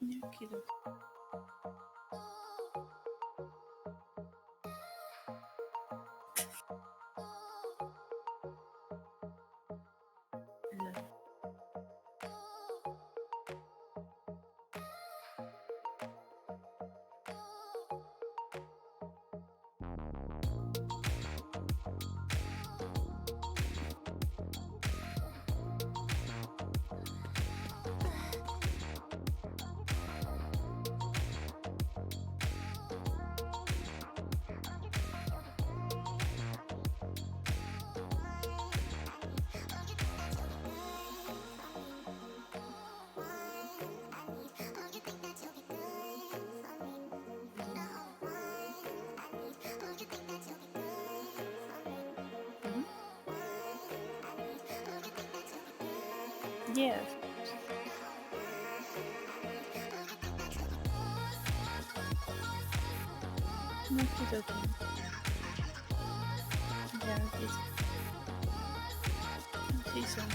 Okie dokie. Mhm. Yeah, of course. Okie dokie. Yeah, you too. See you soon.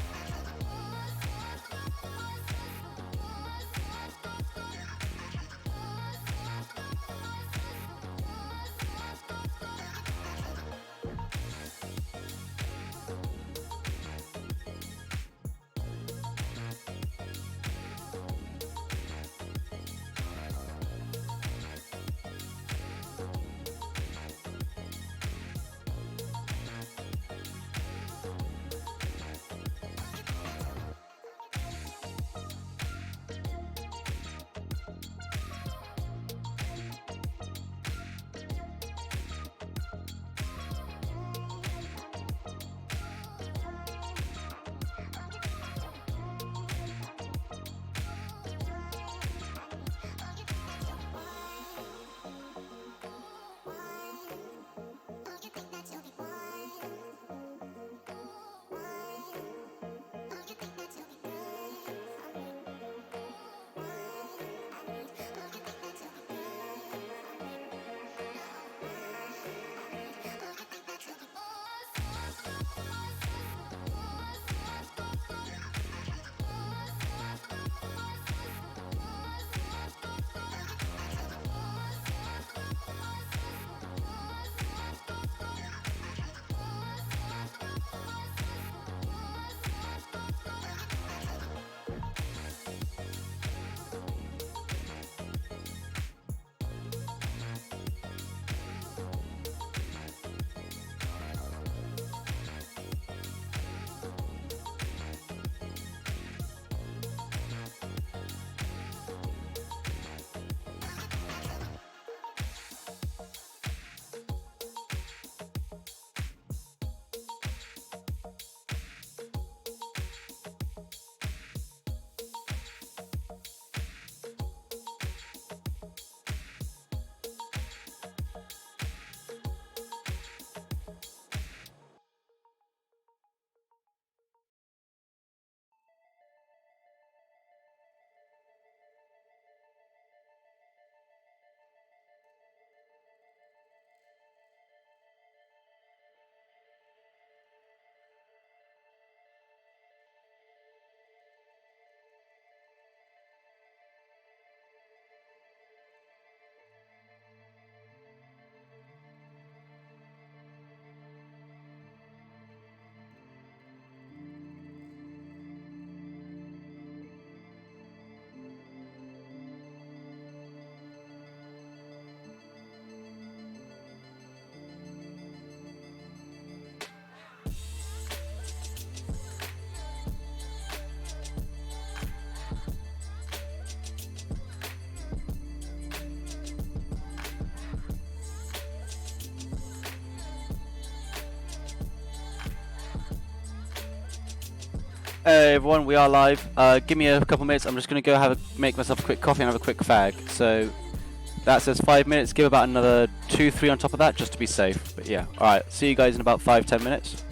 Hey everyone, we are live. Give me a couple minutes. I'm just gonna go make myself a quick coffee and have a quick fag. So that says 5 minutes. Give about another 2, 3 on top of that, just to be safe. But yeah, all right. See you guys in about 5, 10 minutes.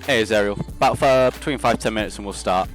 Hey, it's Ariel. About between 5, 10 minutes, and we'll start.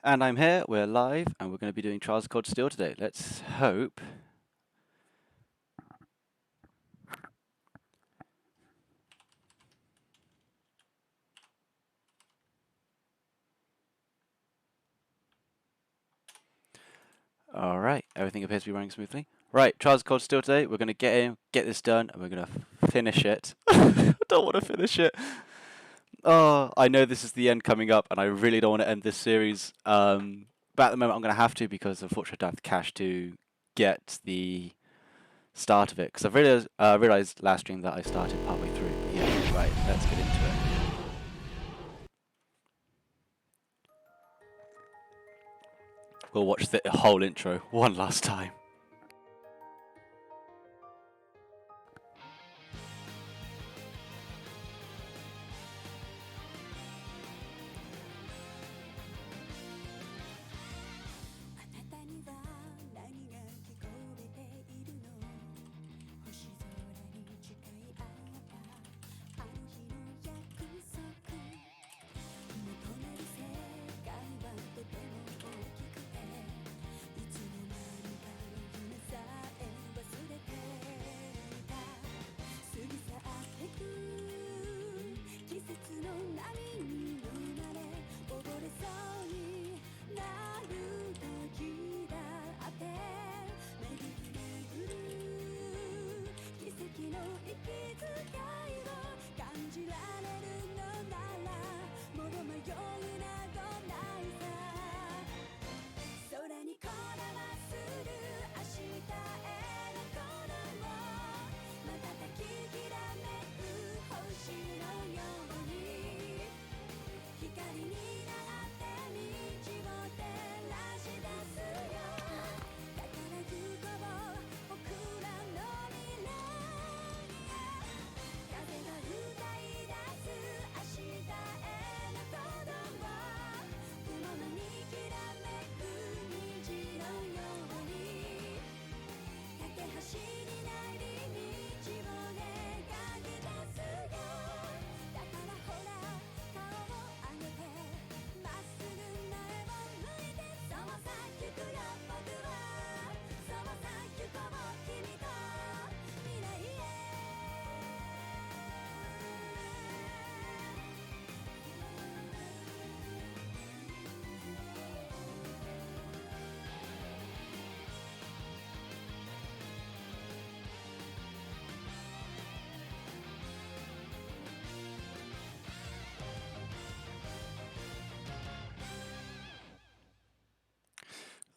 And I'm here, we're live, and we're going to be doing Trials of Cold Steel today. Let's hope. Alright, everything appears to be running smoothly. Right, Trials of Cold Steel today, we're going to get in, get this done, and we're going to finish it. I don't want to finish it. Oh, I know this is the end coming up, and I really don't want to end this series. But at the moment, I'm going to have to because unfortunately, I don't have the cash to get the start of it. Because I've realized last stream that I started partway through. But yeah, right, let's get into it. We'll watch the whole intro one last time.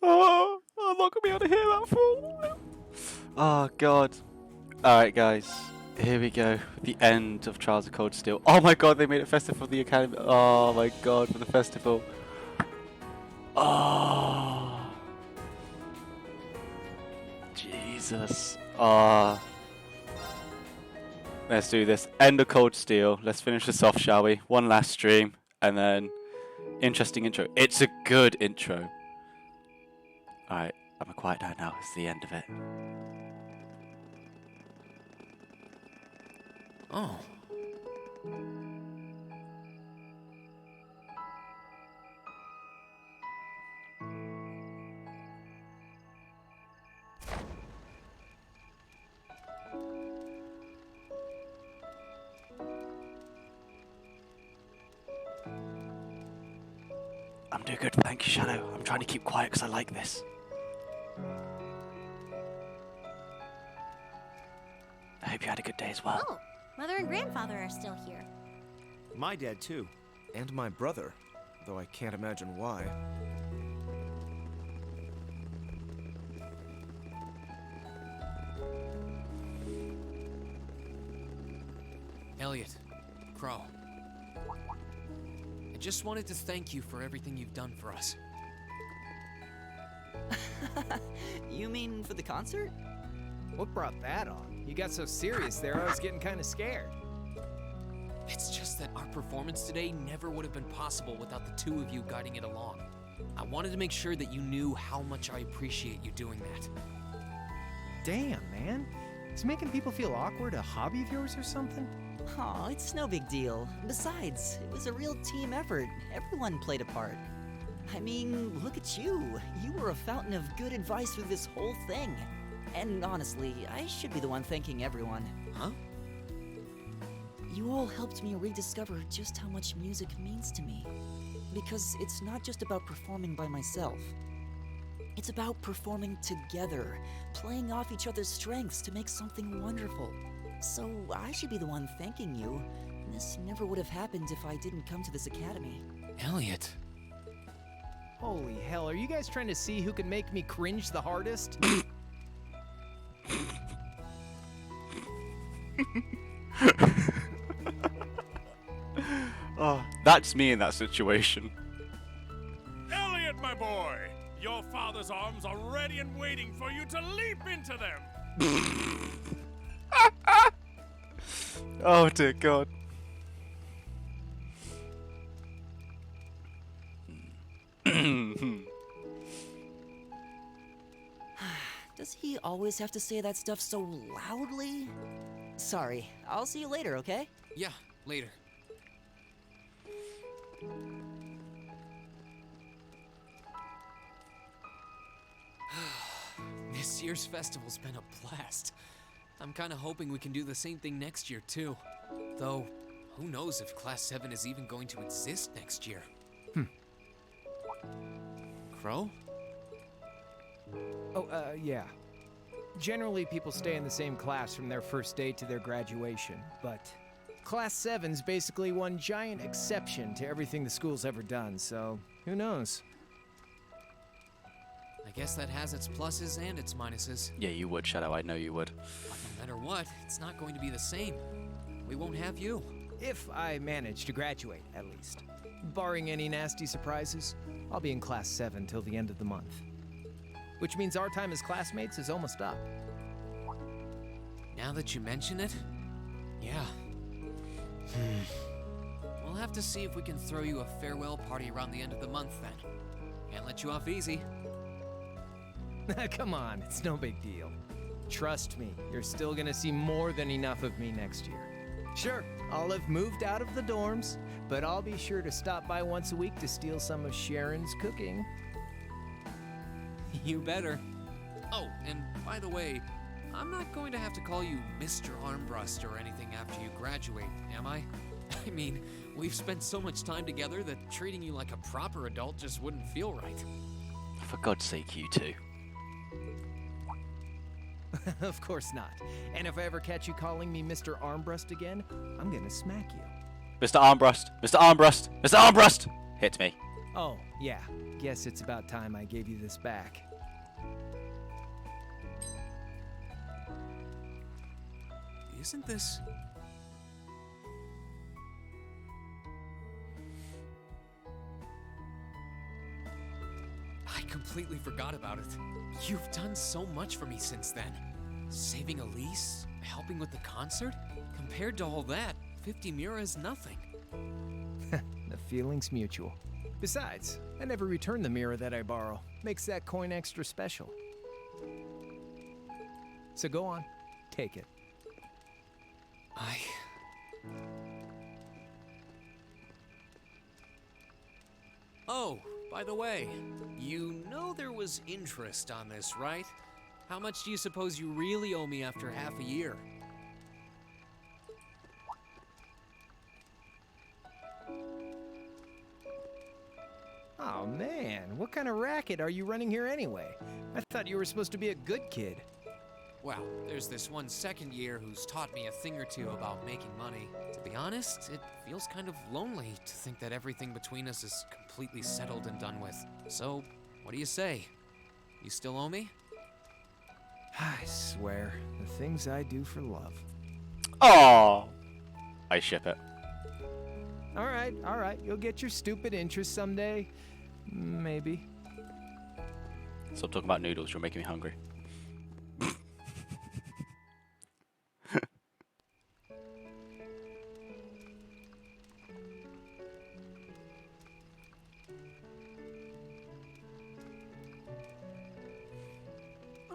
Oh, I'm not gonna be able to hear that fall. Oh god. Alright guys, here we go. The end of Trials of Cold Steel. Oh my god, they made it festive for the Academy. Oh my god, for the festival. Oh. Jesus. Ah. Let's do this. End of Cold Steel. Let's finish this off, shall we? One last stream, and then interesting intro. It's a good intro. Alright, I'm gonna quiet down now. It's the end of it. Oh. I'm doing good, thank you, Shadow. I'm trying to keep quiet because I like this. I hope you had a good day as well. Oh, Mother and Grandfather are still here. My dad, too. And my brother, though I can't imagine why. Elliot, Crow. I just wanted to thank you for everything you've done for us. You mean for the concert? What brought that on? You got so serious there, I was getting kind of scared. It's just that our performance today never would have been possible without the two of you guiding it along. I wanted to make sure that you knew how much I appreciate you doing that. Damn, man. Is making people feel awkward a hobby of yours or something? Aw, it's no big deal. Besides, it was a real team effort. Everyone played a part. I mean, look at you. You were a fountain of good advice through this whole thing. And honestly, I should be the one thanking everyone. Huh? You all helped me rediscover just how much music means to me. Because it's not just about performing by myself. It's about performing together, playing off each other's strengths to make something wonderful. So I should be the one thanking you. This never would have happened if I didn't come to this academy. Elliot. Holy hell, are you guys trying to see who can make me cringe the hardest? Oh, that's me in that situation. Elliot, my boy! Your father's arms are ready and waiting for you to leap into them! Oh dear God. Does he always have to say that stuff so loudly? Sorry, I'll see you later, okay? Yeah, later. This year's festival's been a blast. I'm kinda hoping we can do the same thing next year, too. Though, who knows if Class 7 is even going to exist next year? Crow? Oh, yeah. Generally, people stay in the same class from their first day to their graduation, but Class 7's basically one giant exception to everything the school's ever done, so who knows? I guess that has its pluses and its minuses. Yeah, you would, Shadow. I know you would. But no matter what, it's not going to be the same. We won't have you. If I manage to graduate, at least. Barring any nasty surprises, I'll be in Class 7 till the end of the month. Which means our time as classmates is almost up. Now that you mention it, yeah. We'll have to see if we can throw you a farewell party around the end of the month then. Can't let you off easy. Come on, it's no big deal. Trust me, you're still gonna see more than enough of me next year. Sure, I'll have moved out of the dorms, but I'll be sure to stop by once a week to steal some of Sharon's cooking. You better. Oh, and by the way, I'm not going to have to call you Mr. Armbrust or anything after you graduate, am I? I mean, we've spent so much time together that treating you like a proper adult just wouldn't feel right. For God's sake, you two. Of course not. And if I ever catch you calling me Mr. Armbrust again, I'm gonna smack you. Mr. Armbrust! Mr. Armbrust! Mr. Armbrust! Hit me. Oh, yeah. Guess it's about time I gave you this back. Isn't this... I completely forgot about it. You've done so much for me since then. Saving Elise, helping with the concert. Compared to all that, 50 Mira is nothing. The feeling's mutual. Besides, I never return the mirror that I borrow. Makes that coin extra special. So go on, take it. Oh, by the way, you know there was interest on this, right? How much do you suppose you really owe me after half a year? Oh man, what kind of racket are you running here anyway? I thought you were supposed to be a good kid. Well, there's this one second year who's taught me a thing or two about making money. To be honest, it feels kind of lonely to think that everything between us is completely settled and done with. So, what do you say? You still owe me? I swear, the things I do for love. Oh, I ship it. All right, you'll get your stupid interest someday. Maybe. Stop talking about noodles, you're making me hungry.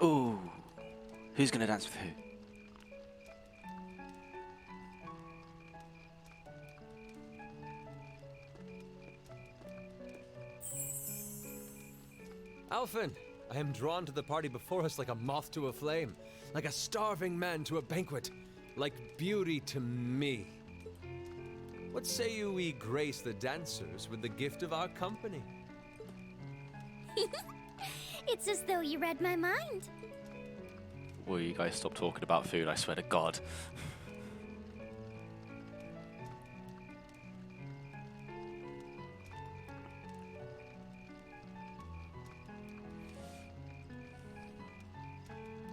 Ooh, who's gonna dance with who? Alphen, I am drawn to the party before us like a moth to a flame, like a starving man to a banquet, like beauty to me. What say you we grace the dancers with the gift of our company? It's as though you read my mind. Will you guys stop talking about food? I swear to God.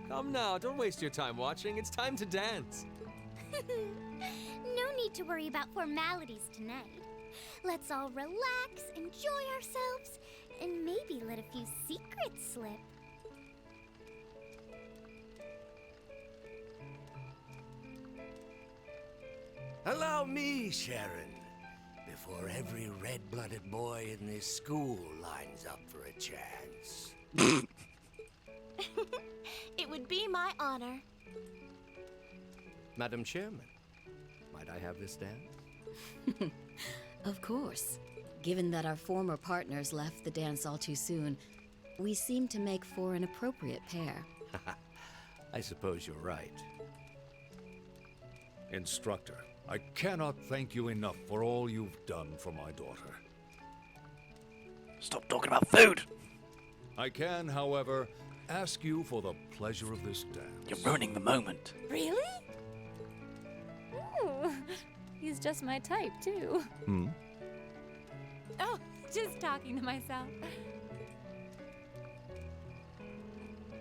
Come now, don't waste your time watching. It's time to dance. No need to worry about formalities tonight. Let's all relax, enjoy ourselves, and maybe let a few secrets slip. Allow me, Sharon, before every red-blooded boy in this school lines up for a chance. It would be my honor. Madam Chairman, might I have this dance? Of course. Given that our former partners left the dance all too soon, we seem to make for an appropriate pair. I suppose you're right. Instructor, I cannot thank you enough for all you've done for my daughter. Stop talking about food! I can, however, ask you for the pleasure of this dance. You're ruining the moment. Really? Ooh, he's just my type, too. Oh, just talking to myself.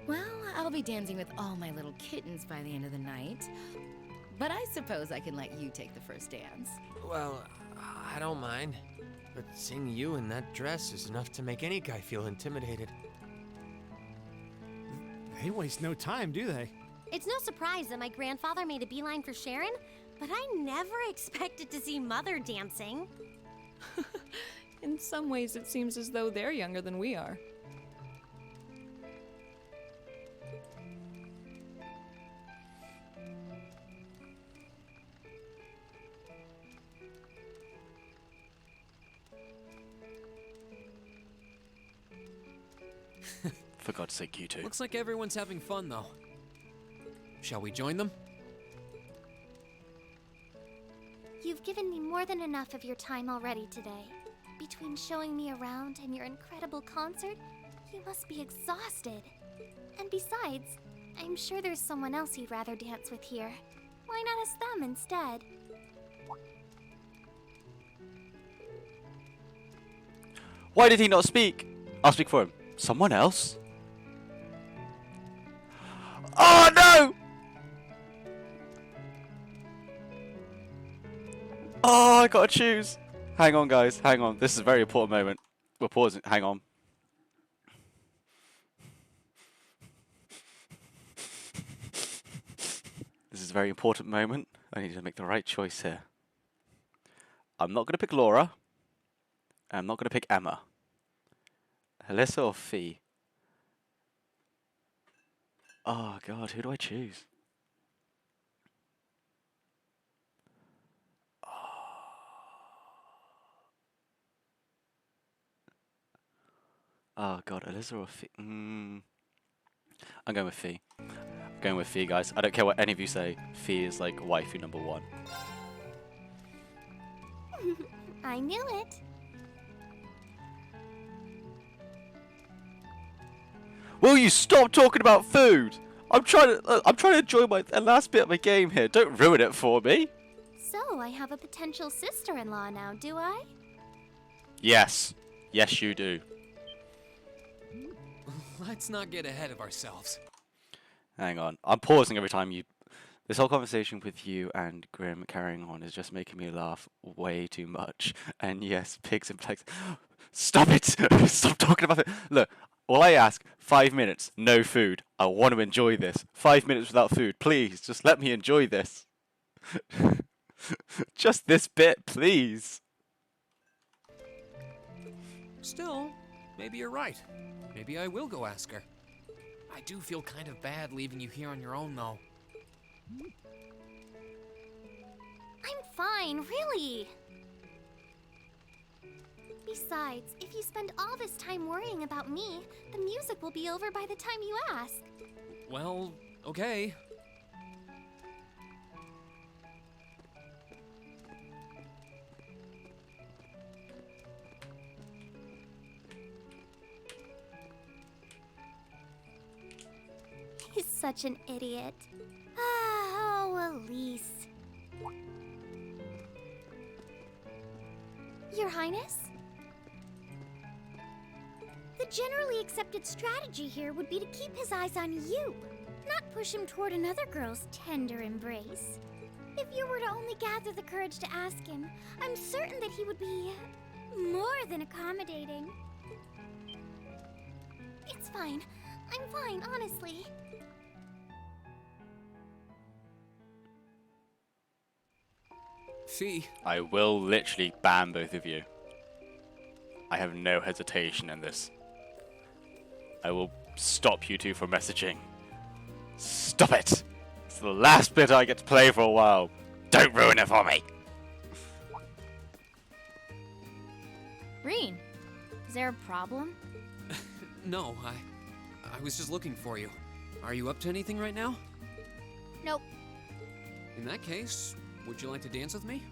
Well, I'll be dancing with all my little kittens by the end of the night. But I suppose I can let you take the first dance. Well, I don't mind. But seeing you in that dress is enough to make any guy feel intimidated. They waste no time, do they? It's no surprise that my grandfather made a beeline for Sharon, but I never expected to see Mother dancing. In some ways, it seems as though they're younger than we are. For God's sake, you two. Looks like everyone's having fun, though. Shall we join them? You've given me more than enough of your time already today. Between showing me around and your incredible concert, you must be exhausted. And besides, I'm sure there's someone else you'd rather dance with here. Why not ask them instead? Why did he not speak? I'll speak for him. Someone else? Oh no! Oh, I gotta choose. Hang on, guys. Hang on. This is a very important moment. We're pausing. Hang on. This is a very important moment. I need to make the right choice here. I'm not gonna pick Laura. I'm not gonna pick Emma. Alyssa or Fee? Oh god, who do I choose? Oh god, Alyssa or Fee? I'm going with Fee. I'm going with Fee, guys. I don't care what any of you say. Fee is like waifu number one. I knew it. Will you stop talking about food? I'm trying to enjoy my last bit of my game here. Don't ruin it for me. So, I have a potential sister-in-law now, do I? Yes. Yes, you do. Let's not get ahead of ourselves. Hang on. I'm pausing every time you... This whole conversation with you and Grim carrying on is just making me laugh way too much. And yes, pigs and plagues. Stop it! Stop talking about it. Look, all I ask, 5 minutes, no food. I want to enjoy this. 5 minutes without food, please. Just let me enjoy this. Just this bit, please. Still, maybe you're right. Maybe I will go ask her. I do feel kind of bad leaving you here on your own, though. I'm fine, really. Besides, if you spend all this time worrying about me, the music will be over by the time you ask. Well, okay. He's such an idiot. Oh, Elise. Your Highness? The generally accepted strategy here would be to keep his eyes on you, not push him toward another girl's tender embrace. If you were to only gather the courage to ask him, I'm certain that he would be more than accommodating. It's fine. I'm fine, honestly. Fee. I will literally ban both of you. I have no hesitation in this. I will stop you two from messaging. Stop it! It's the last bit I get to play for a while. Don't ruin it for me! Reen, is there a problem? No, I was just looking for you. Are you up to anything right now? Nope. In that case, would you like to dance with me?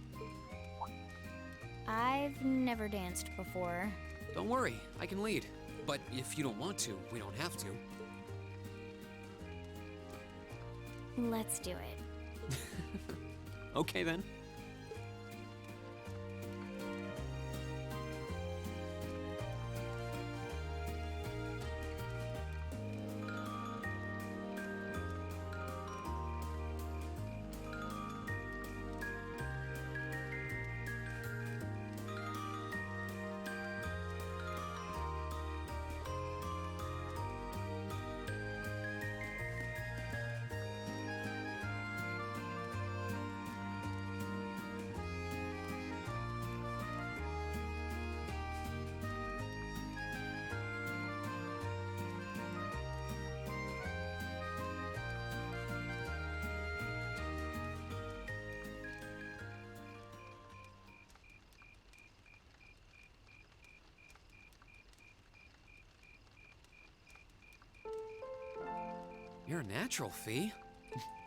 I've never danced before. Don't worry, I can lead. But if you don't want to, we don't have to. Let's do it. Okay then. You're a natural, Fee.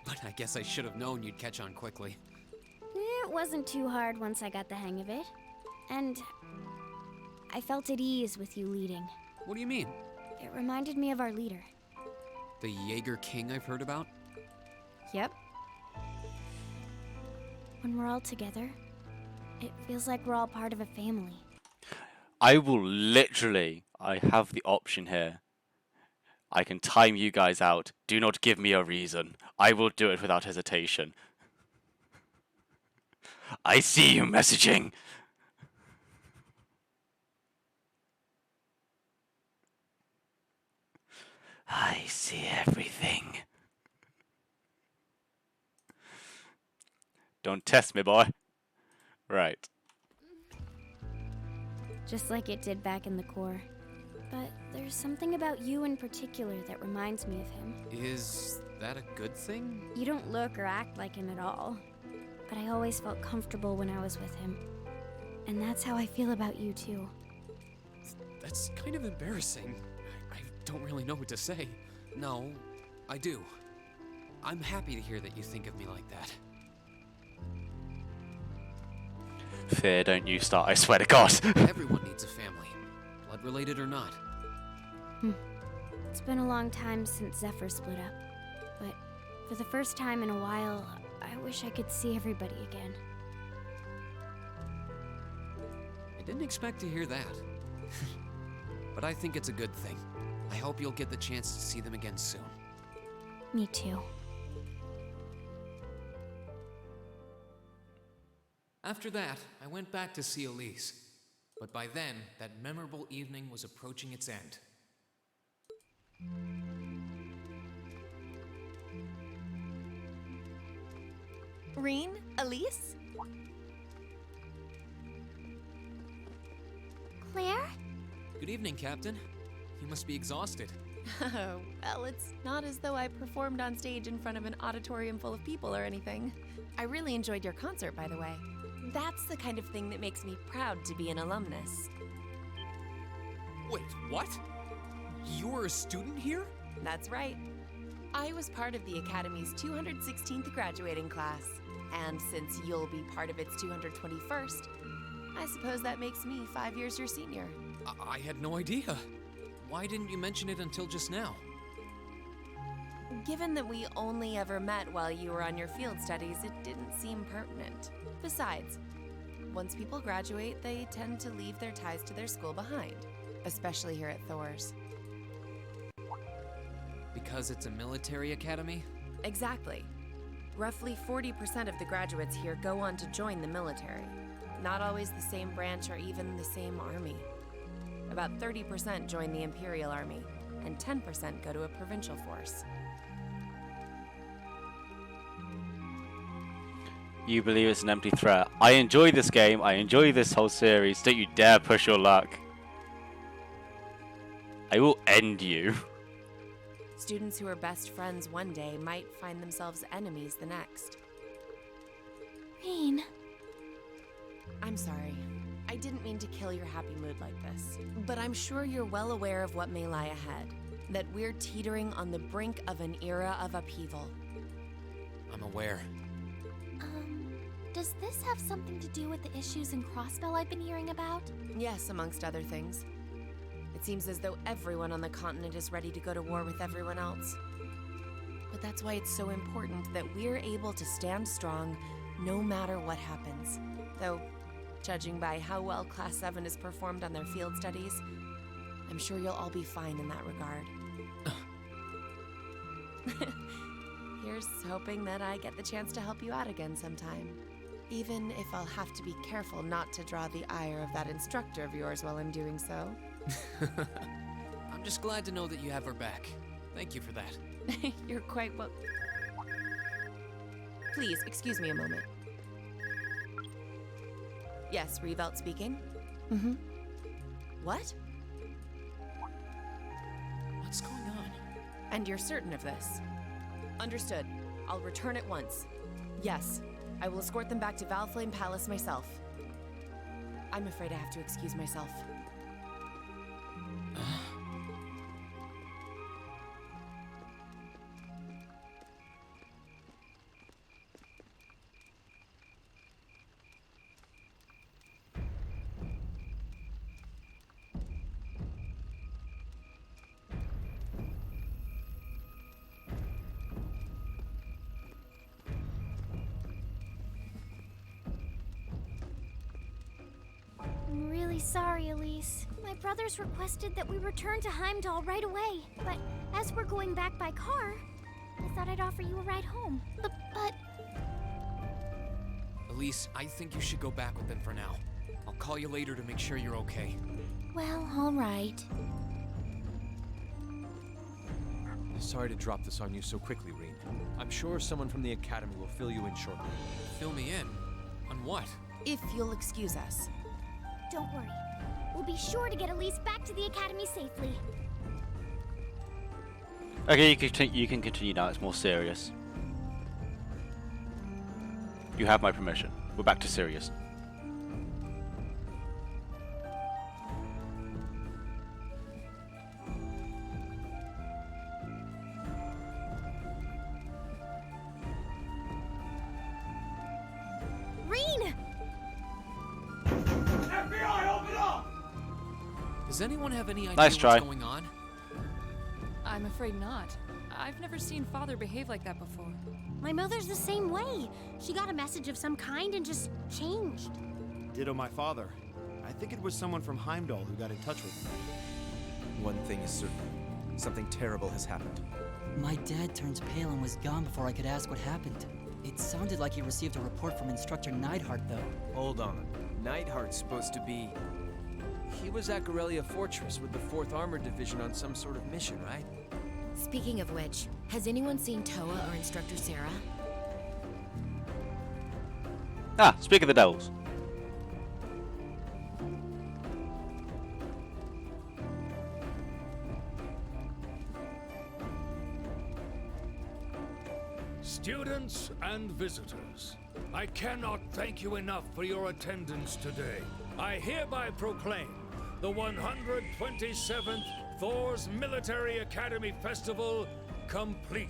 But I guess I should have known you'd catch on quickly. It wasn't too hard once I got the hang of it. And I felt at ease with you leading. What do you mean? It reminded me of our leader. The Jaeger King I've heard about? Yep. When we're all together, it feels like we're all part of a family. I will literally, I have the option here. I can time you guys out. Do not give me a reason. I will do it without hesitation. I see you messaging. I see everything. Don't test me, boy. Right. Just like it did back in the Corps. But there's something about you in particular that reminds me of him. Is that a good thing? You don't look or act like him at all. But I always felt comfortable when I was with him. And that's how I feel about you too. That's kind of embarrassing. I don't really know what to say. No, I do. I'm happy to hear that you think of me like that. Fear, don't you start, I swear to God. Everyone needs a family. Blood related or not. It's been a long time since Zephyr split up. But for the first time in a while, I wish I could see everybody again. I didn't expect to hear that. But I think it's a good thing. I hope you'll get the chance to see them again soon. Me too. After that, I went back to see Elise. But by then, that memorable evening was approaching its end. Reen? Elise? Claire? Good evening, Captain. You must be exhausted. Oh, well, it's not as though I performed on stage in front of an auditorium full of people or anything. I really enjoyed your concert, by the way. That's the kind of thing that makes me proud to be an alumnus. Wait, what? You're a student here? That's right. I was part of the Academy's 216th graduating class. And since you'll be part of its 221st, I suppose that makes me 5 years your senior. I had no idea. Why didn't you mention it until just now? Given that we only ever met while you were on your field studies, it didn't seem pertinent. Besides, once people graduate, they tend to leave their ties to their school behind, especially here at Thor's. Because it's a military academy? Exactly. Roughly 40% of the graduates here go on to join the military. Not always the same branch or even the same army. About 30% join the Imperial Army, and 10% go to a provincial force. You believe it's an empty threat. I enjoy this game. I enjoy this whole series. Don't you dare push your luck. I will end you. Students who are best friends one day might find themselves enemies the next. Rean. I'm sorry. I didn't mean to kill your happy mood like this. But I'm sure you're well aware of what may lie ahead. That we're teetering on the brink of an era of upheaval. I'm aware. Does this have something to do with the issues in Crossbell I've been hearing about? Yes, amongst other things. It seems as though everyone on the continent is ready to go to war with everyone else. But that's why it's so important that we're able to stand strong no matter what happens. Though, judging by how well Class 7 has performed on their field studies, I'm sure you'll all be fine in that regard. Here's hoping that I get the chance to help you out again sometime. Even if I'll have to be careful not to draw the ire of that instructor of yours while I'm doing so. I'm just glad to know that you have her back. Thank you for that. You're quite well. Please, excuse me a moment. Yes, Revelt speaking. Mm-hmm. What? What's going on? And you're certain of this? Understood. I'll return at once. Yes, I will escort them back to Valflame Palace myself. I'm afraid I have to excuse myself. I'm really sorry, Elise. My brothers requested that we return to Heimdall right away, but as we're going back by car, I thought I'd offer you a ride home. But Elise, I think you should go back with them for now. I'll call you later to make sure you're okay. well, all right. Sorry to drop this on you so quickly, Rean. I'm sure someone from the Academy will fill you in shortly. Fill me in? On what? If you'll excuse us. Don't worry. We'll be sure to get Elise back to the Academy safely. Okay, you can continue now. It's more serious. You have my permission. We're back to serious. Rean! FBI, open up! Does anyone have any idea Nice try. what's going on? I'm afraid not. I've never seen Father behave like that before. My mother's the same way. She got a message of some kind and just changed. Ditto my father. I think it was someone from Heimdall who got in touch with me. One thing is certain. Something terrible has happened. My dad turned pale and was gone before I could ask what happened. It sounded like he received a report from Instructor Neidhart, though. Hold on. Neidhart's supposed to be... He was at Corellia Fortress with the 4th Armored Division on some sort of mission, right? Speaking of which, has anyone seen Toa or Instructor Sarah? Ah, speak of the devils. Students and visitors, I cannot thank you enough for your attendance today. I hereby proclaim the 127th Thor's Military Academy Festival complete.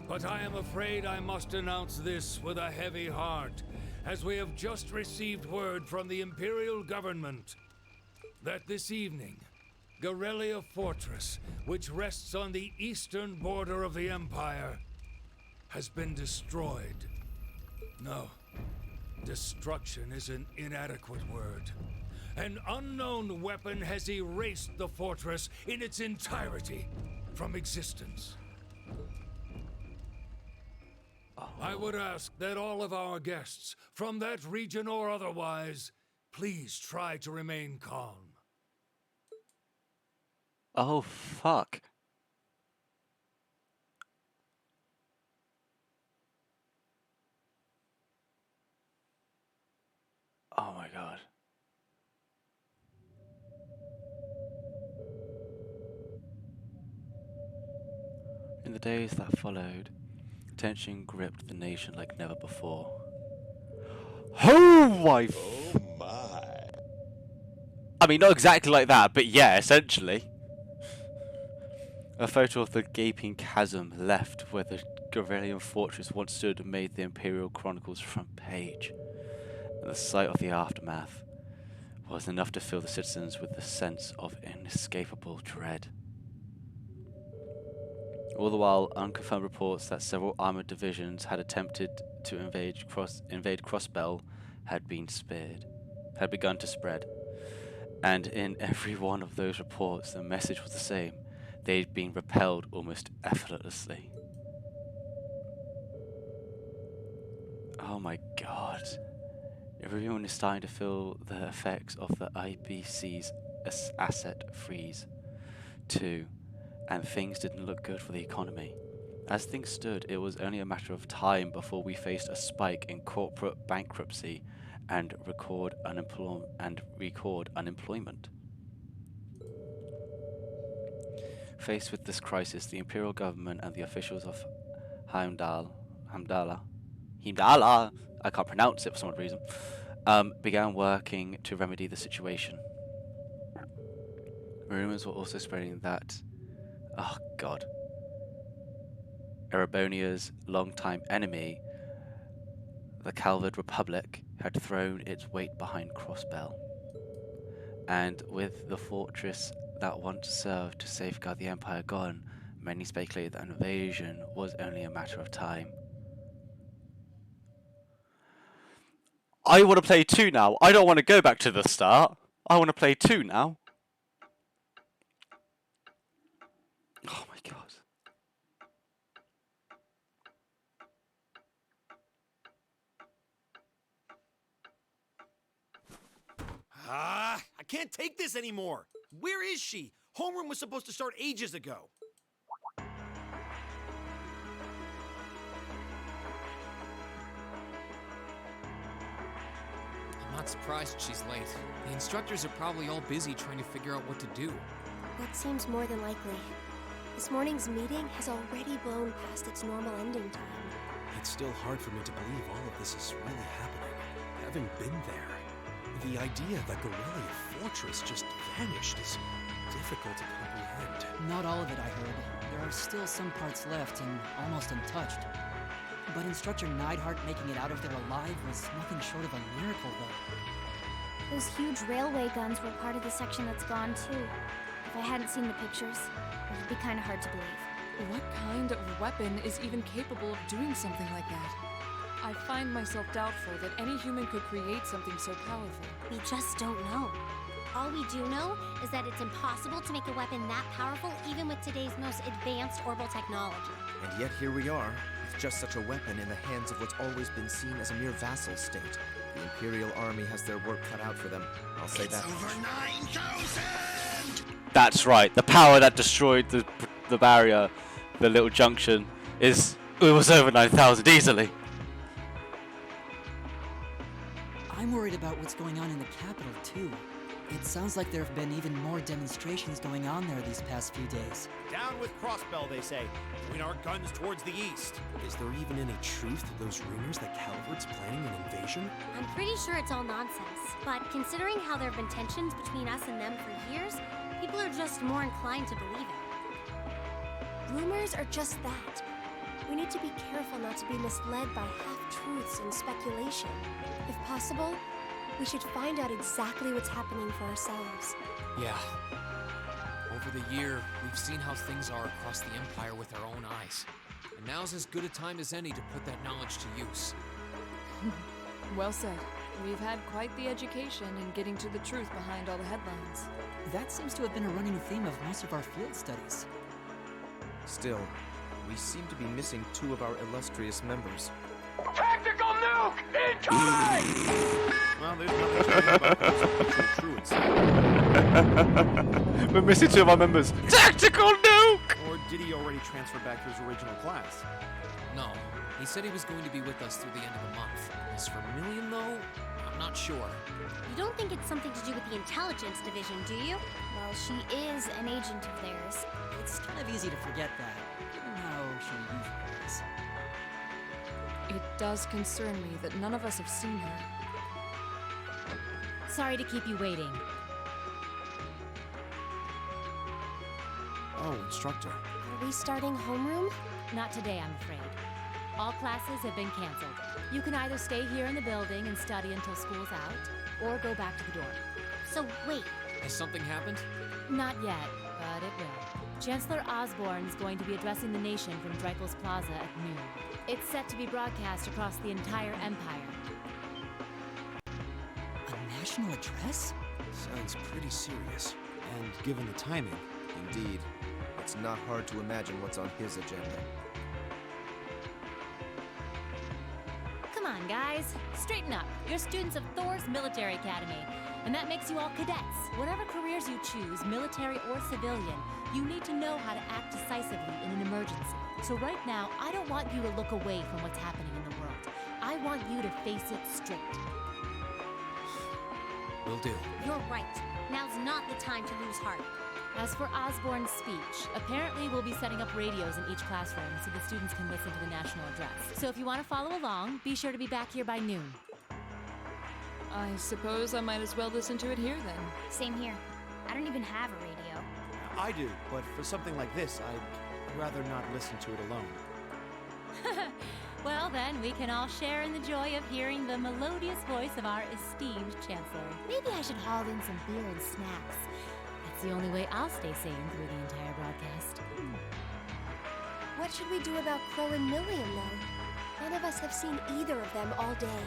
But I am afraid I must announce this with a heavy heart, as we have just received word from the Imperial government that this evening, Garrelia Fortress, which rests on the eastern border of the Empire, has been destroyed. No, destruction is an inadequate word. An unknown weapon has erased the fortress in its entirety from existence. I would ask that all of our guests, from that region or otherwise, please try to remain calm. Oh, fuck. Oh my god. In the days that followed, tension gripped the nation like never before. Oh my! I mean, not exactly like that, but yeah, essentially. A photo of the gaping chasm left where the Garrelian fortress once stood made the Imperial Chronicles front page. And the sight of the aftermath was enough to fill the citizens with a sense of inescapable dread. All the while, unconfirmed reports that several armoured divisions had attempted to invade Crossbell had begun to spread. And in every one of those reports, the message was the same. They'd been repelled almost effortlessly. Oh my god. Everyone is starting to feel the effects of the IBC's asset freeze, too. And things didn't look good for the economy. As things stood, it was only a matter of time before we faced a spike in corporate bankruptcy and record unemployment. Faced with this crisis, the Imperial government and the officials of Heimdall, I can't pronounce it for some odd reason, began working to remedy the situation. Rumors were also spreading that oh god. Erebonia's longtime enemy, the Calvard Republic, had thrown its weight behind Crossbell. And with the fortress that once served to safeguard the Empire gone, many speculated that an invasion was only a matter of time. I want to play 2 now. I don't want to go back to the start. I want to play 2 now. Oh my god. I can't take this anymore. Where is she? Homeroom was supposed to start ages ago. I'm not surprised she's late. The instructors are probably all busy trying to figure out what to do. That seems more than likely. This morning's meeting has already blown past its normal ending time. It's still hard for me to believe all of this is really happening. Having been there, the idea that Garrelia Fortress just vanished is difficult to comprehend. Not all of it, I heard. There are still some parts left and almost untouched. But Instructor Neidhart making it out of there alive was nothing short of a miracle, though. Those huge railway guns were part of the section that's gone, too. If I hadn't seen the pictures, it'd be kind of hard to believe. What kind of weapon is even capable of doing something like that? I find myself doubtful that any human could create something so powerful. We just don't know. All we do know is that it's impossible to make a weapon that powerful even with today's most advanced orbital technology. And yet here we are, with just such a weapon in the hands of what's always been seen as a mere vassal state. The Imperial Army has their work cut out for them. I'll say that. Over 9,000! That's right. The power that destroyed the barrier, the little junction, it was over 9,000 easily. I'm worried about what's going on in the capital, too. It sounds like there have been even more demonstrations going on there these past few days. Down with Crossbell, they say. Point our guns towards the east. Is there even any truth to those rumors that Calvert's planning an invasion? I'm pretty sure it's all nonsense, but considering how there have been tensions between us and them for years, people are just more inclined to believe it. Rumors are just that. We need to be careful not to be misled by half-truths and speculation. If possible, we should find out exactly what's happening for ourselves. Yeah. Over the year, we've seen how things are across the Empire with our own eyes. And now's as good a time as any to put that knowledge to use. Well said. We've had quite the education in getting to the truth behind all the headlines. That seems to have been a running theme of most of our field studies. Still, we seem to be missing two of our illustrious members. Tactical nuke incoming! Well, there's nothing about this true We're missing two of our members. Tactical nuke! Or did he already transfer back to his original class? No, he said he was going to be with us through the end of the month. As for Million, though, I'm not sure. You don't think it's something to do with the intelligence division, do you? Well, she is an agent of theirs. It's kind of easy to forget that, given how she usually is. It does concern me that none of us have seen her. Sorry to keep you waiting. Oh, instructor. Are we starting homeroom? Not today, I'm afraid. All classes have been canceled. You can either stay here in the building and study until school's out, or go back to the dorm. So wait. Has something happened? Not yet, but it will. Chancellor Osborne's going to be addressing the nation from Dreikel's Plaza at noon. It's set to be broadcast across the entire Empire. A national address? Sounds pretty serious. And given the timing, Indeed, it's not hard to imagine what's on his agenda. Come on, guys. Straighten up. You're students of Thor's Military Academy, and that makes you all cadets. Whatever careers you choose, military or civilian, you need to know how to act decisively in an emergency. So right now, I don't want you to look away from what's happening in the world. I want you to face it straight. Will do. You're right. Now's not the time to lose heart. As for Osborne's speech, apparently we'll be setting up radios in each classroom so the students can listen to the national address. So if you want to follow along, be sure to be back here by noon. I suppose I might as well listen to it here then. Same here. I don't even have a radio. I do, but for something like this, I'd rather not listen to it alone. Well then, we can all share in the joy of hearing the melodious voice of our esteemed Chancellor. Maybe I should haul in some beer and snacks. That's the only way I'll stay sane through the entire broadcast. What should we do about Crow and Million, though? None of us have seen either of them all day.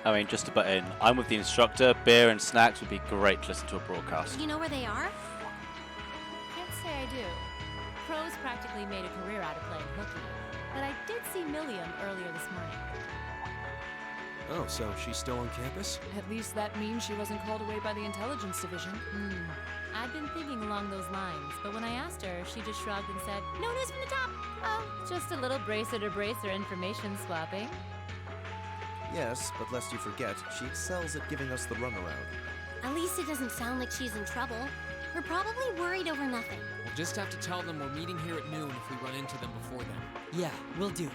I mean, just to butt in, I'm with the instructor. Beer and snacks would be great to listen to a broadcast. Do you know where they are? Can't say I do. Crow's practically made a career out of playing hooky, but I did see Milliam earlier this morning. oh, so she's still on campus? At least that means she wasn't called away by the intelligence division. I'd been thinking along those lines, but when I asked her, she just shrugged and said, "No news from the top." Oh, just a little bracer-to-bracer information swapping. Yes, but lest you forget, she excels at giving us the runaround. At least it doesn't sound like she's in trouble. We're probably worried over nothing. We'll just have to tell them we're meeting here at noon if we run into them before then. Yeah, will do.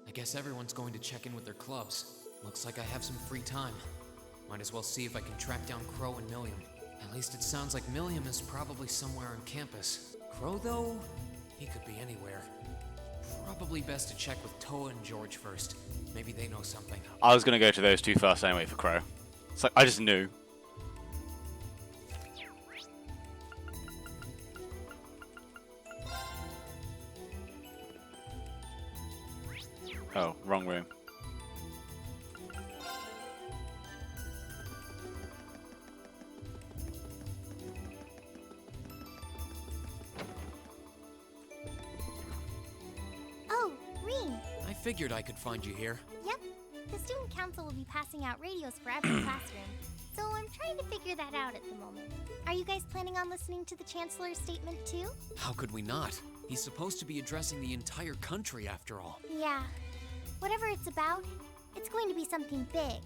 I guess everyone's going to check in with their clubs. Looks like I have some free time. Might as well see if I can track down Crow and Milliam. At least it sounds like Milliam is probably somewhere on campus. Crow, though? He could be anywhere. Probably best to check with Toa and George first. Maybe they know something. I was going to go to those two first anyway for Crow. It's like, I just knew. Oh, wrong room. Oh, Reem. I figured I could find you here. Yep. The student council will be passing out radios for every classroom, so I'm trying to figure that out at the moment. Are you guys planning on listening to the Chancellor's statement too? How could we not? He's supposed to be addressing the entire country after all. Yeah. Whatever it's about, it's going to be something big.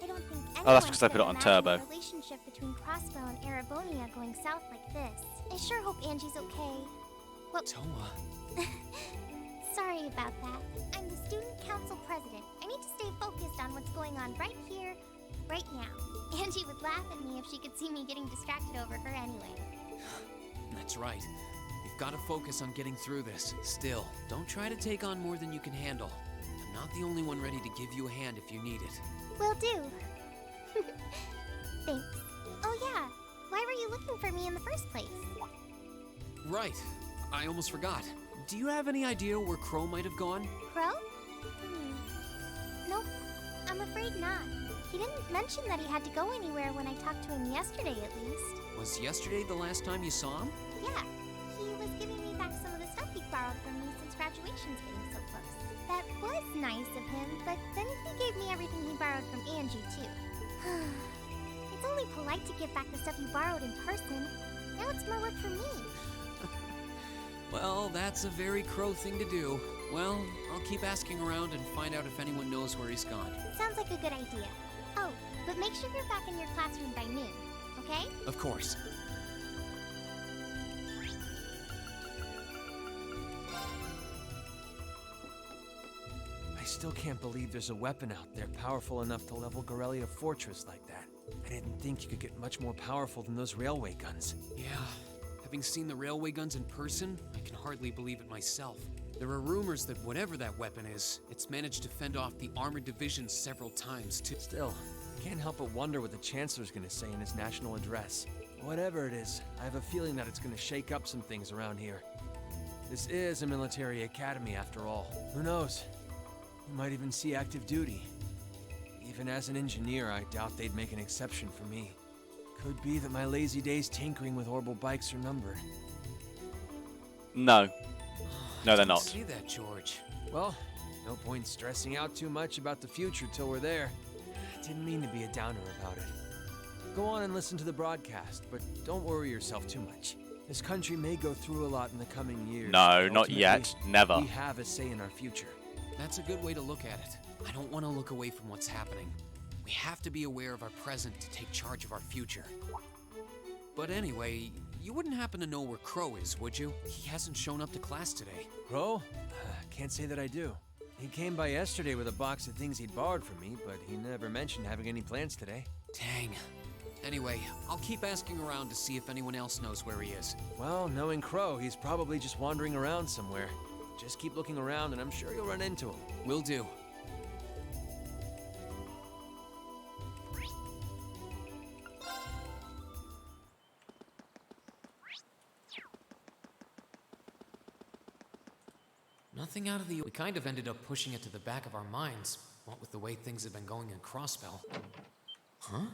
I don't think anyone Oh, that's because I could put it on imagine turbo. a relationship between Crossbow and Erebonia going south like this. I sure hope Angie's okay. Well, Toa. sorry about that. I'm the student council president. I need to stay focused on what's going on right here, right now. Angie would laugh at me if she could see me getting distracted over her anyway. That's right. You've got to focus on getting through this. Still, don't try to take on more than you can handle. I'm not the only one ready to give you a hand if you need it. Will do. Thanks. Oh yeah, why were you looking for me in the first place? Right. I almost forgot. Do you have any idea where Crow might have gone? Crow? Nope, I'm afraid not. He didn't mention that he had to go anywhere when I talked to him yesterday, at least. Was yesterday the last time you saw him? Yeah, he was giving me back some of the stuff he borrowed from me since graduation's getting so close. That was nice of him, but then he gave me everything he borrowed from Angie, too. It's only polite to give back the stuff you borrowed in person. Now it's more work for me. Well, that's a very Crow thing to do. Well, I'll keep asking around and find out if anyone knows where he's gone. Sounds like a good idea. Oh, but make sure you're back in your classroom by noon, okay? Of course. I still can't believe there's a weapon out there powerful enough to level Gorelia Fortress like that. I didn't think you could get much more powerful than those railway guns. Yeah. Having seen the railway guns in person, I can hardly believe it myself. There are rumors that whatever that weapon is, it's managed to fend off the armored divisions several times, too. Still, I can't help but wonder what the Chancellor's gonna say in his national address. Whatever it is, I have a feeling that it's gonna shake up some things around here. This is a military academy after all. Who knows? We might even see active duty. Even as an engineer, I doubt they'd make an exception for me. Could be that my lazy days tinkering with orbital bikes are numbered. No. No, they're Don't not. say that, George. Well, no point stressing out too much about the future till we're there. I didn't mean to be a downer about it. Go on and listen to the broadcast, but don't worry yourself too much. This country may go through a lot in the coming years. No, but not yet. ultimately, Never. We have a say in our future. That's a good way to look at it. I don't want to look away from what's happening. We have to be aware of our present to take charge of our future. But anyway, you wouldn't happen to know where Crow is, would you? He hasn't shown up to class today. Crow? Can't say that I do. He came by yesterday with a box of things he'd borrowed from me, but he never mentioned having any plans today. Dang. Anyway, I'll keep asking around to see if anyone else knows where he is. Well, knowing Crow, he's probably just wandering around somewhere. Just keep looking around and I'm sure you'll run into him. Will do. Nothing out of the... We kind of ended up pushing it to the back of our minds, what with the way things have been going in Crossbell. Huh?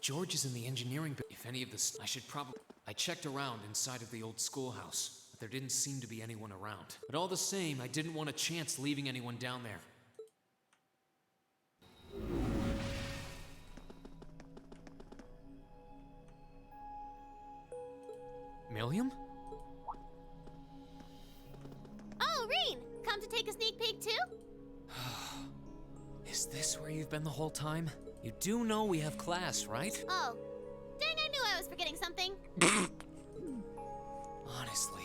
George is in the engineering... If any of this... I should probably... I checked around inside of the old schoolhouse, but there didn't seem to be anyone around. But all the same, I didn't want a chance leaving anyone down there. Milliam? Oh, Rean! Come to take a sneak peek too? Is this where you've been the whole time? You do know we have class, right? Oh. Dang, I knew I was forgetting something. Honestly.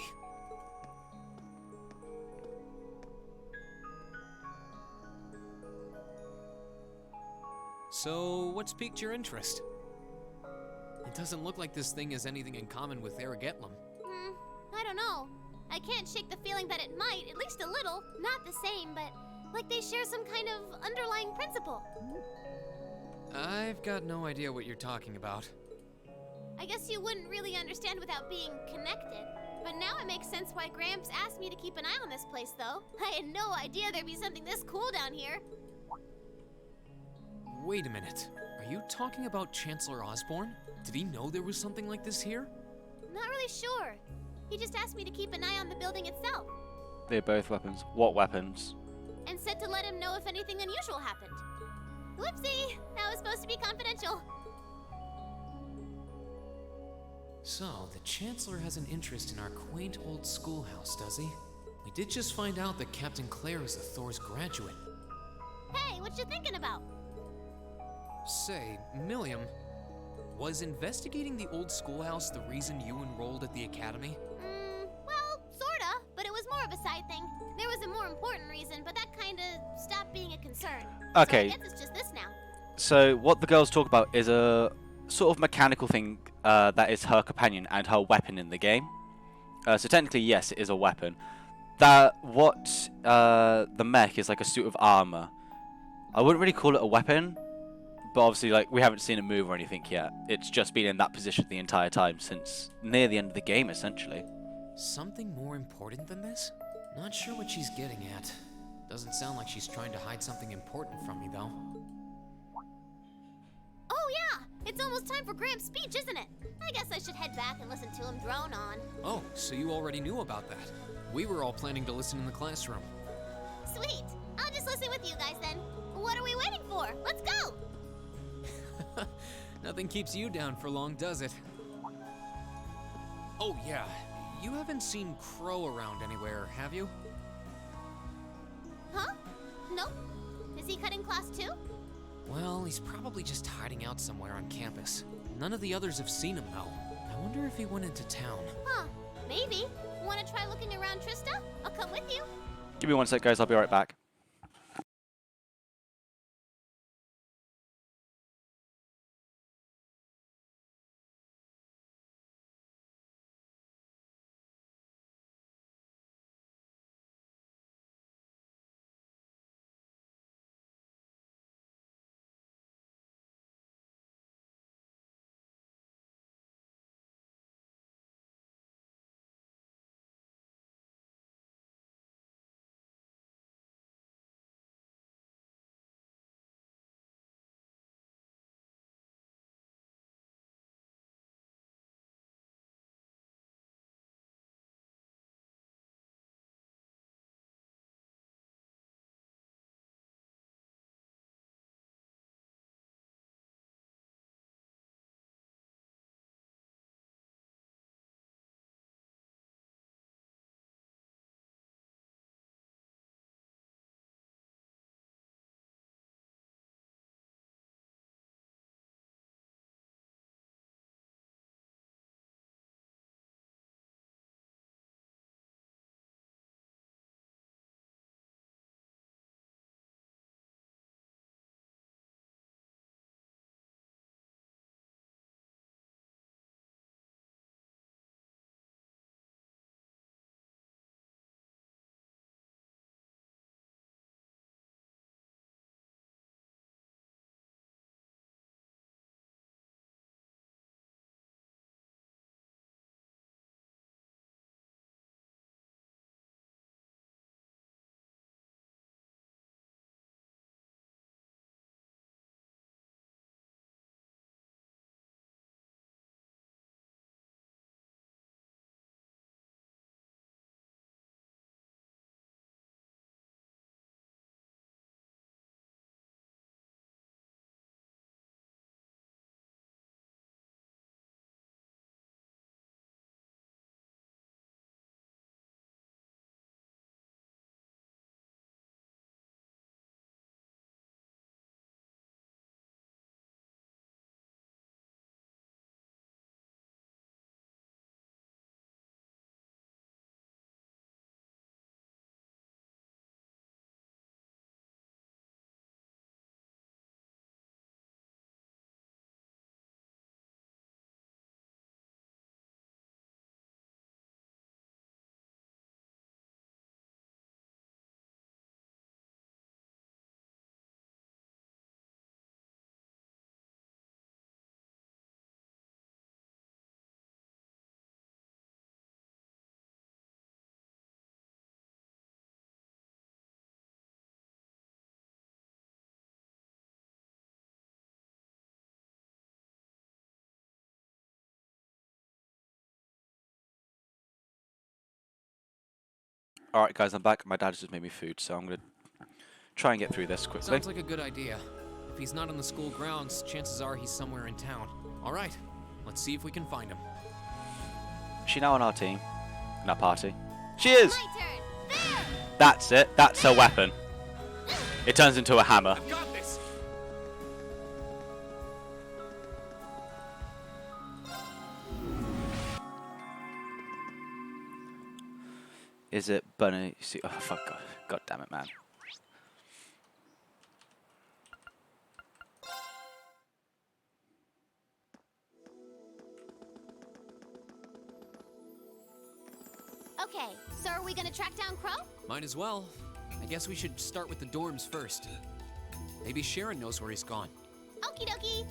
So, what's piqued your interest? It doesn't look like this thing has anything in common with Aragetlum. I don't know. I can't shake the feeling that it might, at least a little. Not the same, but like they share some kind of underlying principle. I've got no idea what you're talking about. I guess you wouldn't really understand without being connected. But now it makes sense why Gramps asked me to keep an eye on this place, though. I had no idea there'd be something this cool down here. Wait a minute. Are you talking about Chancellor Osborne? Did he know there was something like this here? Not really sure. He just asked me to keep an eye on the building itself. They're both weapons. What weapons? And said to let him know if anything unusual happened. Whoopsie! That was supposed to be confidential. So, the Chancellor has an interest in our quaint old schoolhouse, does he? We did just find out that Captain Claire is a Thor's graduate. Hey, what you thinking about? Say, Milliam, was investigating the old schoolhouse the reason you enrolled at the academy? Well, sorta, but it was more of a side thing. There was a more important reason, but that kinda stopped being a concern. Okay. So I guess it's just this now. So what the girls talk about is a sort of mechanical thing that is her companion and her weapon in the game. So technically, yes, it is a weapon. The mech is like a suit of armor. I wouldn't really call it a weapon, but obviously, like, we haven't seen it move or anything yet. It's just been in that position the entire time since near the end of the game, essentially. Something more important than this? Not sure what she's getting at. Doesn't sound like she's trying to hide something important from me, though. Oh yeah, it's almost time for Gramps' speech, isn't it? I guess I should head back and listen to him drone on. Oh, so you already knew about that. We were all planning to listen in the classroom. Sweet. I'll just listen with you guys then. What are we waiting for? Let's go! Nothing keeps you down for long, does it? Oh yeah, you haven't seen Crow around anywhere, have you? Huh? Nope. Is he cutting class too? Well, he's probably just hiding out somewhere on campus. None of the others have seen him, though. I wonder if he went into town. Huh. Maybe. Wanna try looking around, Trista? I'll come with you. Give me one sec, guys. I'll be right back. Alright guys, I'm back. My dad just made me food, so I'm going to try and get through this quickly. Sounds like a good idea. If he's not on the school grounds, chances are he's somewhere in town. All right, let's see if we can find him. Is she now on our team? In our party? She is! That's it. That's her weapon. It turns into a hammer. I've got this. Is it Bunny? See, oh fuck, God damn it, man. Okay, so are we gonna track down Crow? Might as well. I guess we should start with the dorms first. Maybe Sharon knows where he's gone. Okie dokie.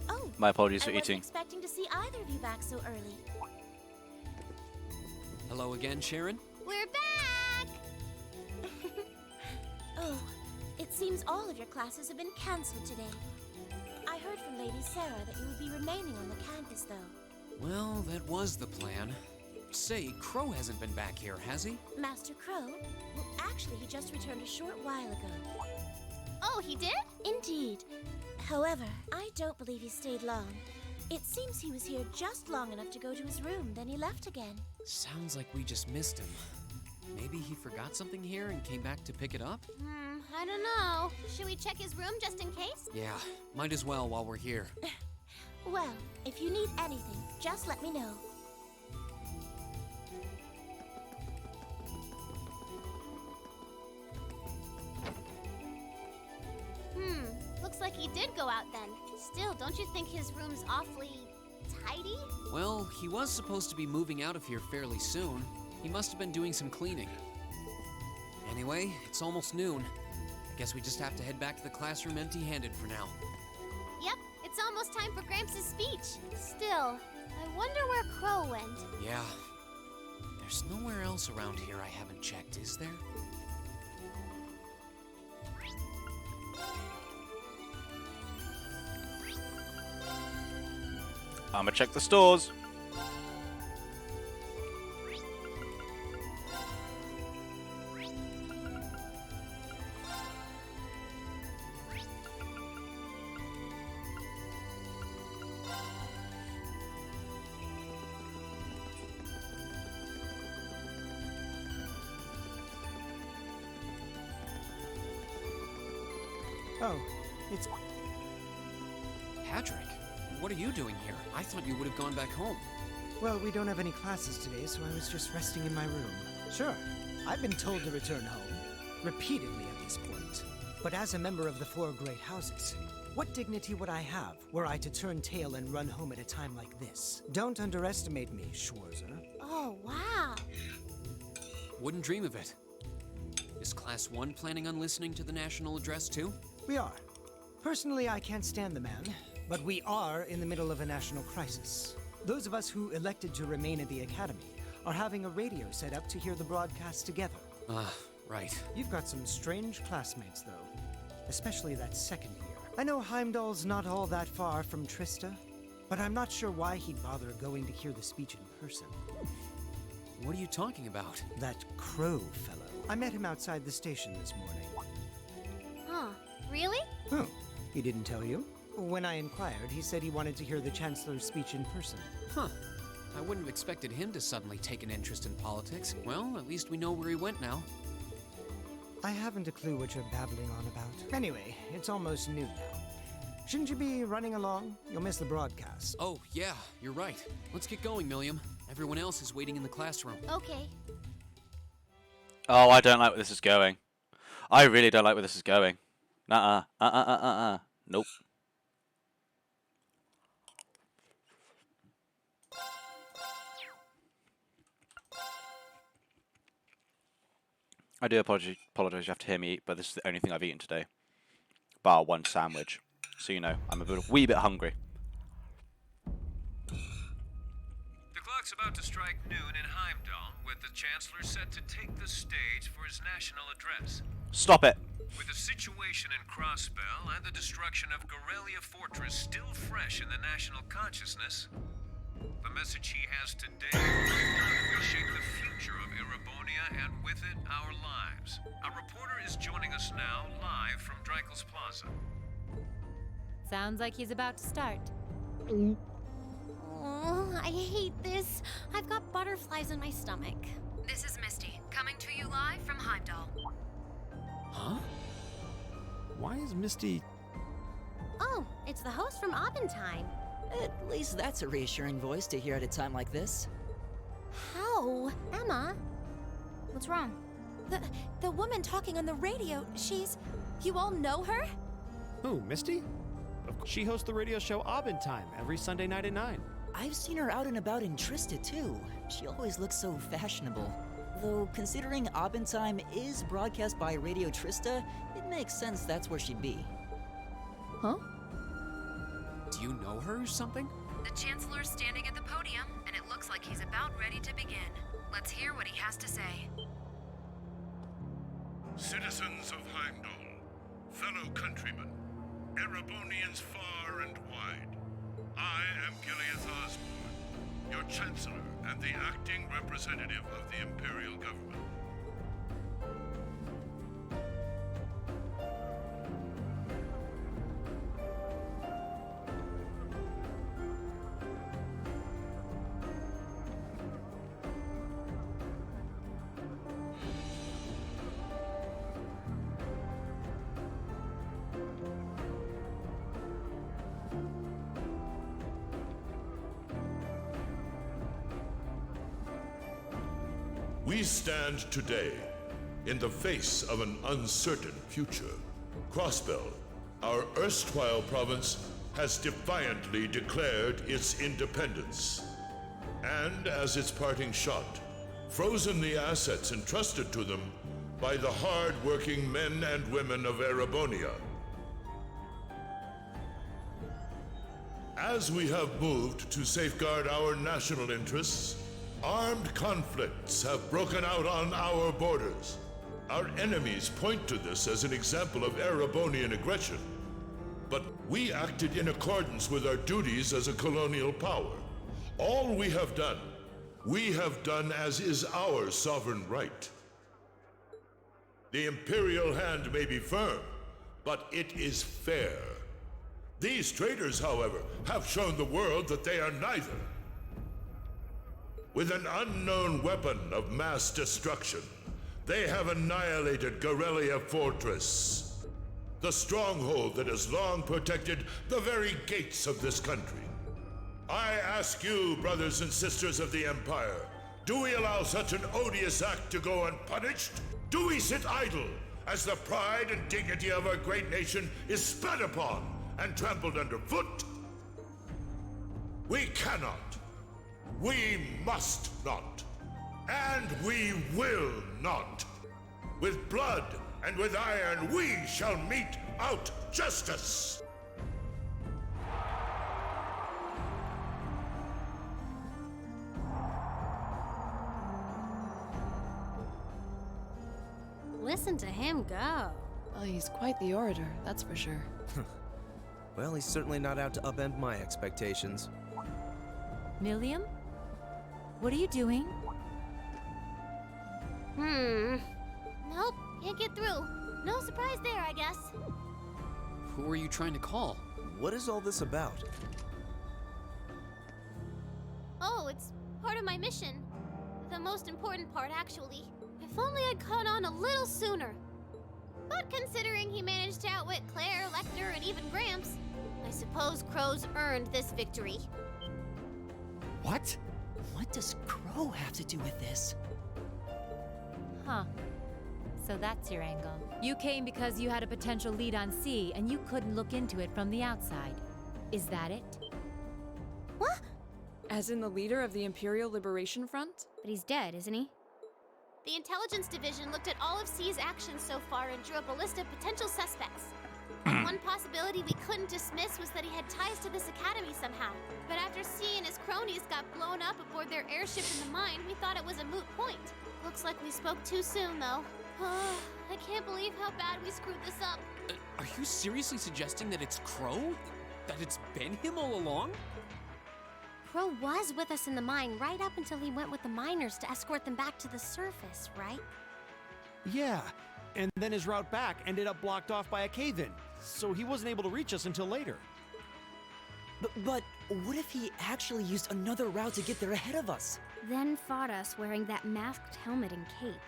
Oh, My apologies for I wasn't eating. expecting to see either of you back so early. Hello again, Sharon? We're back! Oh, it seems all of your classes have been cancelled today. I heard from Lady Sarah that you would be remaining on the campus, though. Well, that was the plan. Say, Crow hasn't been back here, has he? Master Crow? Well, actually, he just returned a short while ago. Oh, he did? Indeed. However, I don't believe he stayed long. It seems he was here just long enough to go to his room, then he left again. Sounds like we just missed him. Maybe he forgot something here and came back to pick it up? I don't know. Should we check his room just in case? Yeah, might as well while we're here. Well, if you need anything, just let me know. Looks like he did go out then. Still, don't you think his room's awfully tidy? Well, he was supposed to be moving out of here fairly soon. He must have been doing some cleaning. Anyway, it's almost noon. I guess we just have to head back to the classroom empty-handed for now. Yep, it's almost time for Gramps' speech. Still, I wonder where Crow went. Yeah. There's nowhere else around here I haven't checked, is there? I'ma check the stores. Oh, it's... Patrick, what are you doing here? I thought you would have gone back home. Well, we don't have any classes today, so I was just resting in my room. Sure, I've been told to return home, repeatedly at this point. But as a member of the Four Great Houses, what dignity would I have were I to turn tail and run home at a time like this? Don't underestimate me, Schwarzer. Oh, wow. Wouldn't dream of it. Is Class 1 planning on listening to the national address too? We are. Personally, I can't stand the man, but we are in the middle of a national crisis. Those of us who elected to remain at the Academy are having a radio set up to hear the broadcast together. Ah, right. You've got some strange classmates, though. Especially that second year. I know Heimdall's not all that far from Trista, but I'm not sure why he'd bother going to hear the speech in person. What are you talking about? That Crow fellow. I met him outside the station this morning. Huh. Really? Oh, he didn't tell you? When I inquired, he said he wanted to hear the Chancellor's speech in person. Huh. I wouldn't have expected him to suddenly take an interest in politics. Well, at least we know where he went now. I haven't a clue what you're babbling on about. Anyway, it's almost noon now. Shouldn't you be running along? You'll miss the broadcast. Oh, yeah, you're right. Let's get going, Milliam. Everyone else is waiting in the classroom. Okay. Oh, I don't like where this is going. I really don't like where this is going. Nuh-uh. Nope. I do apologize you have to hear me eat, but this is the only thing I've eaten today. Bar one sandwich. So you know, I'm a wee bit hungry. The clock's about to strike noon in Heimdall, with the Chancellor set to take the stage for his national address. Stop it. With the situation in Crossbell and the destruction of Gorelia Fortress still fresh in the national consciousness, The message he has today will shape the future of Erebonia and with it, our lives. A reporter is joining us now live from Dreikel's Plaza. Sounds like he's about to start. Oh, I hate this. I've got butterflies in my stomach. This is Misty, coming to you live from Heimdall. Huh? Why is Misty... Oh, it's the host from Abentime. At least that's a reassuring voice to hear at a time like this. How? Emma? What's wrong? The woman talking on the radio, she's... You all know her? Who, Misty? She hosts the radio show Abentime every Sunday night at 9. I've seen her out and about in Trista, too. She always looks so fashionable. Though, considering Abentime is broadcast by Radio Trista, it makes sense that's where she'd be. Huh? Do you know her or something? The Chancellor's standing at the podium, and it looks like he's about ready to begin. Let's hear what he has to say. Citizens of Heimdall, fellow countrymen, Erebonians far and wide, I am Gileath Osborne, your Chancellor and the acting representative of the Imperial Government. We stand today in the face of an uncertain future. Crossbell, our erstwhile province, has defiantly declared its independence. And as its parting shot, frozen the assets entrusted to them by the hard-working men and women of Erebonia. As we have moved to safeguard our national interests, armed conflicts have broken out on our borders. Our enemies point to this as an example of Erebonian aggression. But we acted in accordance with our duties as a colonial power. All we have done as is our sovereign right. The Imperial hand may be firm, but it is fair. These traitors, however, have shown the world that they are neither. With an unknown weapon of mass destruction, they have annihilated Gorelia Fortress, the stronghold that has long protected the very gates of this country. I ask you, brothers and sisters of the Empire, do we allow such an odious act to go unpunished? Do we sit idle as the pride and dignity of our great nation is spat upon and trampled underfoot? We cannot. We must not. And we will not. With blood and with iron, we shall mete out justice. Listen to him go. Oh, he's quite the orator, that's for sure. Well, he's certainly not out to upend my expectations. Milliam? What are you doing? Nope, can't get through. No surprise there, I guess. Who are you trying to call? What is all this about? Oh, it's part of my mission. The most important part, actually. If only I'd caught on a little sooner. But considering he managed to outwit Claire, Lecter, and even Gramps, I suppose Crow's earned this victory. What? What does Crow have to do with this? Huh. So that's your angle. You came because you had a potential lead on C, and you couldn't look into it from the outside. Is that it? What? As in the leader of the Imperial Liberation Front? But he's dead, isn't he? The Intelligence Division looked at all of C's actions so far and drew up a list of potential suspects. One possibility we couldn't dismiss was that he had ties to this academy somehow. But after C and his cronies got blown up aboard their airship in the mine, we thought it was a moot point. Looks like we spoke too soon, though. I can't believe how bad we screwed this up. Are you seriously suggesting that it's Crow? That it's been him all along? Crow was with us in the mine right up until he went with the miners to escort them back to the surface, right? Yeah, and then his route back ended up blocked off by a cave-in, so he wasn't able to reach us until later. But what if he actually used another route to get there ahead of us? Then fought us wearing that masked helmet and cape.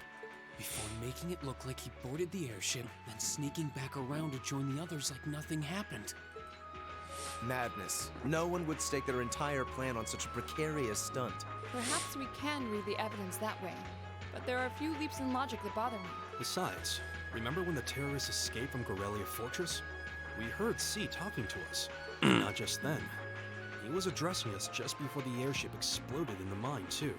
Before making it look like he boarded the airship, then sneaking back around to join the others like nothing happened. Madness. No one would stake their entire plan on such a precarious stunt. Perhaps we can read the evidence that way, but there are a few leaps in logic that bother me. Besides, remember when the terrorists escaped from Gorelia Fortress? We heard C talking to us. Not just then. He was addressing us just before the airship exploded in the mine, too.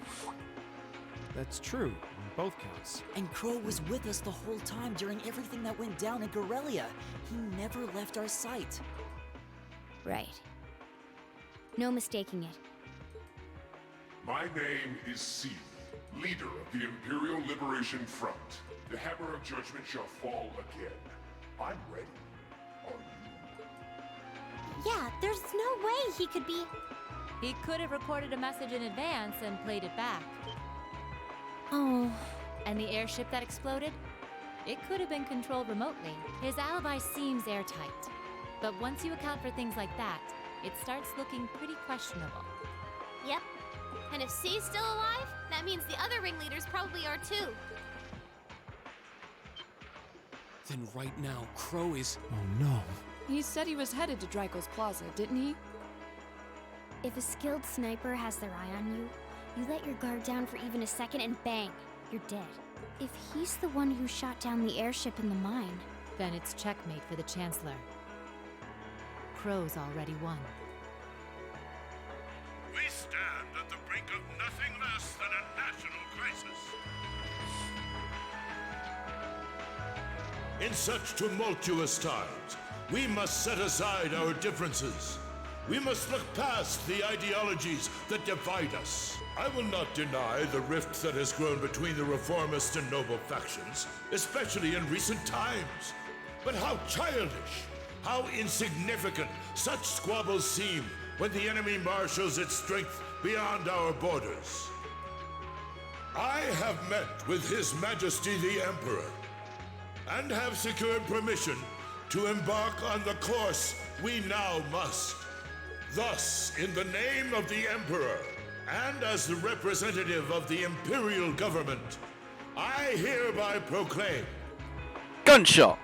That's true, on both counts. And Crow was with us the whole time during everything that went down in Gorelia. He never left our sight. Right. No mistaking it. My name is C, leader of the Imperial Liberation Front. The hammer of judgment shall fall again. I'm ready. Are you? Yeah, there's no way he could be... He could have recorded a message in advance and played it back. Oh. And the airship that exploded? It could have been controlled remotely. His alibi seems airtight. But once you account for things like that, it starts looking pretty questionable. Yep. And if C's still alive, that means the other ringleaders probably are too. Then right now, Crow is... Oh no. He said he was headed to Draco's Plaza, didn't he? If a skilled sniper has their eye on you, you let your guard down for even a second and bang, you're dead. If he's the one who shot down the airship in the mine, then it's checkmate for the Chancellor. Crow's already won. We stand at the brink of nothing less than a national crisis. In such tumultuous times, we must set aside our differences. We must look past the ideologies that divide us. I will not deny the rift that has grown between the reformist and noble factions, especially in recent times. But how childish, how insignificant such squabbles seem when the enemy marshals its strength beyond our borders. I have met with His Majesty the Emperor, and have secured permission to embark on the course we now must. Thus, in the name of the Emperor, and as the representative of the Imperial Government, I hereby proclaim... Gunshot!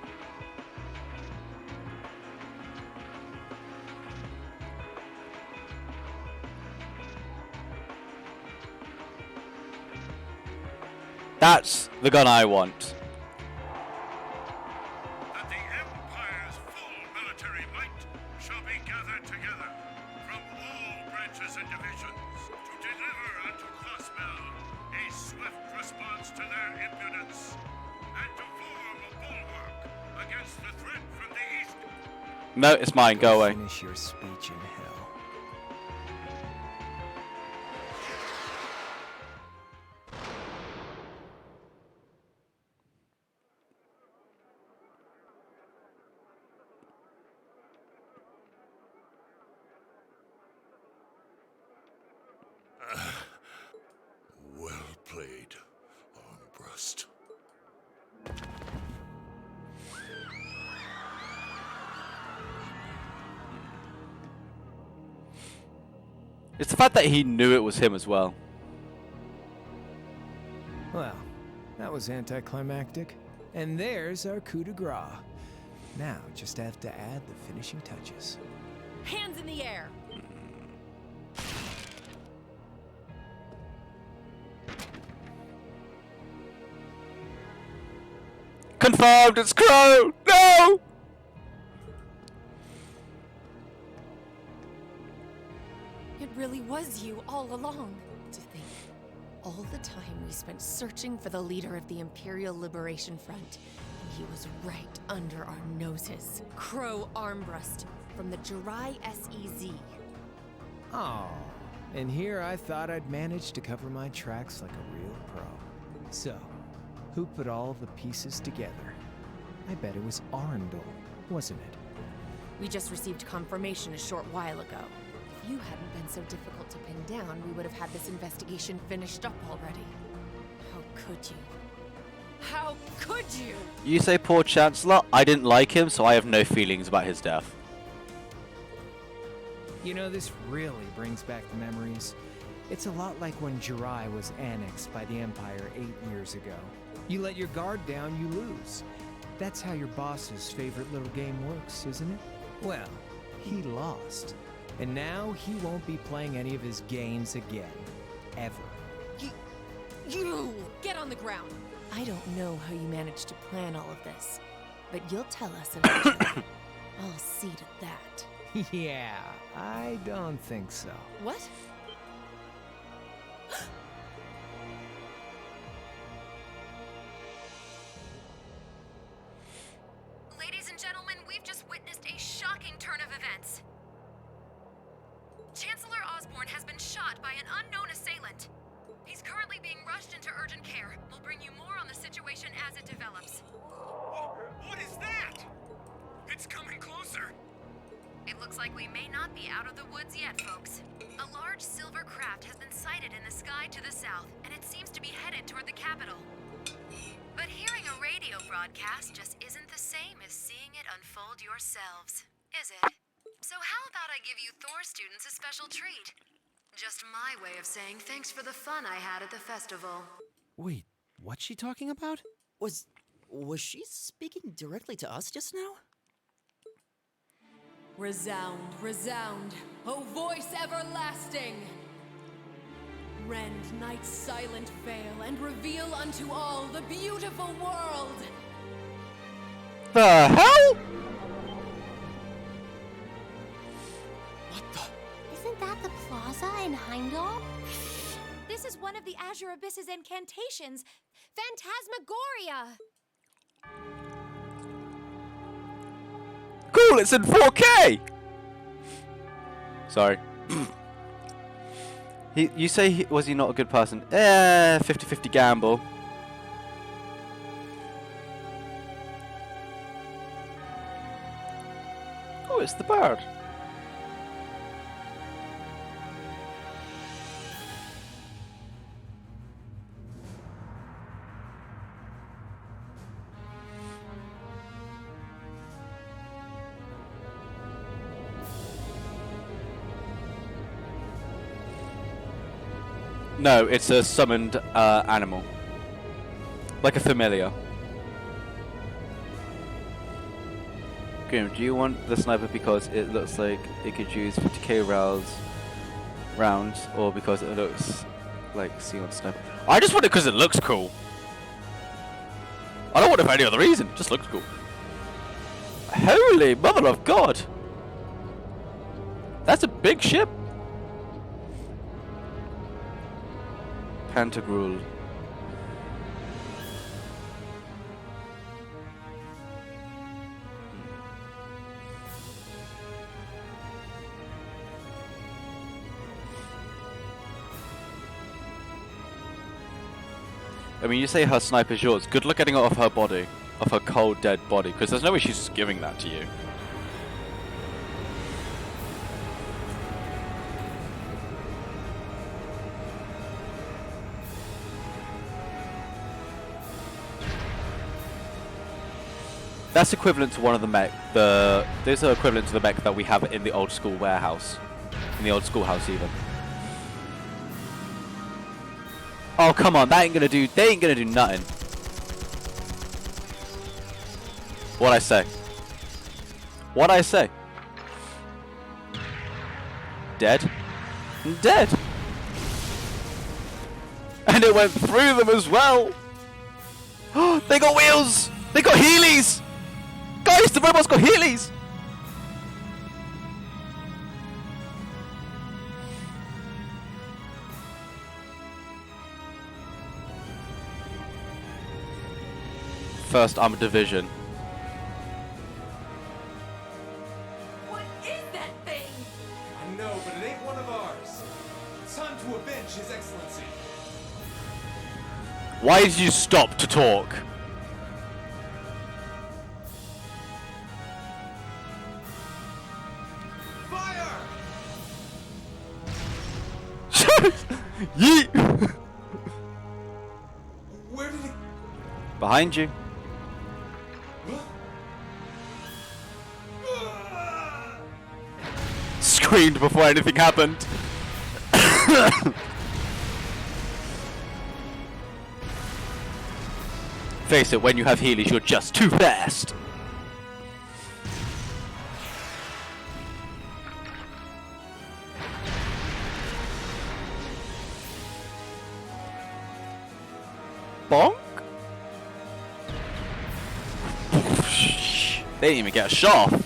That's the gun I want. That the Empire's full military might shall be gathered together from all branches and divisions to deliver unto Closmel a swift response to their impudence and to form a bulwark against the threat from the east. No, it's mine. Go away. Finish your speech in hell. Well played, Armbrust. It's the fact that he knew it was him as well. Well, that was anticlimactic. And there's our coup de grace. Now, just have to add the finishing touches. Hands in the air! Confirmed, it's Crow! No! It really was you all along. To think, all the time we spent searching for the leader of the Imperial Liberation Front, and he was right under our noses. Crow Armbrust from the Jirai SEZ. Oh, and here I thought I'd managed to cover my tracks like a real pro. So, who put all the pieces together? I bet it was Arundel, wasn't it? We just received confirmation a short while ago. If you hadn't been so difficult to pin down, we would have had this investigation finished up already. How could you? How could you? You say poor Chancellor? I didn't like him, so I have no feelings about his death. You know, this really brings back the memories. It's a lot like when Jirai was annexed by the Empire 8 years ago. You let your guard down, you lose. That's how your boss's favorite little game works, isn't it? Well, he lost. And now he won't be playing any of his games again. Ever. You! Get on the ground! I don't know how you managed to plan all of this, but you'll tell us eventually. I'll see to that. Yeah, I don't think so. What? Ladies and gentlemen, we've just witnessed a shocking turn of events. Chancellor Osborne has been shot by an unknown assailant. He's currently being rushed into urgent care. We'll bring you more on the situation as it develops. What is that? It's coming closer. It looks like we may not be out of the woods yet, folks. A large silver craft has been sighted in the sky to the south, and it seems to be headed toward the capital. But hearing a radio broadcast just isn't the same as seeing it unfold yourselves, is it? So how about I give you Thor students a special treat? Just my way of saying thanks for the fun I had at the festival. Wait, what's she talking about? Was she speaking directly to us just now? Resound, resound, O voice everlasting! Rend night's silent veil and reveal unto all the beautiful world! The hell? Isn't that the plaza in Heimdall? This is one of the Azure Abyss's incantations, Phantasmagoria! Cool, it's in 4K! Sorry. You say, was he not a good person? 50-50 gamble. Oh, it's the bird. No, it's a summoned animal. Like a familiar. Grim, do you want the sniper because it looks like it could use 50k rounds, or because it looks like Sion sniper? I just want it because it looks cool. I don't want it for any other reason. It just looks cool. Holy mother of God! That's a big ship. Pantagruel. I mean, you say her sniper's yours. Good luck getting it off her body, off her cold, dead body, because there's no way she's giving that to you. That's equivalent to one of the mech. Those are equivalent to the mech that we have in the old school warehouse, in the old schoolhouse even. Oh come on, that ain't gonna do. They ain't gonna do nothing. What I say? What I say? Dead? Dead. And it went through them as well. They got wheels. They got Heelys. Guys, the robot's got Heelys! First Armored Division. What is that thing? I know, but it ain't one of ours. It's time to avenge His Excellency. Why did you stop to talk? Yeet! Where did he... Behind you. Screamed before anything happened. Face it, when you have healers, you're just too fast. Bonk? They didn't even get a shot off.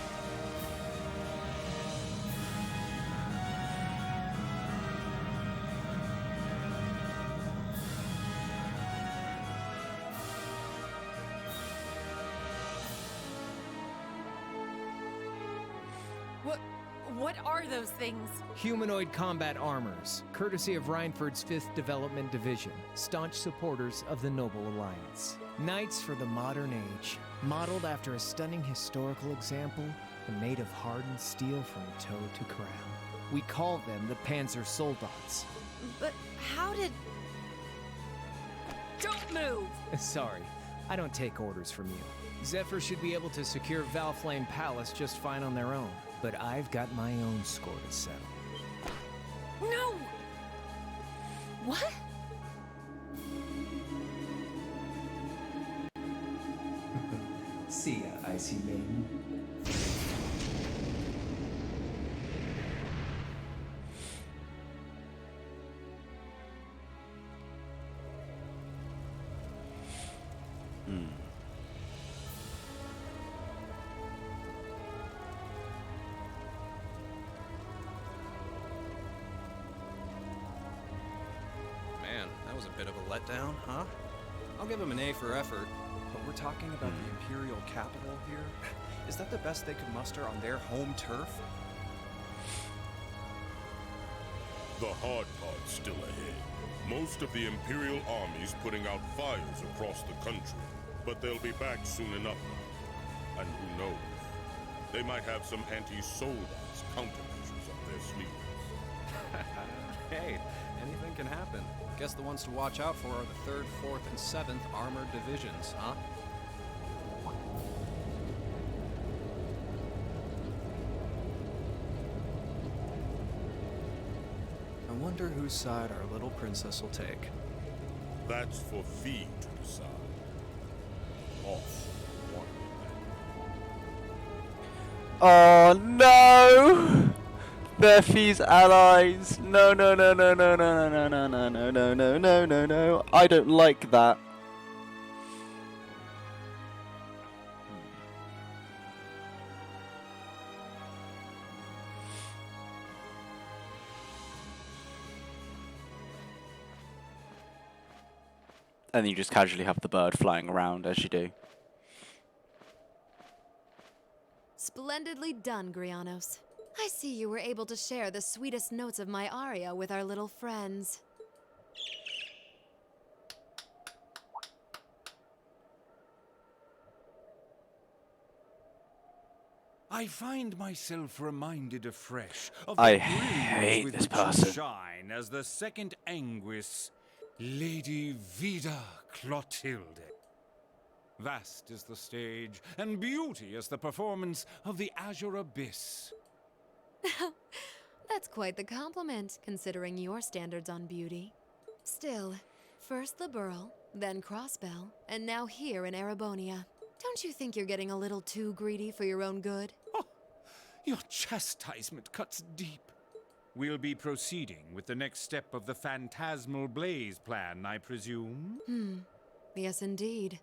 What are those things? Humanoid combat armors, courtesy of Reinford's 5th Development Division, staunch supporters of the Noble Alliance. Knights for the modern age, modeled after a stunning historical example and made of hardened steel from toe to crown. We call them the Panzer Soldats. But how did... Don't move! Sorry, I don't take orders from you. Zephyr should be able to secure Valflame Palace just fine on their own, but I've got my own score to settle. No! What? See ya, Icy Maiden. Man, that was a bit of a letdown, huh? I'll give him an A for effort. But we're talking about the Imperial capital here? Is that the best they could muster on their home turf? The hard part's still ahead. Most of the Imperial army's putting out fires across the country, but they'll be back soon enough. And who knows? They might have some anti-Soldats countermeasures up their sleeves. Hey, anything can happen. Guess the ones to watch out for are the 3rd, 4th, and 7th Armored Divisions, huh? I wonder whose side our little princess will take. That's for Fee to decide. Off one. Oh no! They're Fee's allies. No, no, no, no, no, no, no, no, no, no, no, no, no, no, no. I don't like that. And then you just casually have the bird flying around as you do. Splendidly done, Grianos. I see you were able to share the sweetest notes of my aria with our little friends. I find myself reminded afresh of I the hate brilliance with this which you person. shine as the second Anguis, Lady Vida Clotilde. Vast is the stage, and beauty is the performance of the Azure Abyss. That's quite the compliment, considering your standards on beauty. Still, first the Burl, then Crossbell, and now here in Erebonia. Don't you think you're getting a little too greedy for your own good? Your chastisement cuts deep. We'll be proceeding with the next step of the Phantasmal Blaze plan, I presume? Yes, indeed.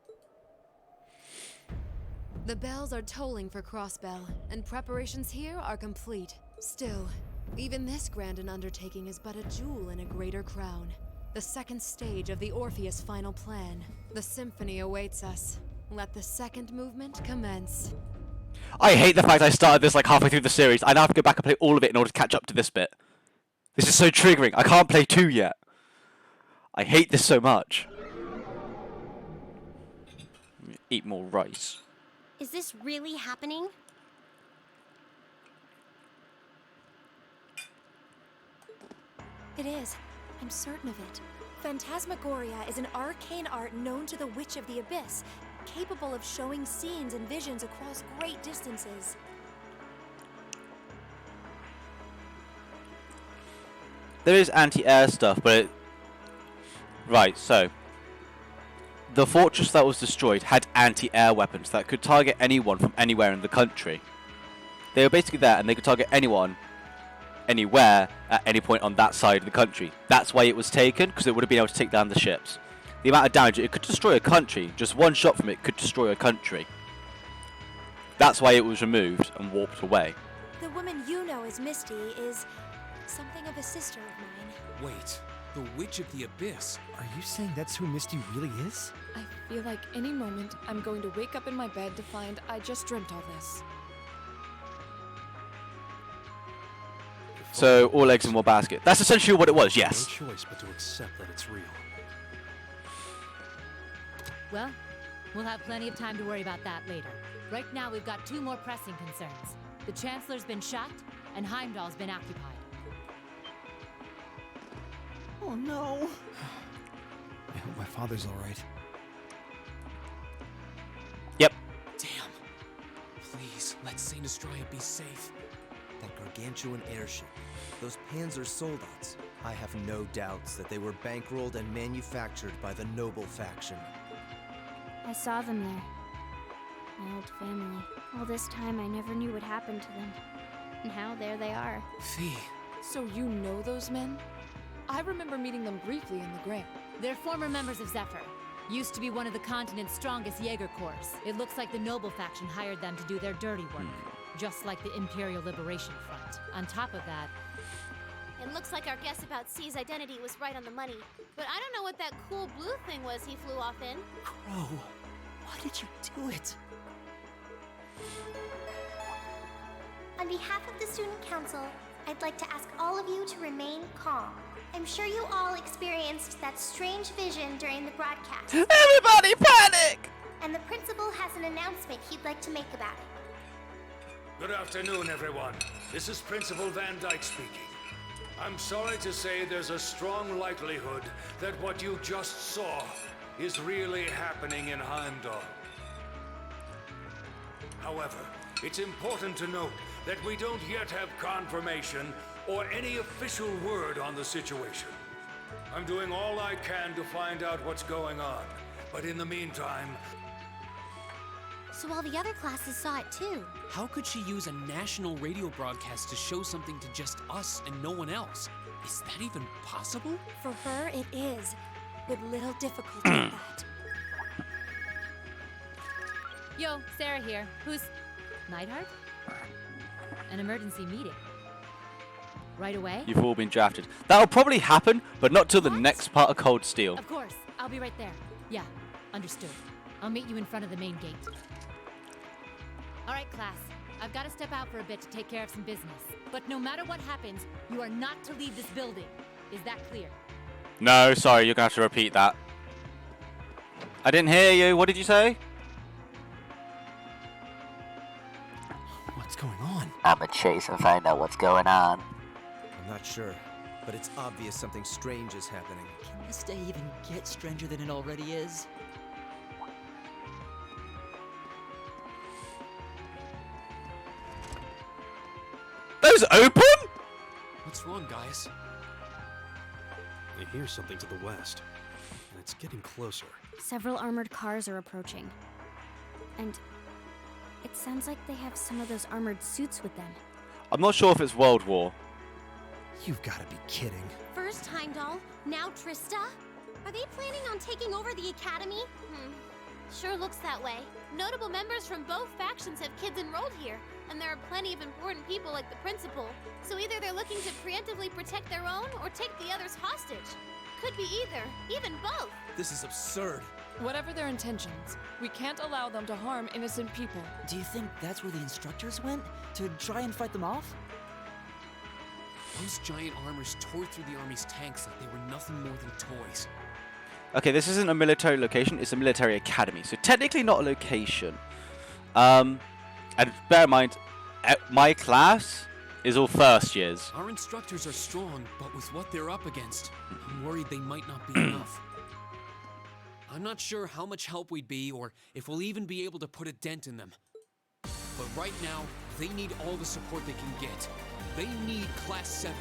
The bells are tolling for Crossbell, and preparations here are complete. Still, even this grand an undertaking is but a jewel in a greater crown. The second stage of the Orpheus final plan. The symphony awaits us. Let the second movement commence. I hate the fact I started this like halfway through the series. I now have to go back and play all of it in order to catch up to this bit. This is so triggering. I can't play 2 yet. I hate this so much. Eat more rice. Is this really happening? It is. I'm certain of it. Phantasmagoria is an arcane art known to the Witch of the Abyss, capable of showing scenes and visions across great distances. There is anti-air stuff, but right, so the fortress that was destroyed had anti-air weapons that could target anyone from anywhere in the country. They were basically there, and they could target anyone, anywhere, at any point on that side of the country. That's why it was taken, because it would have been able to take down the ships. The amount of damage, it could destroy a country. Just one shot from it could destroy a country. That's why it was removed and warped away. The woman you know as Misty is something of a sister of mine. Wait, the Witch of the Abyss. Are you saying that's who Misty really is? I feel like any moment I'm going to wake up in my bed to find I just dreamt all this. So, all eggs in one basket. That's essentially what it was, yes. No choice but to accept that it's real. Well, we'll have plenty of time to worry about that later. Right now, we've got two more pressing concerns. The Chancellor's been shot, and Heimdall's been occupied. Oh no! I hope my father's alright. Yep. Damn. Please, let Saint Astraea be safe. That gargantuan airship. Those Panzer Soldats. I have no doubts that they were bankrolled and manufactured by the noble faction. I saw them there. My old family. All this time I never knew what happened to them. Now there they are. Fee. So you know those men? I remember meeting them briefly in the Grey. They're former members of Zephyr. Used to be one of the continent's strongest Jaeger Corps. It looks like the Noble faction hired them to do their dirty work. Just like the Imperial Liberation Front. On top of that... It looks like our guess about C's identity was right on the money. But I don't know what that cool blue thing was he flew off in. Crow, why did you do it? On behalf of the Student Council, I'd like to ask all of you to remain calm. I'm sure you all experienced that strange vision during the broadcast. Everybody panic! And the principal has an announcement he'd like to make about it. Good afternoon, everyone. This is Principal Van Dyke speaking. I'm sorry to say there's a strong likelihood that what you just saw is really happening in Heimdall. However, it's important to note that we don't yet have confirmation or any official word on the situation. I'm doing all I can to find out what's going on, but in the meantime... So all the other classes saw it too. How could she use a national radio broadcast to show something to just us and no one else? Is that even possible? For her, it is. With little difficulty at that. Yo, Sarah here. Who's... Neidhart? An emergency meeting. Right away? You've all been drafted. That'll probably happen, but not till the next part of Cold Steel. Of course. I'll be right there. Yeah, understood. I'll meet you in front of the main gate. All right, class. I've got to step out for a bit to take care of some business. But no matter what happens, you are not to leave this building. Is that clear? No, sorry, you're going to have to repeat that. I didn't hear you. What did you say? What's going on? I'ma chase and find out what's going on. I'm not sure, but it's obvious something strange is happening. Can this day even get stranger than it already is? Those open? What's wrong, guys? I hear something to the west, and it's getting closer. Several armored cars are approaching. And it sounds like they have some of those armored suits with them. I'm not sure if it's World War. You've got to be kidding. First Heimdall, now Trista? Are they planning on taking over the academy? Sure looks that way. Notable members from both factions have kids enrolled here, and there are plenty of important people like the principal. So either they're looking to preemptively protect their own or take the others hostage. Could be either, even both. This is absurd. Whatever their intentions, we can't allow them to harm innocent people. Do you think that's where the instructors went? To try and fight them off? Those giant armors tore through the army's tanks like they were nothing more than toys. Okay, this isn't a military location, it's a military academy. So technically not a location. And bear in mind, my class is all first years. Our instructors are strong, but with what they're up against, I'm worried they might not be enough. I'm not sure how much help we'd be or if we'll even be able to put a dent in them. But right now, they need all the support they can get. They need Class 7.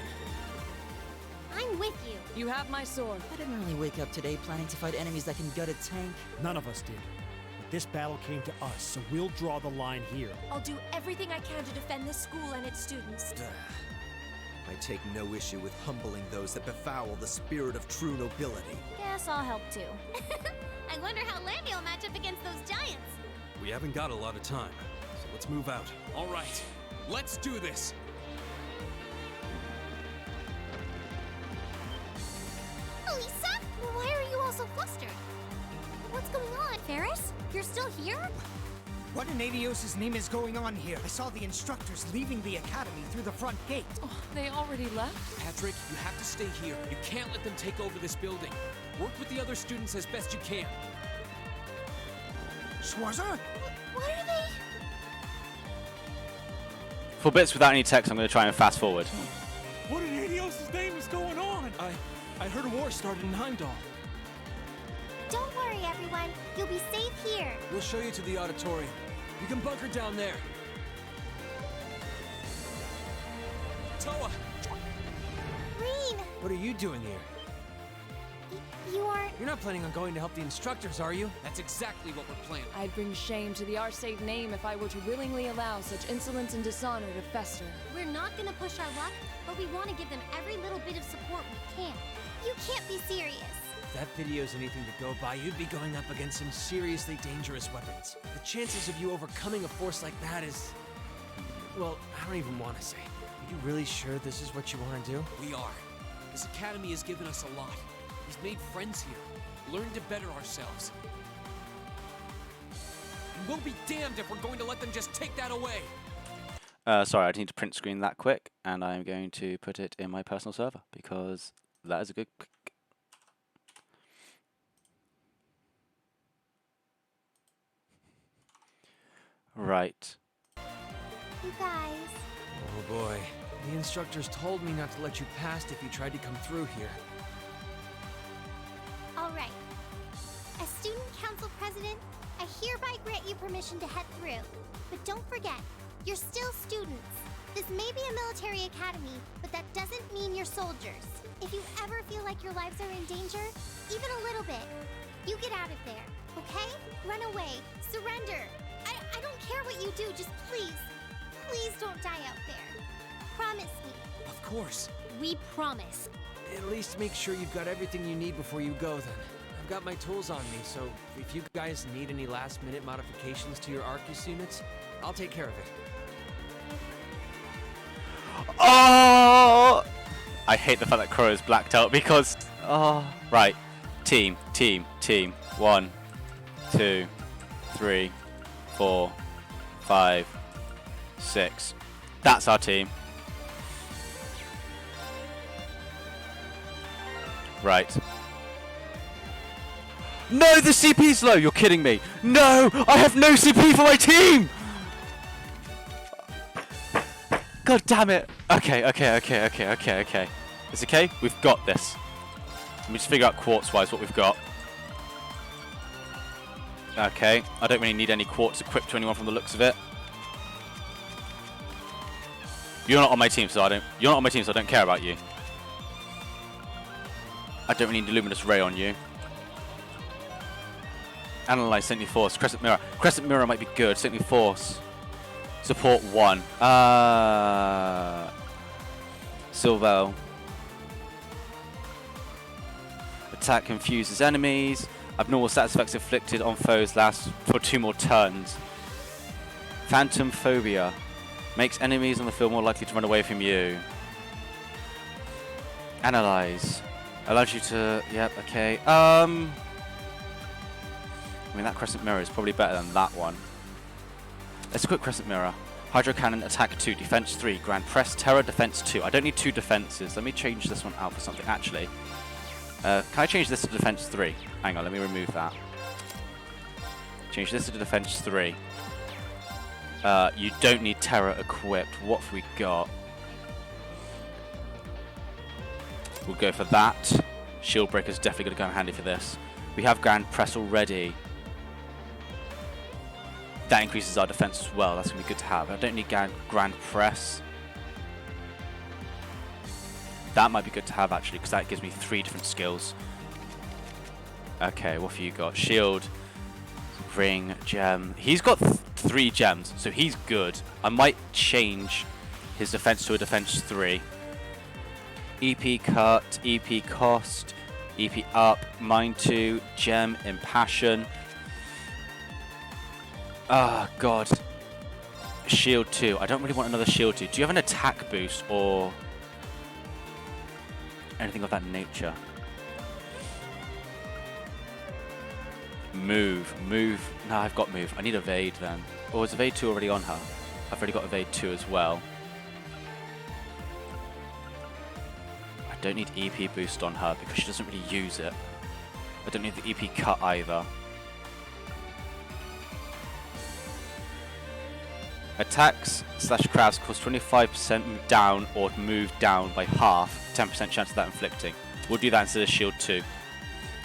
I'm with you. You have my sword. I didn't really wake up today planning to fight enemies that can gut a tank. None of us did. But this battle came to us, so we'll draw the line here. I'll do everything I can to defend this school and its students. I take no issue with humbling those that befoul the spirit of true nobility. Guess I'll help too. I wonder how Landy will match up against those giants. We haven't got a lot of time, so let's move out. All right, let's do this. Elisa? Why are you all so flustered? What's going on? Ferris? You're still here? What in Adios' name is going on here? I saw the instructors leaving the academy through the front gate. Oh, they already left? Patrick, you have to stay here. You can't let them take over this building. Work with the other students as best you can. Schwarzer? What are they? For bits without any text, I'm going to try and fast forward. What in Adios' name is going on? I heard a war started in Heimdall. Don't worry, everyone. You'll be safe here. We'll show you to the auditorium. You can bunker down there. Toa! Rean! What are you doing here? You aren't... You're not planning on going to help the instructors, are you? That's exactly what we're planning. I'd bring shame to the Arcade name if I were to willingly allow such insolence and dishonor to fester. We're not gonna push our luck, but we want to give them every little bit of support we can. You can't be serious. If that video's anything to go by, you'd be going up against some seriously dangerous weapons. The chances of you overcoming a force like that is... Well, I don't even want to say. Are you really sure this is what you want to do? We are. This academy has given us a lot. We've made friends here, learned to better ourselves. And we'll be damned if we're going to let them just take that away. Sorry, I need to print screen that quick, and I'm going to put it in my personal server, because that is a good pick. Right. You guys... Oh boy. The instructors told me not to let you past if you tried to come through here. All right. As Student Council President, I hereby grant you permission to head through. But don't forget, you're still students. This may be a military academy, but that doesn't mean you're soldiers. If you ever feel like your lives are in danger, even a little bit, you get out of there, okay? Run away. Surrender. I don't care what you do, just please don't die out there. Promise me. Of course. We promise. At least make sure you've got everything you need before you go then. I've got my tools on me, so if you guys need any last-minute modifications to your Arcus units, I'll take care of it. Oh! I hate the fact that Crow is blacked out because... Oh. Right. Team. 1, 2, 3, 4, 5, 6. That's our team. Right. No, the CP's low! You're kidding me! No! I have no CP for my team! God damn it! Okay. It's okay? We've got this. Let me just figure out quartz-wise what we've got. Okay, I don't really need any quartz equipped to anyone from the looks of it. You're not on my team, so I don't care about you. I don't really need Luminous Ray on you. Analyze, Saintly Force, Crescent Mirror. Crescent Mirror might be good. Saintly Force. Support 1. Sylvel. Attack confuses enemies. Abnormal status effects inflicted on foes lasts for 2 more turns. Phantom Phobia. Makes enemies on the field more likely to run away from you. Analyze. Allows you to... Yep, okay. I mean, that Crescent Mirror is probably better than that one. Let's equip Crescent Mirror. Hydro Cannon, Attack 2, Defense 3, Grand Press, Terror, Defense 2. I don't need 2 defenses. Let me change this one out for something, actually. Can I change this to Defense 3? Hang on, let me remove that. Change this to Defense 3. You don't need Terror equipped. What have we got? We'll go for that. Shield Breaker's definitely going to come in handy for this. We have Grand Press already. That increases our defense as well. That's going to be good to have. I don't need Grand Press. That might be good to have, actually, because that gives me 3 different skills. Okay, what have you got? Shield, Ring, Gem. He's got 3 gems, so he's good. I might change his defense to a defense 3. EP cut, EP cost, EP up, Mind 2, Gem, Impassion. Ah, God. Shield 2. I don't really want another Shield 2. Do you have an attack boost or anything of that nature? Move. No, I've got move. I need evade then. Or is evade 2 already on her? I've already got evade 2 as well. I don't need EP boost on her because she doesn't really use it. I don't need the EP cut either. Attacks / crabs cost 25% down or move down by half. 10% chance of that inflicting. We'll do that instead of shield 2.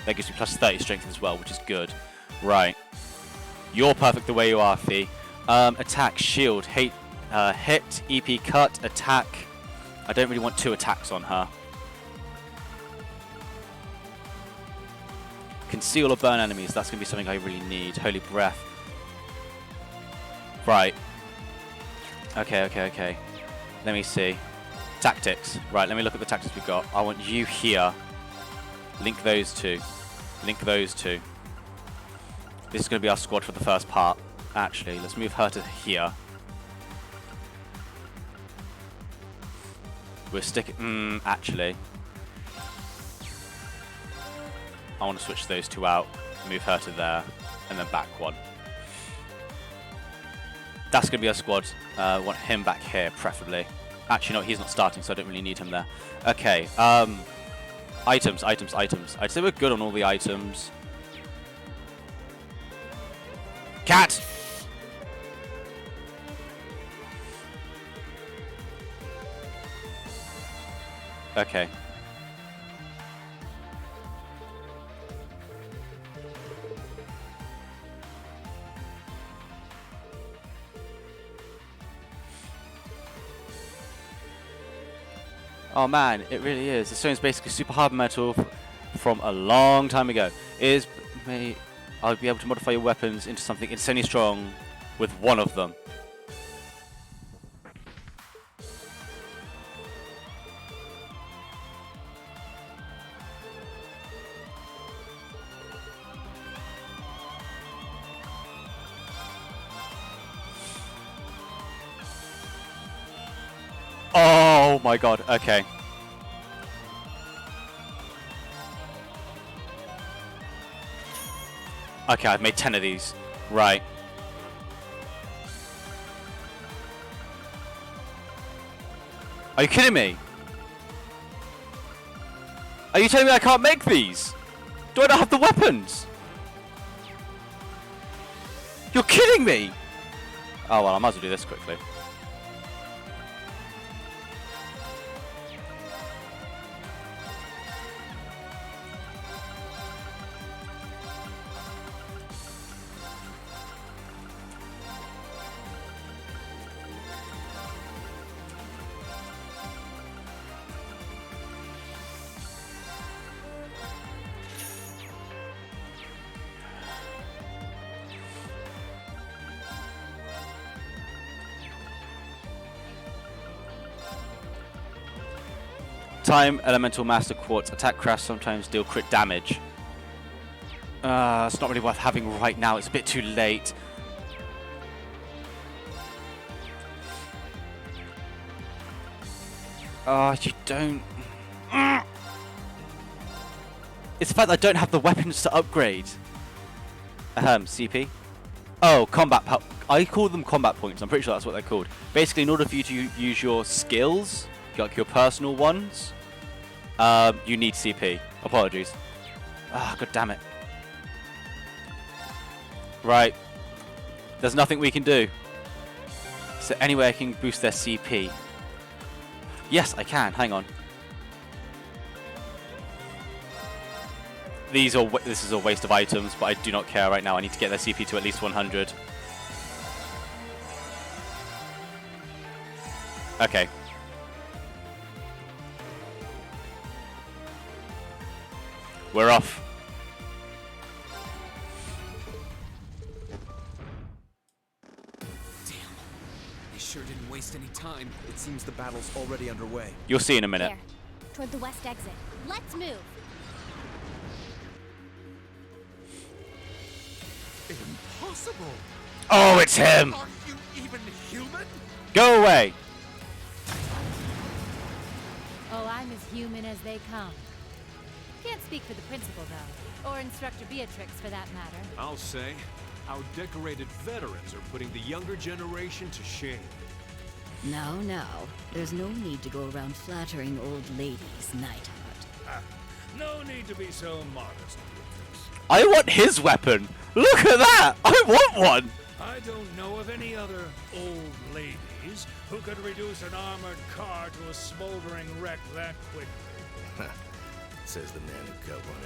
That gives me plus 30 strength as well, which is good. Right. You're perfect the way you are, Fee. Attack, shield, hit, EP cut, attack. I don't really want 2 attacks on her. Conceal or burn enemies. That's going to be something I really need. Holy breath. Right. Okay. Let me see. Tactics. Right, let me look at the tactics we've got. I want you here. Link those 2. Link those 2. This is going to be our squad for the first part. Actually, let's move her to here. We're sticking... actually. I want to switch those 2 out. Move her to there. And then back 1. That's going to be our squad. I want him back here, preferably. Actually, no, he's not starting, so I don't really need him there. Okay, items. I'd say we're good on all the items. Cat! Okay. Oh man, it really is. The stone's basically super hard metal from a long time ago. I'll be able to modify your weapons into something insanely strong with one of them. Oh my god, okay. Okay, I've made 10 of these. Right. Are you kidding me? Are you telling me I can't make these? Do I not have the weapons? You're kidding me! Oh well, I might as well do this quickly. Time, Elemental Master Quartz. Attack crash sometimes deal crit damage. It's not really worth having right now. It's a bit too late. You don't... It's the fact that I don't have the weapons to upgrade. CP? Oh, combat... I call them combat points. I'm pretty sure that's what they're called. Basically, in order for you to use your skills, like your personal ones, you need CP. Apologies. God damn it. Right. There's nothing we can do. So anyway, I can boost their CP. Yes, I can. Hang on. This is a waste of items, but I do not care right now. I need to get their CP to at least 100. Okay. We're off. They sure didn't waste any time. It seems the battle's already underway. You'll see in a minute. There, toward the west exit. Let's move. Impossible! Oh, it's him! Are you even human? Go away! Oh, I'm as human as they come. Can't speak for the principal, though. Or Instructor Beatrix, for that matter. I'll say, our decorated veterans are putting the younger generation to shame. Now, there's no need to go around flattering old ladies, Nightheart. No need to be so modest, Beatrix. I want his weapon! Look at that! I want one! I don't know of any other old ladies who could reduce an armored car to a smoldering wreck that quickly. Says the man who cut one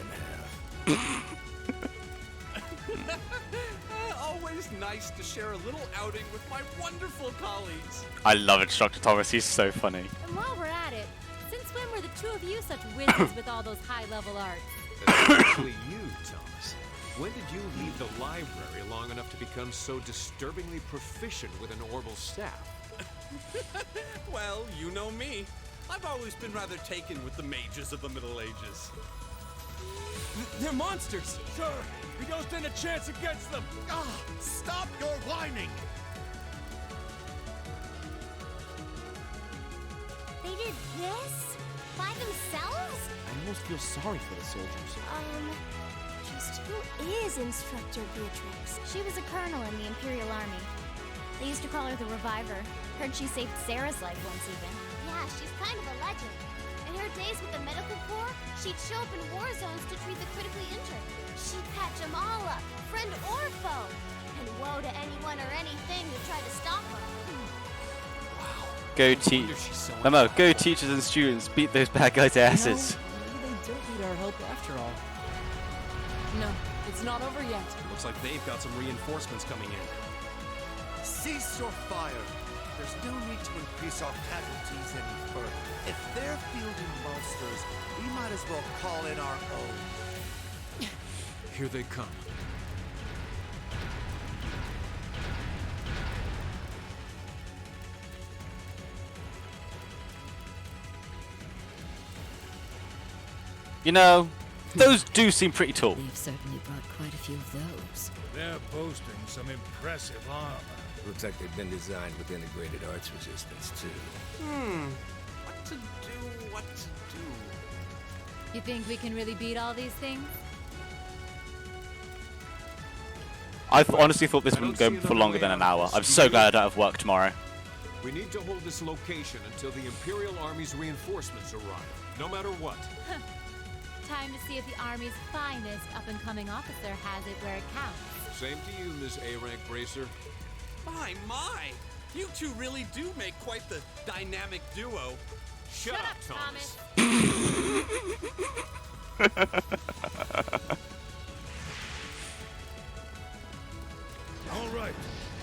in half. Always nice to share a little outing with my wonderful colleagues. I love Instructor Thomas, he's so funny. And while we're at it, since when were the two of you such wizards with all those high-level arts? Especially you, Thomas. When did you leave the library long enough to become so disturbingly proficient with an orbital staff? Well, you know me. I've always been rather taken with the mages of the Middle Ages. They're monsters! Sir, we don't stand a chance against them! Ah, stop your whining! They did this? By themselves? I almost feel sorry for the soldiers. Just who is Instructor Beatrix? She was a colonel in the Imperial Army. They used to call her the Reviver. Heard she saved Sarah's life once even. Yeah, she's kind of a legend. In her days with the medical corps, she'd show up in war zones to treat the critically injured. She'd patch them all up, friend or foe. And woe to anyone or anything who tried to stop her. Go go teachers and students, beat those bad guys' asses. Maybe they don't need our help after all. No, it's not over yet. Looks like they've got some reinforcements coming in. Cease your fire. There's no need to increase our casualties any further. If they're fielding monsters, we might as well call in our own. Here they come. You know, those do seem pretty tall. They've certainly brought quite a few of those. They're boasting some impressive armor. Looks like they've been designed with integrated arts resistance, too. What to do? You think we can really beat all these things? I honestly thought this wouldn't go for longer than an hour. I'm so glad I don't have work tomorrow. We need to hold this location until the Imperial Army's reinforcements arrive, no matter what. Time to see if the Army's finest up-and-coming officer has it where it counts. Same to you, Miss A-Rank Bracer. My! You two really do make quite the dynamic duo. Shut up, Thomas. All right.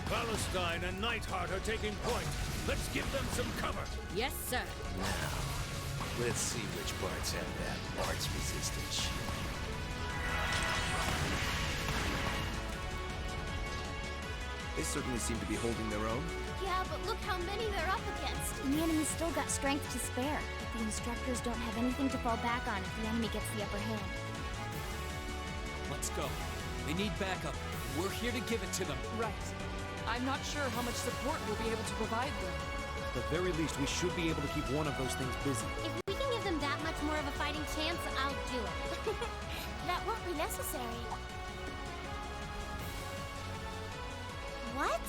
Palestine and Nightheart are taking point. Let's give them some cover. Yes, sir. Let's see which parts have that arts resistance shit. They certainly seem to be holding their own. Yeah, but look how many they're up against. And the enemy's still got strength to spare. But the instructors don't have anything to fall back on if the enemy gets the upper hand. Let's go. They need backup. We're here to give it to them. Right. I'm not sure how much support we'll be able to provide them. At the very least, we should be able to keep one of those things busy. If we can give them that much more of a fighting chance, I'll do it. That won't be necessary. What?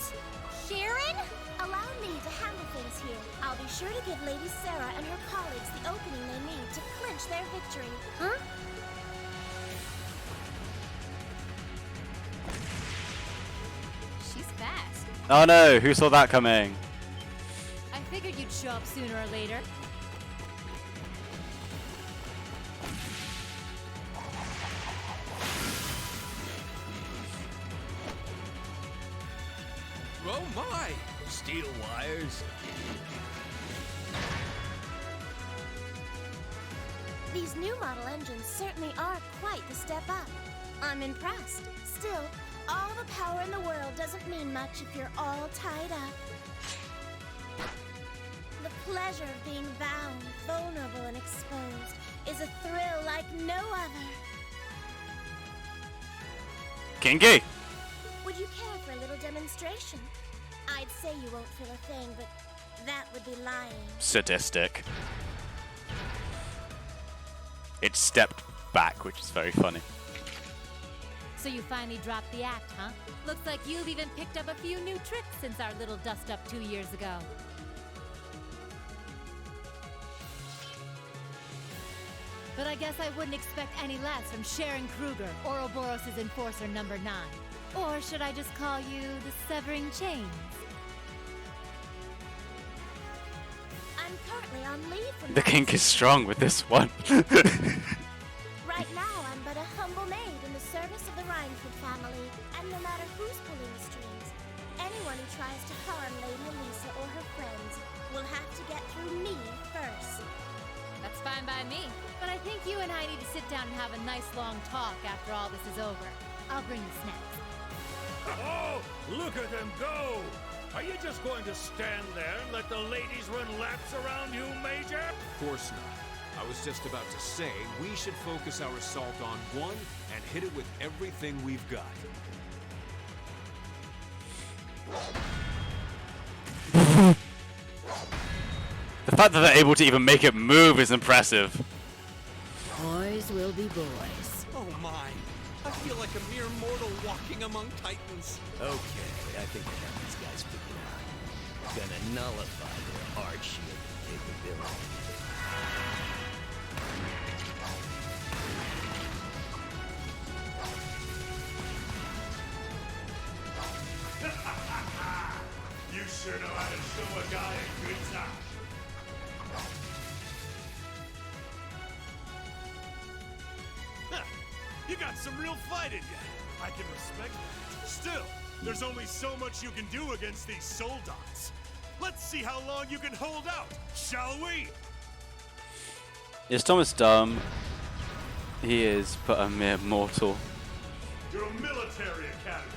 Sharon? Allow me to handle things here. I'll be sure to give Lady Sarah and her colleagues the opening they need to clinch their victory. Huh? She's fast. Oh no, who saw that coming? I figured you'd show up sooner or later. Oh my! Steel wires. These new model engines certainly are quite the step up. I'm impressed. Still, all the power in the world doesn't mean much if you're all tied up. The pleasure of being bound, vulnerable, and exposed is a thrill like no other. Kinky. Would you care for a little demonstration? I'd say you won't feel a thing, but that would be lying. Sadistic. It stepped back, which is very funny. So you finally dropped the act, huh? Looks like you've even picked up a few new tricks since our little dust-up 2 years ago. But I guess I wouldn't expect any less from Sharon Kruger, Ouroboros' Enforcer number 9. Or should I just call you the Severing Chains? I'm currently on leave from The kink is strong with this one. Right now, I'm but a humble maid in the service of the Rhineford family, and no matter who's pulling the strings, anyone who tries to harm Lady Elisa or her friends will have to get through me first. That's fine by me. But I think you and I need to sit down and have a nice long talk after all this is over. I'll bring you snacks. Oh, look at them go! Are you just going to stand there and let the ladies run laps around you, Major? Of course not. I was just about to say, we should focus our assault on one and hit it with everything we've got. The fact that they're able to even make it move is impressive. Boys will be boys. Oh my! I feel like a mere mortal walking among titans. Okay, I think I have these guys figured out. Gonna nullify their hard shield capability. You sure know how to show a guy a good time. You got some real fight in you. I can respect that. Still, there's only so much you can do against these soldats. Let's see how long you can hold out, shall we? Is Thomas dumb? He is but a mere mortal. You're a military academy.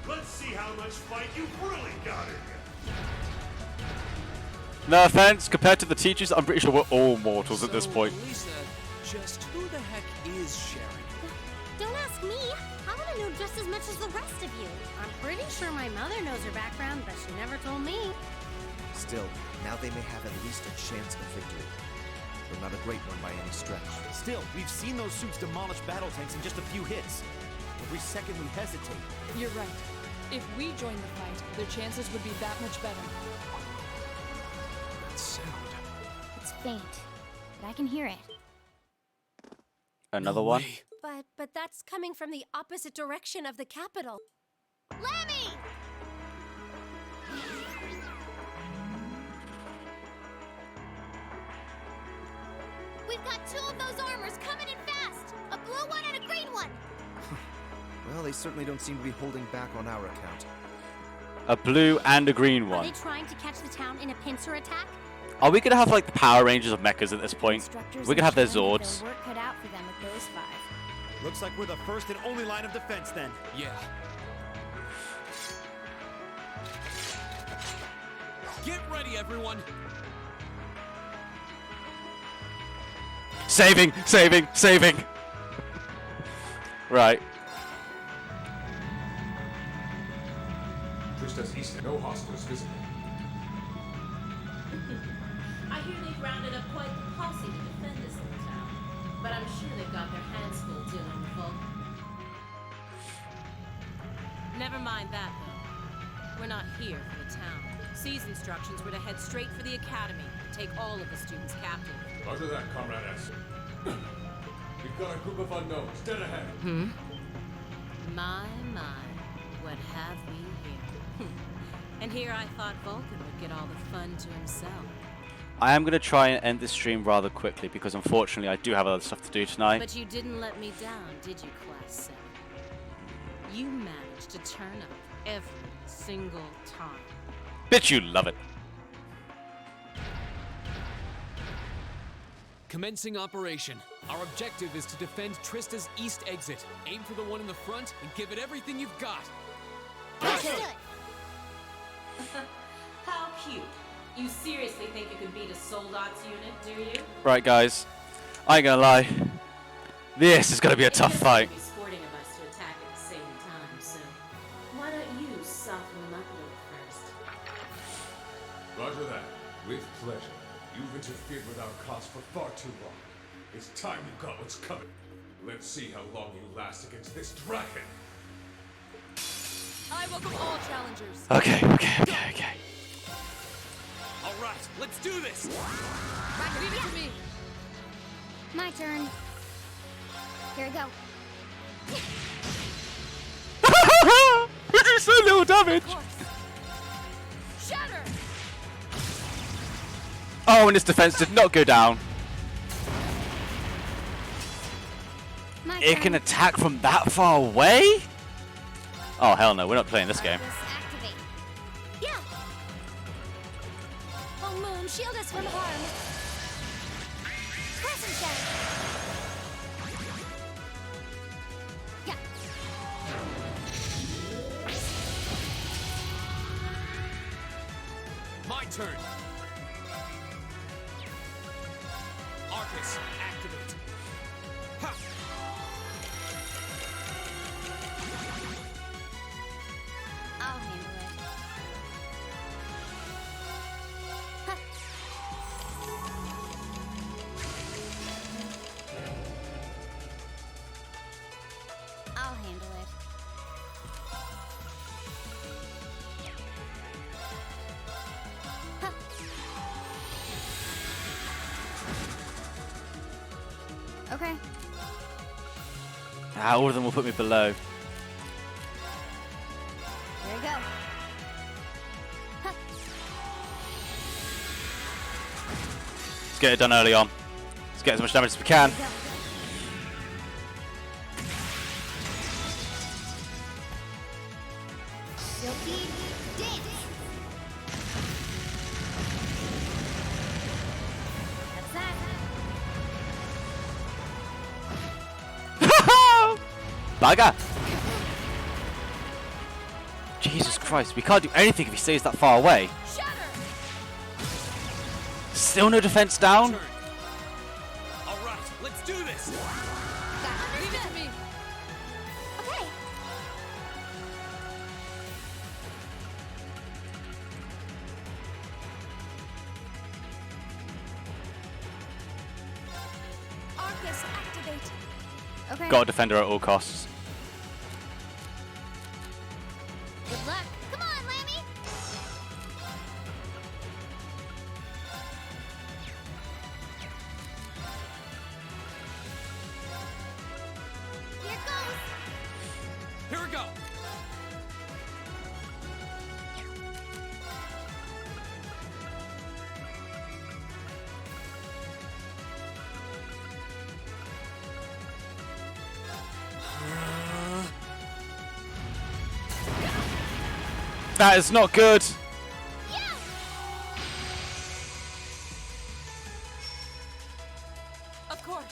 Let's see how much fight you've really got in you. No offense, compared to the teachers, I'm pretty sure we're all mortals at this point. Lisa, just who the heck is Sharon? Don't ask me. I want to know just as much as the rest of you. I'm pretty sure my mother knows her background, but she never told me. Still, now they may have at least a chance of victory. But not a great one by any stretch. Still, we've seen those suits demolish battle tanks in just a few hits. Every second we hesitate. You're right. If we join the fight, their chances would be that much better. That sound. It's faint, but I can hear it. Another one? But that's coming from the opposite direction of the capital. Lemmy! We've got two of those armors coming in fast! A blue one and a green one! Well, they certainly don't seem to be holding back on our account. A blue and a green Are one. they trying to catch the town in a pincer attack? Are we gonna have like the Power Rangers of mechas at this point? We're gonna have their Zords. Their work cut out for them with those 5. Looks like we're the first and only line of defense then. Yeah. Get ready, everyone! Saving, saving, saving! Right. Just as east, no hostiles visible. I hear they've rounded up quite the posse to defend this little town, but I'm sure they've got their hands full dealing with Vulcan. Never mind that, though. We're not here for the town. C's instructions were to head straight for the academy, take all of the students captive. Roger that, Comrade S. We've got a group of unknowns dead ahead. My, what have we here? And here I thought Vulcan would get all the fun to himself. I am gonna try and end this stream rather quickly because unfortunately I do have other stuff to do tonight. But you didn't let me down, did you, Class 7? You managed to turn up every single time. Bitch, you love it. Commencing operation. Our objective is to defend Trista's east exit. Aim for the one in the front and give it everything you've got. How cute. You seriously think you can beat a Soldot's unit, do you? Right, guys. I ain't gonna lie. This is gonna be a tough fight. It's sporting of us to attack at the same time, so why don't you soften them up a little first? Roger that. With pleasure. You've interfered with our cause for far too long. It's time you got what's coming. Let's see how long you last against this dragon. I welcome all challengers. Okay. All right, let's do this. Leave it to me. My turn. Here we go. We do so little damage. Shatter. Oh, and his defense did not go down. It can attack from that far away? Oh, hell no, we're not playing this game. Activate. Yeah. Oh, Moon, shield us from harm. Crescent shell. Yeah. My turn. Arcus, activate. Ha! I'll handle it. Huh. I'll handle it. Huh. Okay. All of them will put me below. Here we go. Huh. Let's get it done early on. Let's get as much damage as we can. Silky dance. That's that. Bugger! Jesus Christ, we can't do anything if he stays that far away. Still no defense down? All right, let's do this. Leave it to me. Okay. Arcus, activate. Okay. Gotta defend her at all costs. Good luck. Come on, Lammy. Here goes. Here we go. That is not good. Of course.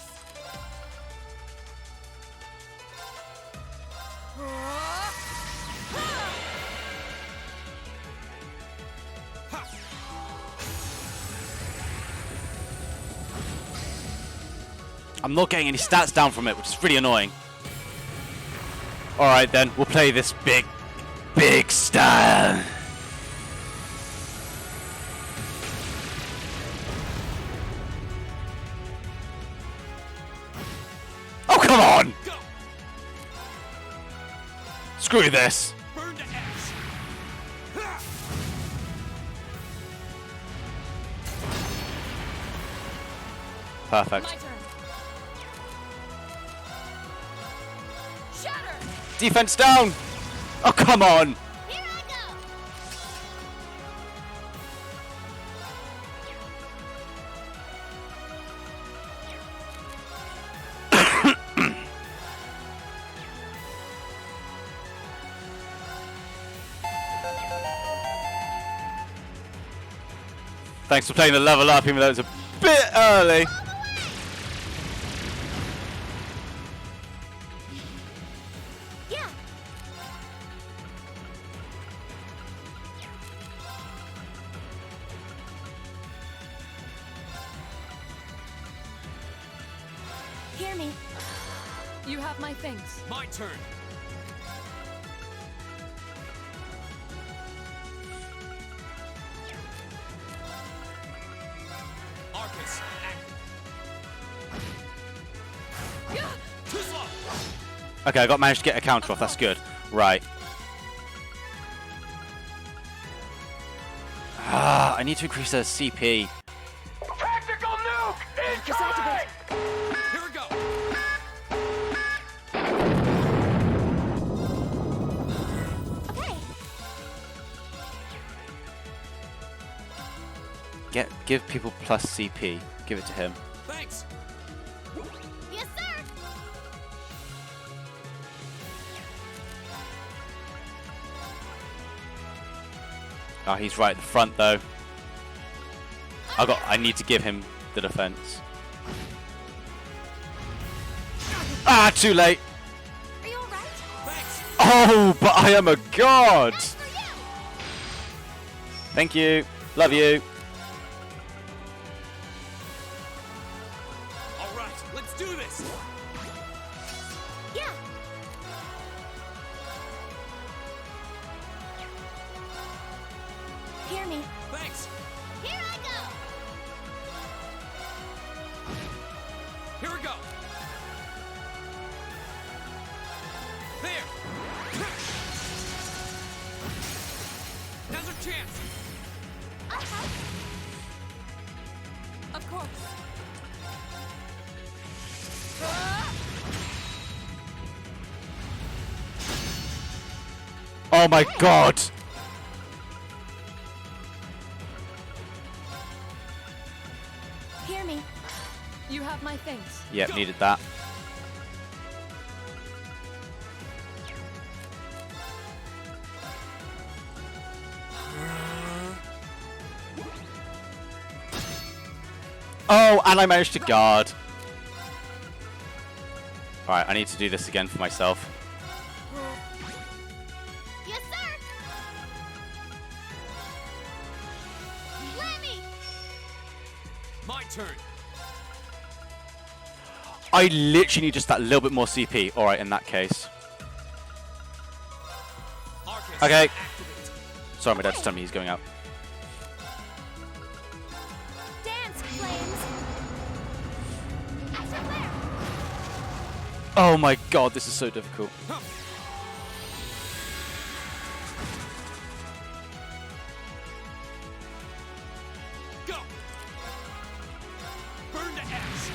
I'm not getting any stats down from it, which is really annoying. Alright then, we'll play this big style. Oh, come on! Screw this. Burn to ash. Perfect. My turn. Shatter. Defense down! Oh, come on! Here I go. Thanks for playing the level up, even though it's a bit early. Yeah. Hear me. You have my things. My turn. Arcus, active. Too slow. Okay, I managed to get a counter off. That's good. Right. Ah, I need to increase their CP. Tactical nuke incoming! Here we go. Okay. Give people plus CP. Give it to him. Thanks. Yes, sir. Oh, he's right at the front though. I need to give him the defense. Ah, too late. Are you alright? Thanks. Oh, but I am a god. Thank you. Love you. All right, let's do this. Yeah. Hear me. Thanks. Here I go. Here we go. There. Now's our chance. Of course. Oh my god. Hear me. You have my things. Yep, needed that. Oh, and I managed to guard. Alright, I need to do this again for myself. Yes, sir. Let me. My turn. I literally need just that little bit more CP. Alright, in that case. Arcus, Okay. activate. Sorry, my dad just told me he's going out. Dance, flames. Extra flare. Oh my god, this is so difficult. Go. Burn to ash.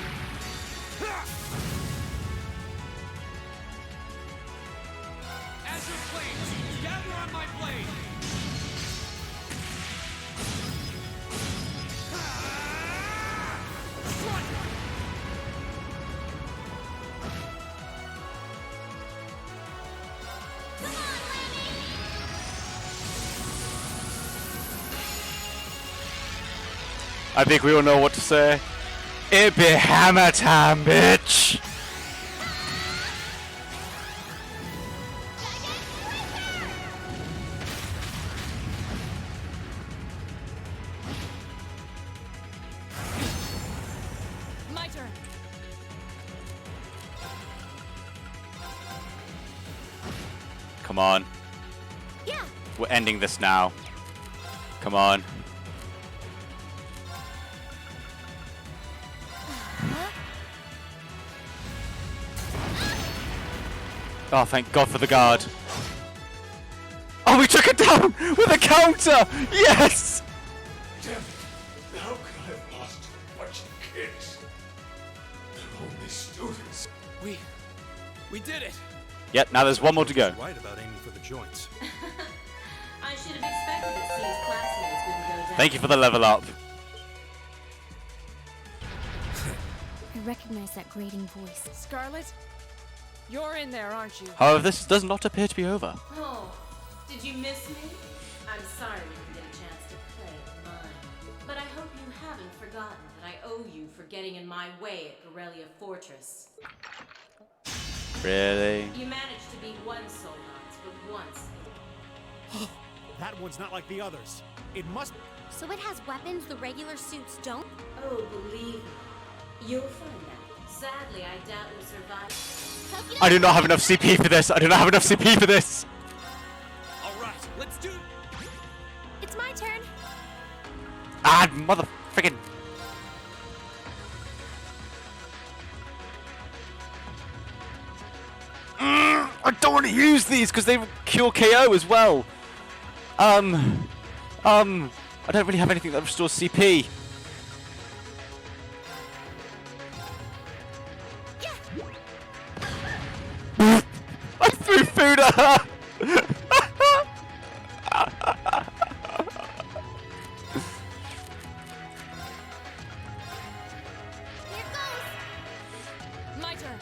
Azure flames, gather on my blade. I think we all know what to say. It be hammer time, bitch! My turn. Come on. Yeah. We're ending this now. Come on. Oh, thank God for the guard. Oh, we took it down with a counter! Yes! Damn it! How could I have lost to a bunch of kids? They're only students. We did it. Yep, now there's one more to go. Right about aiming for the joints. I should have expected that C's classmates wouldn't go down. Thank you for the level up. I recognize that grating voice. Scarlet, you're in there, aren't you? However, this does not appear to be over. Oh, did you miss me? I'm sorry we didn't get a chance to play mine, but I hope forgotten that I owe you for getting in my way at Corellia Fortress. Really? You managed to beat one Soldans, but once. That one's not like the others. It must. So it has weapons the regular suits don't? Oh, believe me, you'll find out. Sadly, I doubt you'll survive. I do not have enough CP for this. I do not have enough CP for this. All right, let's do. It's my turn. Ah, mother friggin'. I don't want to use these because they cure KO as well. I don't really have anything that restores CP. I threw food at her. My turn.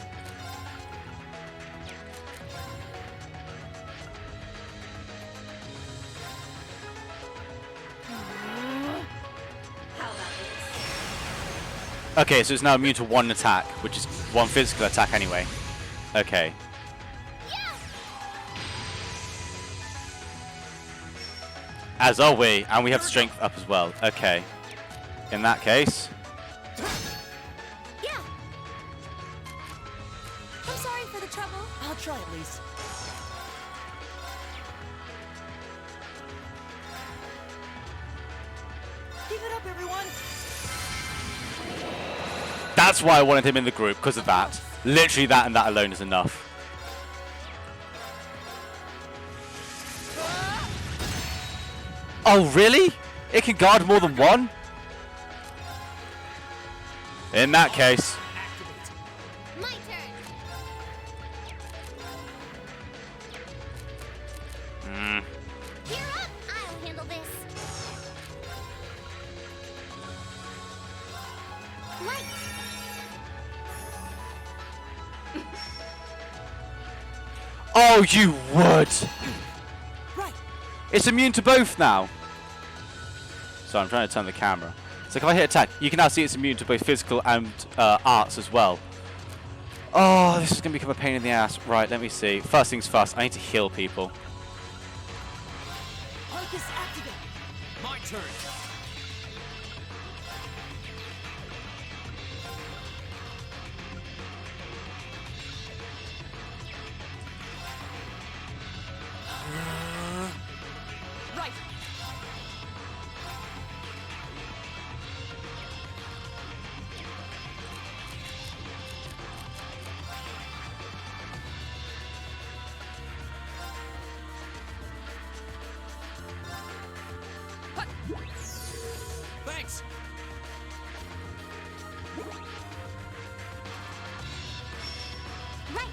Okay, so it's now immune to one attack, which is one physical attack anyway. Okay. As are we, and we have strength up as well. Okay. In that case. Yeah. I'm sorry for the trouble. I'll try at least. Keep it up, everyone. That's why I wanted him in the group, because of that. Literally that and that alone is enough. Oh, really? It can guard more than one? In that case. My turn. Gear up. I'll handle this. Light. Oh, you would! Right. It's immune to both now. So I'm trying to turn the camera. So if I hit attack, you can now see it's immune to both physical and arts as well. Oh, this is going to become a pain in the ass. Right, let me see. First things first, I need to heal people. Arcus activate. My turn. Right. Thanks. Right.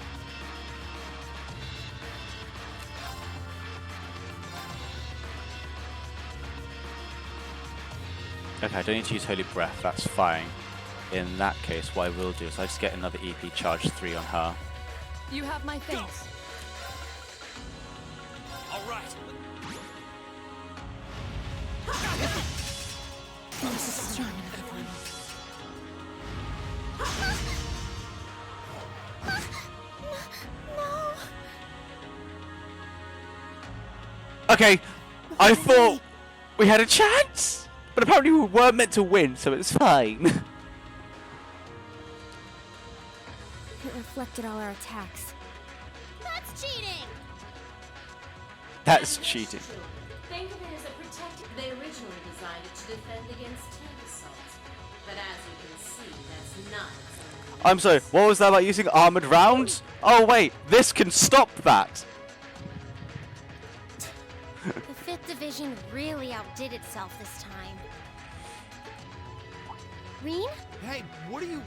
Okay, I don't need to use Holy Breath, that's fine. In that case, what I will do is I just get another EP charge 3 on her. You have my thanks. All right. This is charming, everyone. No. Okay, I thought we had a chance, but apparently we weren't meant to win, so it's fine. It reflected all our attacks. That's cheating. That's cheating. Think of it as a protective. They originally designed it to defend against tank assaults, but as you can see, that's not exactly. I'm sorry, what was that about using armored rounds? Oh wait, this can stop that. The 5th Division really outdid itself this time. Reen? Hey, what are you...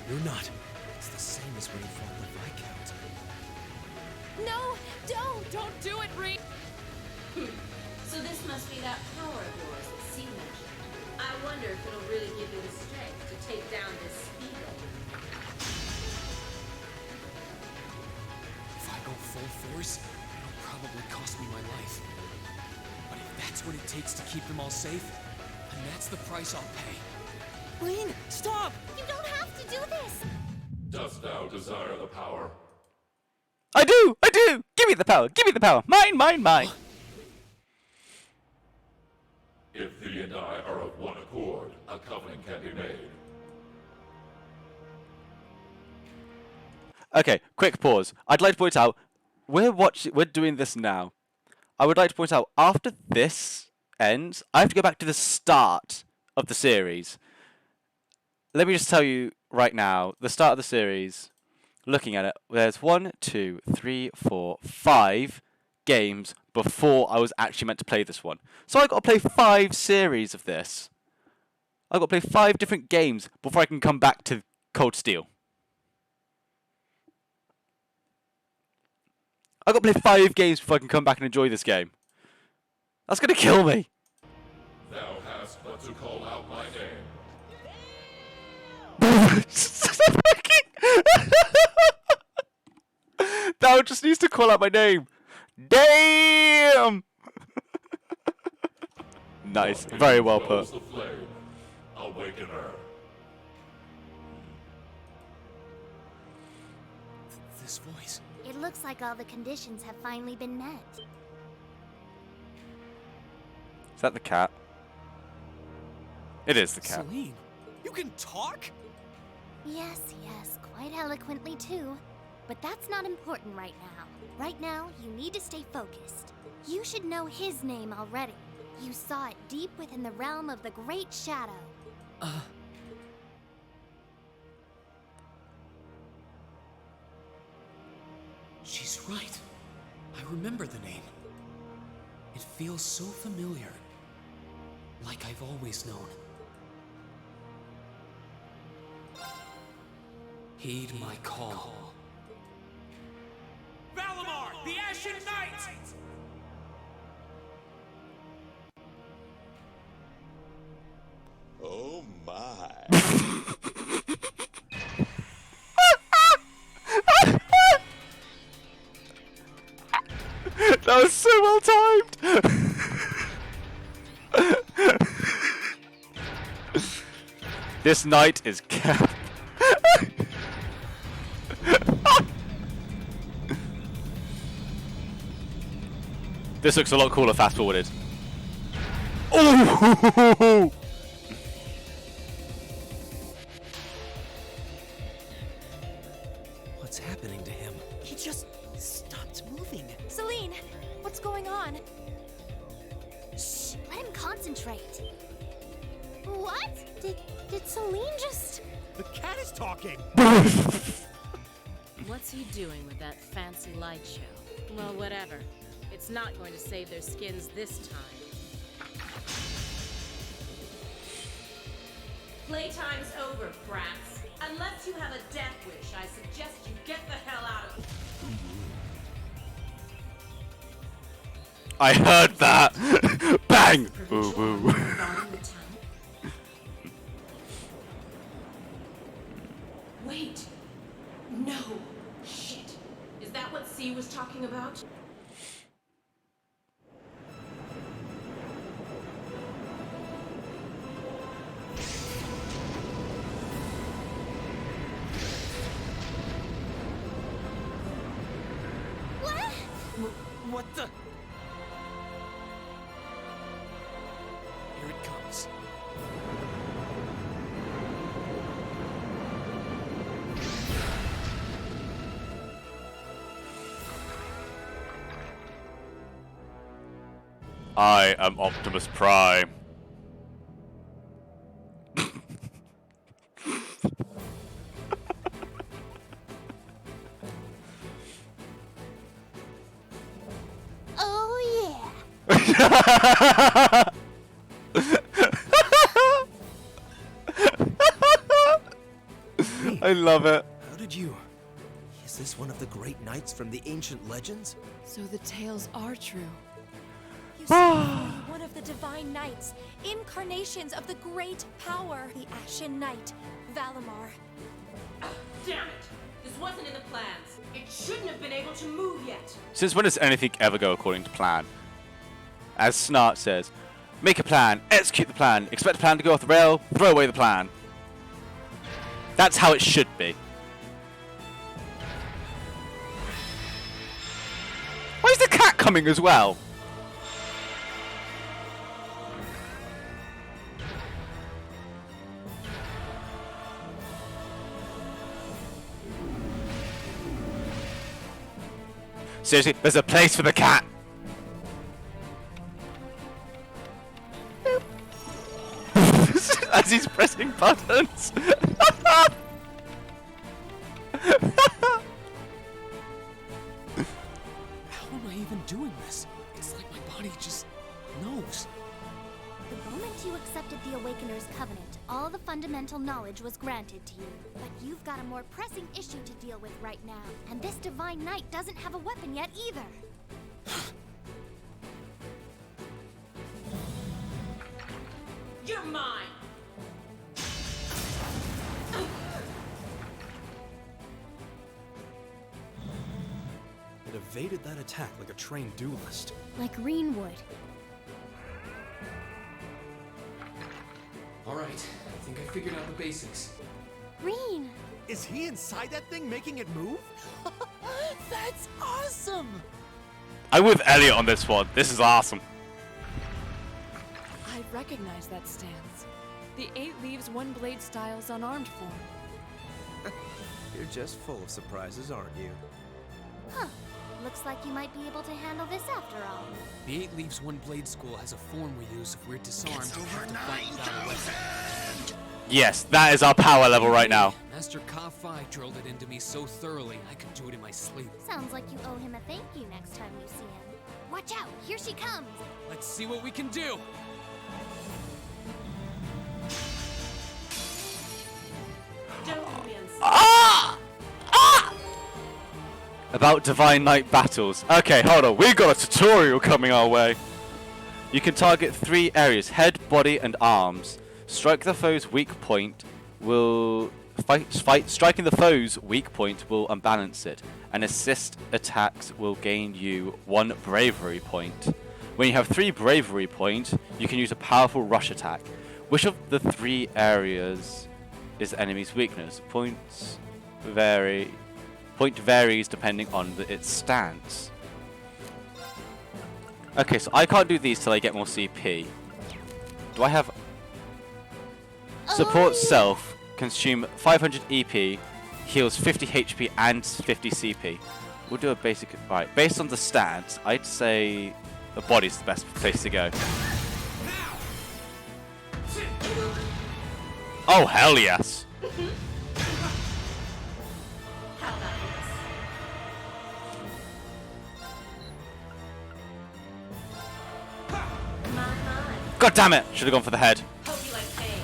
You're not. It's the same as when you fought the Viscount. No, don't do it, Reen. So this must be that power of yours that C mentioned. I wonder if it'll really give you the strength to take down this Speedo. If I go full force, it'll probably cost me my life. But if that's what it takes to keep them all safe, And that's the price I'll pay. Lane, stop! You don't have to do this! Dost thou desire the power? I do! I do! Give me the power! Give me the power! Mine, mine, mine! If thee and I are of one accord, a covenant can be made. Okay, quick pause. I'd like to point out, we're doing this now. I would like to point out, after this ends, I have to go back to the start of the series. Let me just tell you right now, the start of the series, looking at it, there's 1, 2, 3, 4, 5 games before I was actually meant to play this one. So I got to play 5 series of this. I've got to play 5 different games before I can come back to Cold Steel. I've got to play 5 games before I can come back and enjoy this game. That's going to kill me. Thou hast but to call out my name. Thou just needs to call out my name. Damn! Nice. Very well put. The flame. Awaken her. This voice. It looks like all the conditions have finally been met. Is that the cat? It is the cat. Celine, you can talk? Yes, quite eloquently too. But that's not important right now. Right now, you need to stay focused. You should know his name already. You saw it deep within the realm of the Great Shadow. She's right. I remember the name. It feels so familiar. Like I've always known. Heed my call. Valimar, the Ashen Knight! Oh my. That was so well timed. This knight is Cap. This looks a lot cooler fast forwarded. Oh! What's happening to him? He just stopped moving. Celine, what's going on? Shh, let him concentrate. What? Did Celine just... The cat is talking! What's he doing with that fancy light show? Well, whatever. It's not going to save their skins this time. Playtime's over, brats. Unless you have a death wish, I suggest you get the hell out of here. I heard that! Bang! Boo boo. Wait. No. Shit. Is that what C was talking about? What the? Here it comes. I am Optimus Prime. Oh yeah. I love it. How did you... Is this one of the great knights from the ancient legends? So the tales are true. You saw one of the divine knights, incarnations of the great power, the Ashen Knight, Valimar. Damn it! This wasn't in the plans. It shouldn't have been able to move yet. Since when does anything ever go according to plan? As Snart says, Make a plan. Execute the plan. Expect the plan to go off the rail. Throw away the plan. That's how it should be. Why is the cat coming as well? Seriously, there's a place for the cat. As he's pressing buttons. How am I even doing this? It's like my body just knows. The moment you accepted the Awakener's Covenant, all the fundamental knowledge was granted to you. But you've got a more pressing issue to deal with right now. And this Divine Knight doesn't have a weapon yet either. You're mine! It evaded that attack like a trained duelist. Like Greenwood. Alright, I think I figured out the basics. Green! Is he inside that thing making it move? That's awesome! I'm with Elliot on this one. This is awesome. I recognize that stance. The 8 Leaves One Blade style's unarmed form. You're just full of surprises, aren't you? Huh. Looks like you might be able to handle this after all. The 8 Leaves One Blade School has a form we use if we're disarmed and have to fight without a weapon. Yes, that is our power level right now. Master Ka-Fai drilled it into me so thoroughly I could do it in my sleep. Sounds like you owe him a thank you next time you see him. Watch out, here she comes! Let's see what we can do! About Divine Knight battles. Okay, hold on. We've got a tutorial coming our way. You can target 3 areas: head, body, and arms. Strike the foe's weak point will striking the foe's weak point will unbalance it, and assist attacks will gain you 1 bravery point. When you have 3 bravery points, you can use a powerful rush attack. Which of the 3 areas is the enemy's weakness? Point varies depending on its stance. Okay, so I can't do these till I get more CP. Do I have... Support self, consume 500 EP, heals 50 HP and 50 CP. We'll do a basic... Right, based on the stats, I'd say the body's the best place to go. Oh, hell yes! God damn it! Should have gone for the head. Hope you like pain.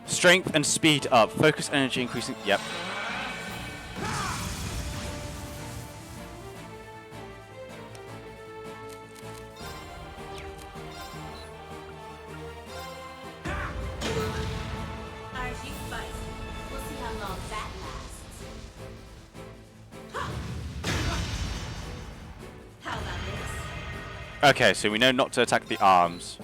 Strength and speed up. Focus energy increasing. Yep. Archie Spice. We'll see how long that lasts. How about this? Okay, so we know not to attack the arms.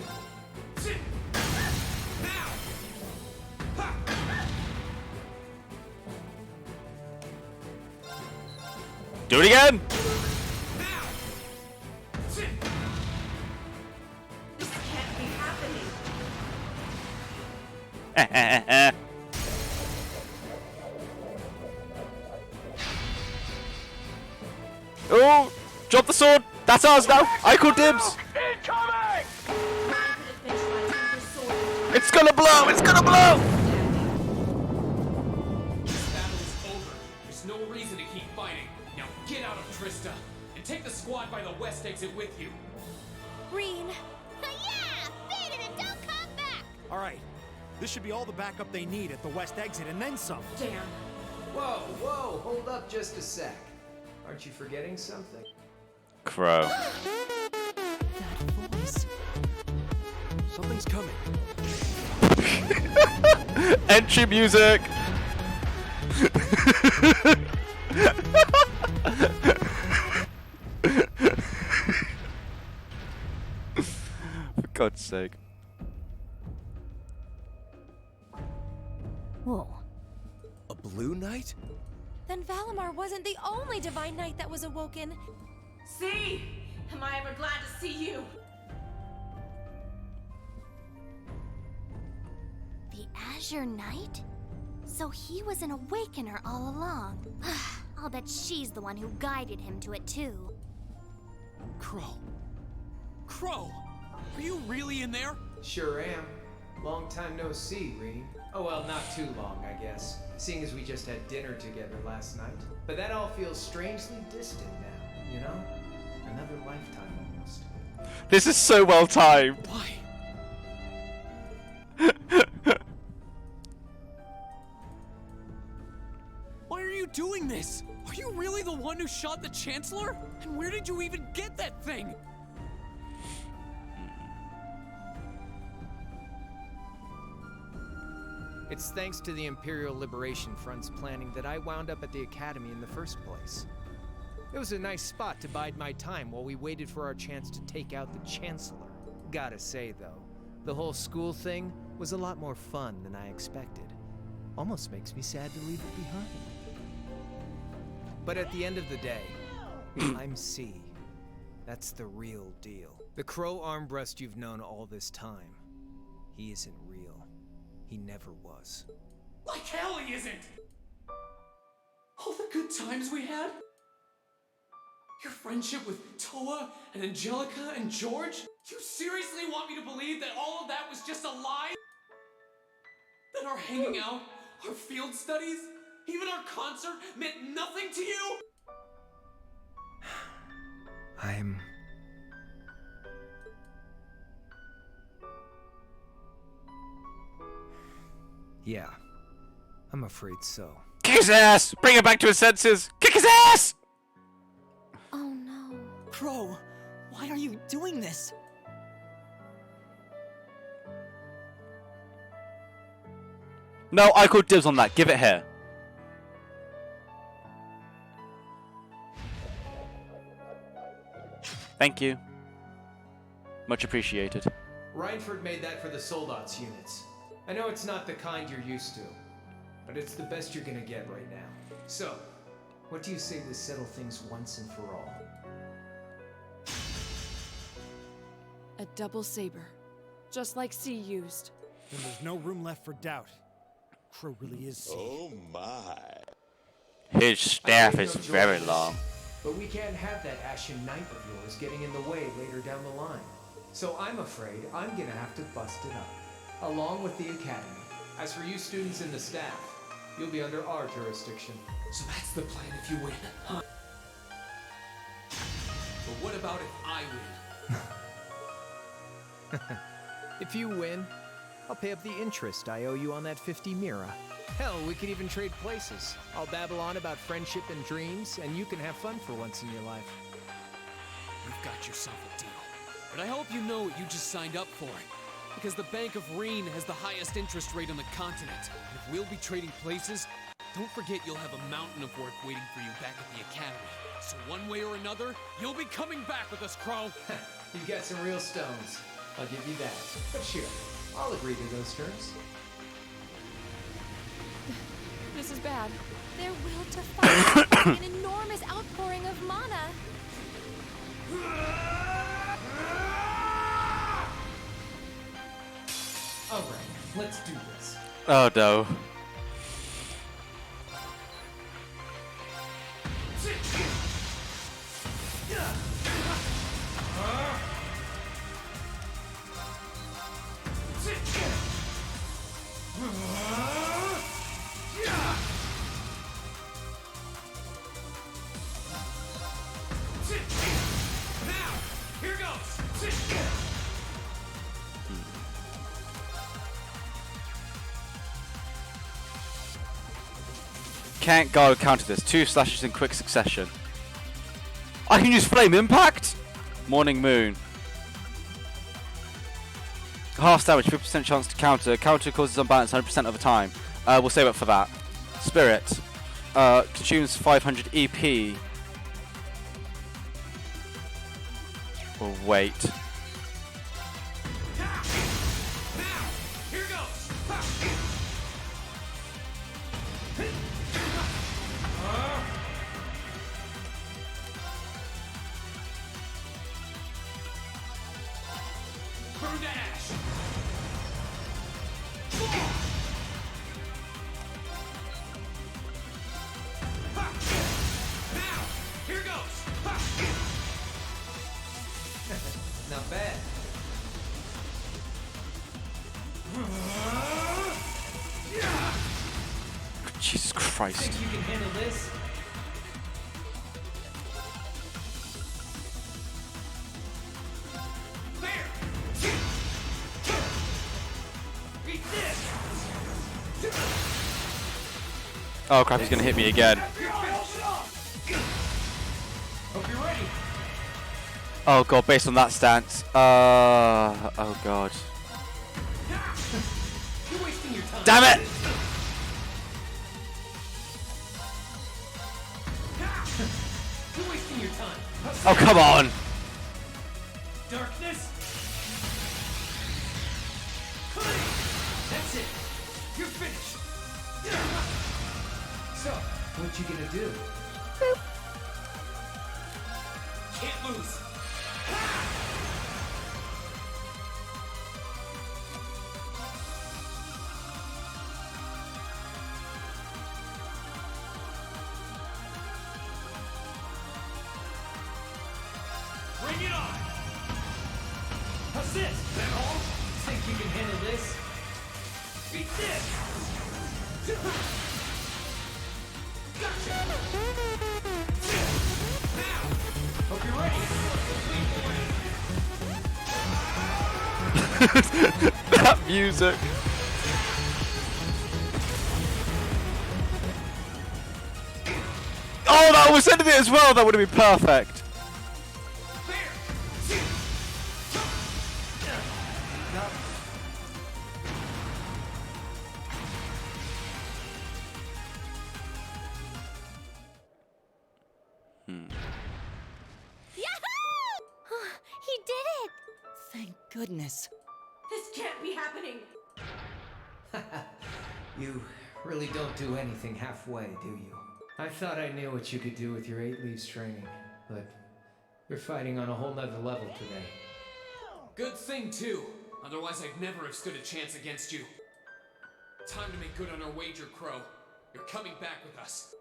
Do it again! This can't be happening. Oh! Drop the sword! That's ours now! I call dibs! It's gonna blow! It's gonna blow! This battle is over. There's no reason to keep fighting. Now get out of Trista and take the squad by the west exit with you. Green! Yeah! Beat it and don't come back! Alright, this should be all the backup they need at the west exit and then some. Damn. Whoa, whoa, hold up just a sec. Aren't you forgetting something? Crow. Something's coming. Entry music! For God's sake. Whoa. A blue knight? Then Valimar wasn't the only divine knight that was awoken. See? Am I ever glad to see you? The Azure Knight? So he was an Awakener all along. I'll bet she's the one who guided him to it too. Crow. Crow! Are you really in there? Sure am. Long time no see, Reed. Oh well, not too long, I guess, seeing as we just had dinner together last night. But that all feels strangely distant now, you know? Another lifetime almost. This is so well timed. Why? Why are you doing this? Are you really the one who shot the Chancellor? And where did you even get that thing? It's thanks to the Imperial Liberation Front's planning that I wound up at the Academy in the first place. It was a nice spot to bide my time while we waited for our chance to take out the Chancellor. Gotta say, though, the whole school thing was a lot more fun than I expected. Almost makes me sad to leave it behind. But at the end of the day, I'm C. That's the real deal. The Crow Armbrust you've known all this time, he isn't real. He never was. Like hell he isn't! All the good times we had? Your friendship with Toa and Angelica and George? You seriously want me to believe that all of that was just a lie? That our hanging out, our field studies, even our concert meant nothing to you? Yeah, I'm afraid so. Kick his ass! Bring him back to his senses! Kick his ass! Oh no. Crow, why are you doing this? No, I call dibs on that. Give it here. Thank you. Much appreciated. Reinford made that for the Soldats units. I know it's not the kind you're used to, but it's the best you're gonna get right now. So, what do you say we settle things once and for all? A double saber. Just like C used. Then there's no room left for doubt. Crow really is C. Oh my. His staff is very long. But we can't have that Ashen Knight of yours getting in the way later down the line. So I'm afraid I'm gonna have to bust it up, along with the Academy. As for you students and the staff, you'll be under our jurisdiction. So that's the plan if you win, huh? But what about if I win? If you win, I'll pay up the interest I owe you on that 50 Mira. Hell, we could even trade places. I'll babble on about friendship and dreams, and you can have fun for once in your life. You've got yourself a deal. But I hope you know what you just signed up for. Because the Bank of Reen has the highest interest rate on the continent. And if we'll be trading places, don't forget you'll have a mountain of work waiting for you back at the Academy. So one way or another, you'll be coming back with us, Crow. You got some real stones. I'll give you that. But sure, I'll agree to those terms. This is bad. Their will to fight an enormous outpouring of mana. Alright, let's do this. Oh no. Can't go counter this. 2 slashes in quick succession. I can use Flame Impact? Morning Moon. Half damage, 50% chance to counter. Counter causes unbalance 100% of the time. We'll save up for that. Spirit. Consumes 500 EP. We'll wait. Now, here goes. Burn to ash. Now, here goes. Not bad. Jesus Christ. Think you can handle this? Oh crap, he's gonna hit me again. Hope you're ready. Oh god, based on that stance. Oh god. You're wasting your time. Damn it! You're wasting your time. Oh come on! Darkness. That's it. You're finished. So, what you gonna do? Can't lose. Bring it on. Assist. That all? Think you can handle this? Beat this. Gotcha. Now, hope you're ready. That music. Oh, that was sending it as well. That would have been perfect. He did it! Thank goodness. This can't be happening! You really don't do anything halfway, do you? I thought I knew what you could do with your 8 leaves training, but you're fighting on a whole nother level today. Good thing, too. Otherwise, I'd never have stood a chance against you. Time to make good on our wager, Crow. You're coming back with us.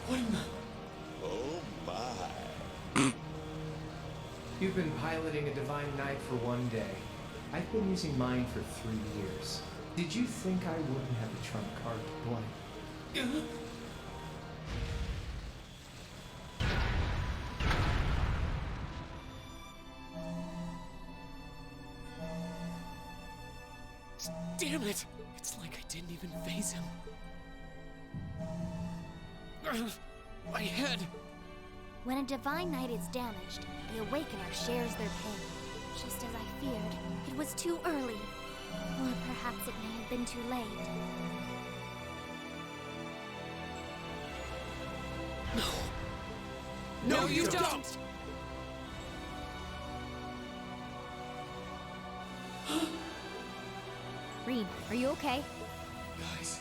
What in the... Oh my. You've been piloting a Divine Knight for one day. I've been using mine for 3 years. Did you think I wouldn't have a trump card to play? Damn it! It's like I didn't even phase him. My head! When a Divine Knight is damaged, the Awakener shares their pain. Just as I feared, it was too early. Or perhaps it may have been too late. No, you don't! Reed, are you okay? Guys,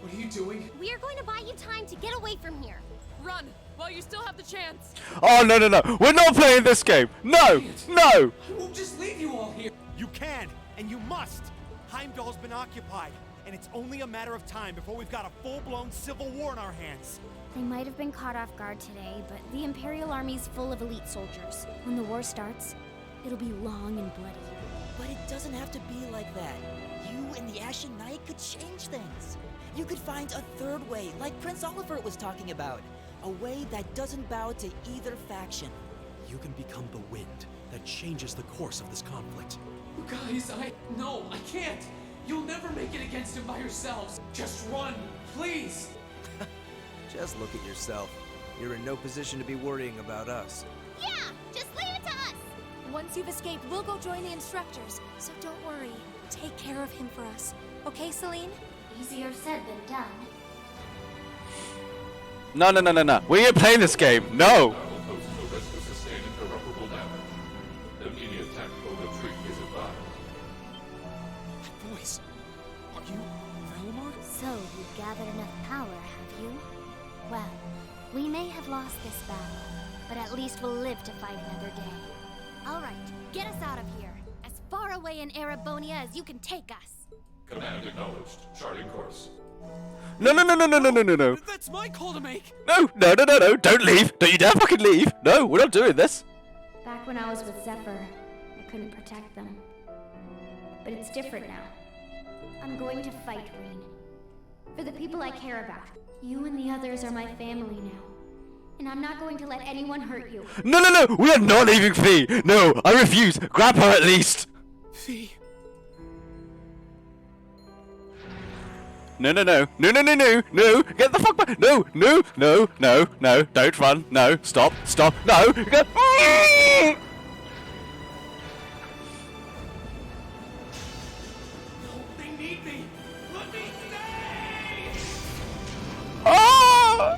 what are you doing? We are going to buy you time to get away from here. Run while you still have the chance. Oh no no no! We're not playing this game. No no. I won't just leave you all here. You can, and you must. Heimdall's been occupied, and it's only a matter of time before we've got a full-blown civil war in our hands. They might have been caught off guard today, but the Imperial Army's full of elite soldiers. When the war starts, it'll be long and bloody. But it doesn't have to be like that. You and the Ashen Knight could change things. You could find a third way, like Prince Oliver was talking about. A way that doesn't bow to either faction. You can become the wind that changes the course of this conflict. Guys, No, I can't! You'll never make it against him by yourselves! Just run, please! Just look at yourself. You're in no position to be worrying about us. Yeah, just leave it to us. once you've escaped, we'll go join the instructors. So don't worry. Take care of him for us. Okay, Celine? Easier said than done. No. We ain't playing this game. No. Voice. Are you Valimar? So you've gathered enough power, have you? Well, we may have lost this battle, but at least we'll live to fight another day. All right, get us out of here. As far away in Erebonia as you can take us. Command acknowledged. Charting course. No. That's my call to make. No. Don't leave. Don't you dare fucking leave. No, we're not doing this. Back when I was with Zephyr, I couldn't protect them. But it's different now. I'm going to fight, Rean. For the people I care about. You and the others are my family now. And I'm not going to let anyone hurt you. No. We are not leaving Fee. No, I refuse. Grab her at least. Fee. No. Get the fuck back. No. Don't run. No. Stop. No. Go. They need me. Let me stay. Ah!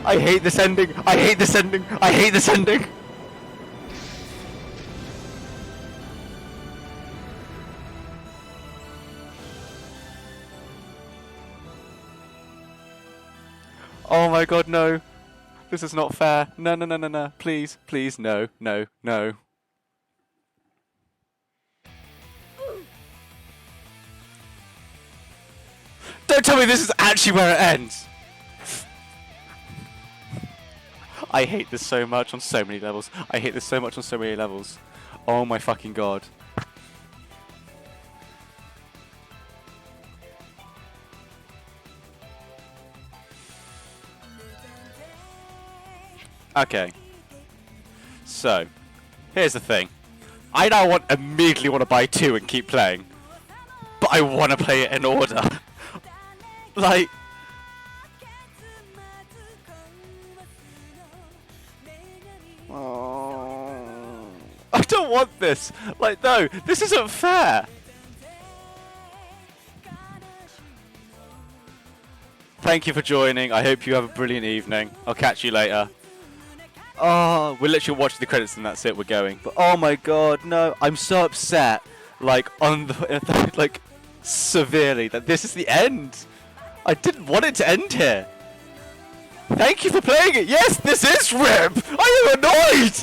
I hate this ending. Oh my god, no. This is not fair. No. Please, no. Don't tell me this is actually where it ends. I hate this so much on so many levels. Oh my fucking god. Okay. So, here's the thing. I now immediately want to buy 2 and keep playing. But I want to play it in order. Like... Oh, I don't want this. Like, no, this isn't fair. Thank you for joining. I hope you have a brilliant evening. I'll catch you later. Oh, we're literally watching the credits and that's it. We're going. But oh my god, no! I'm so upset. Like like severely that this is the end. I didn't want it to end here. Thank you for playing it. Yes, this is RIP. I am annoyed.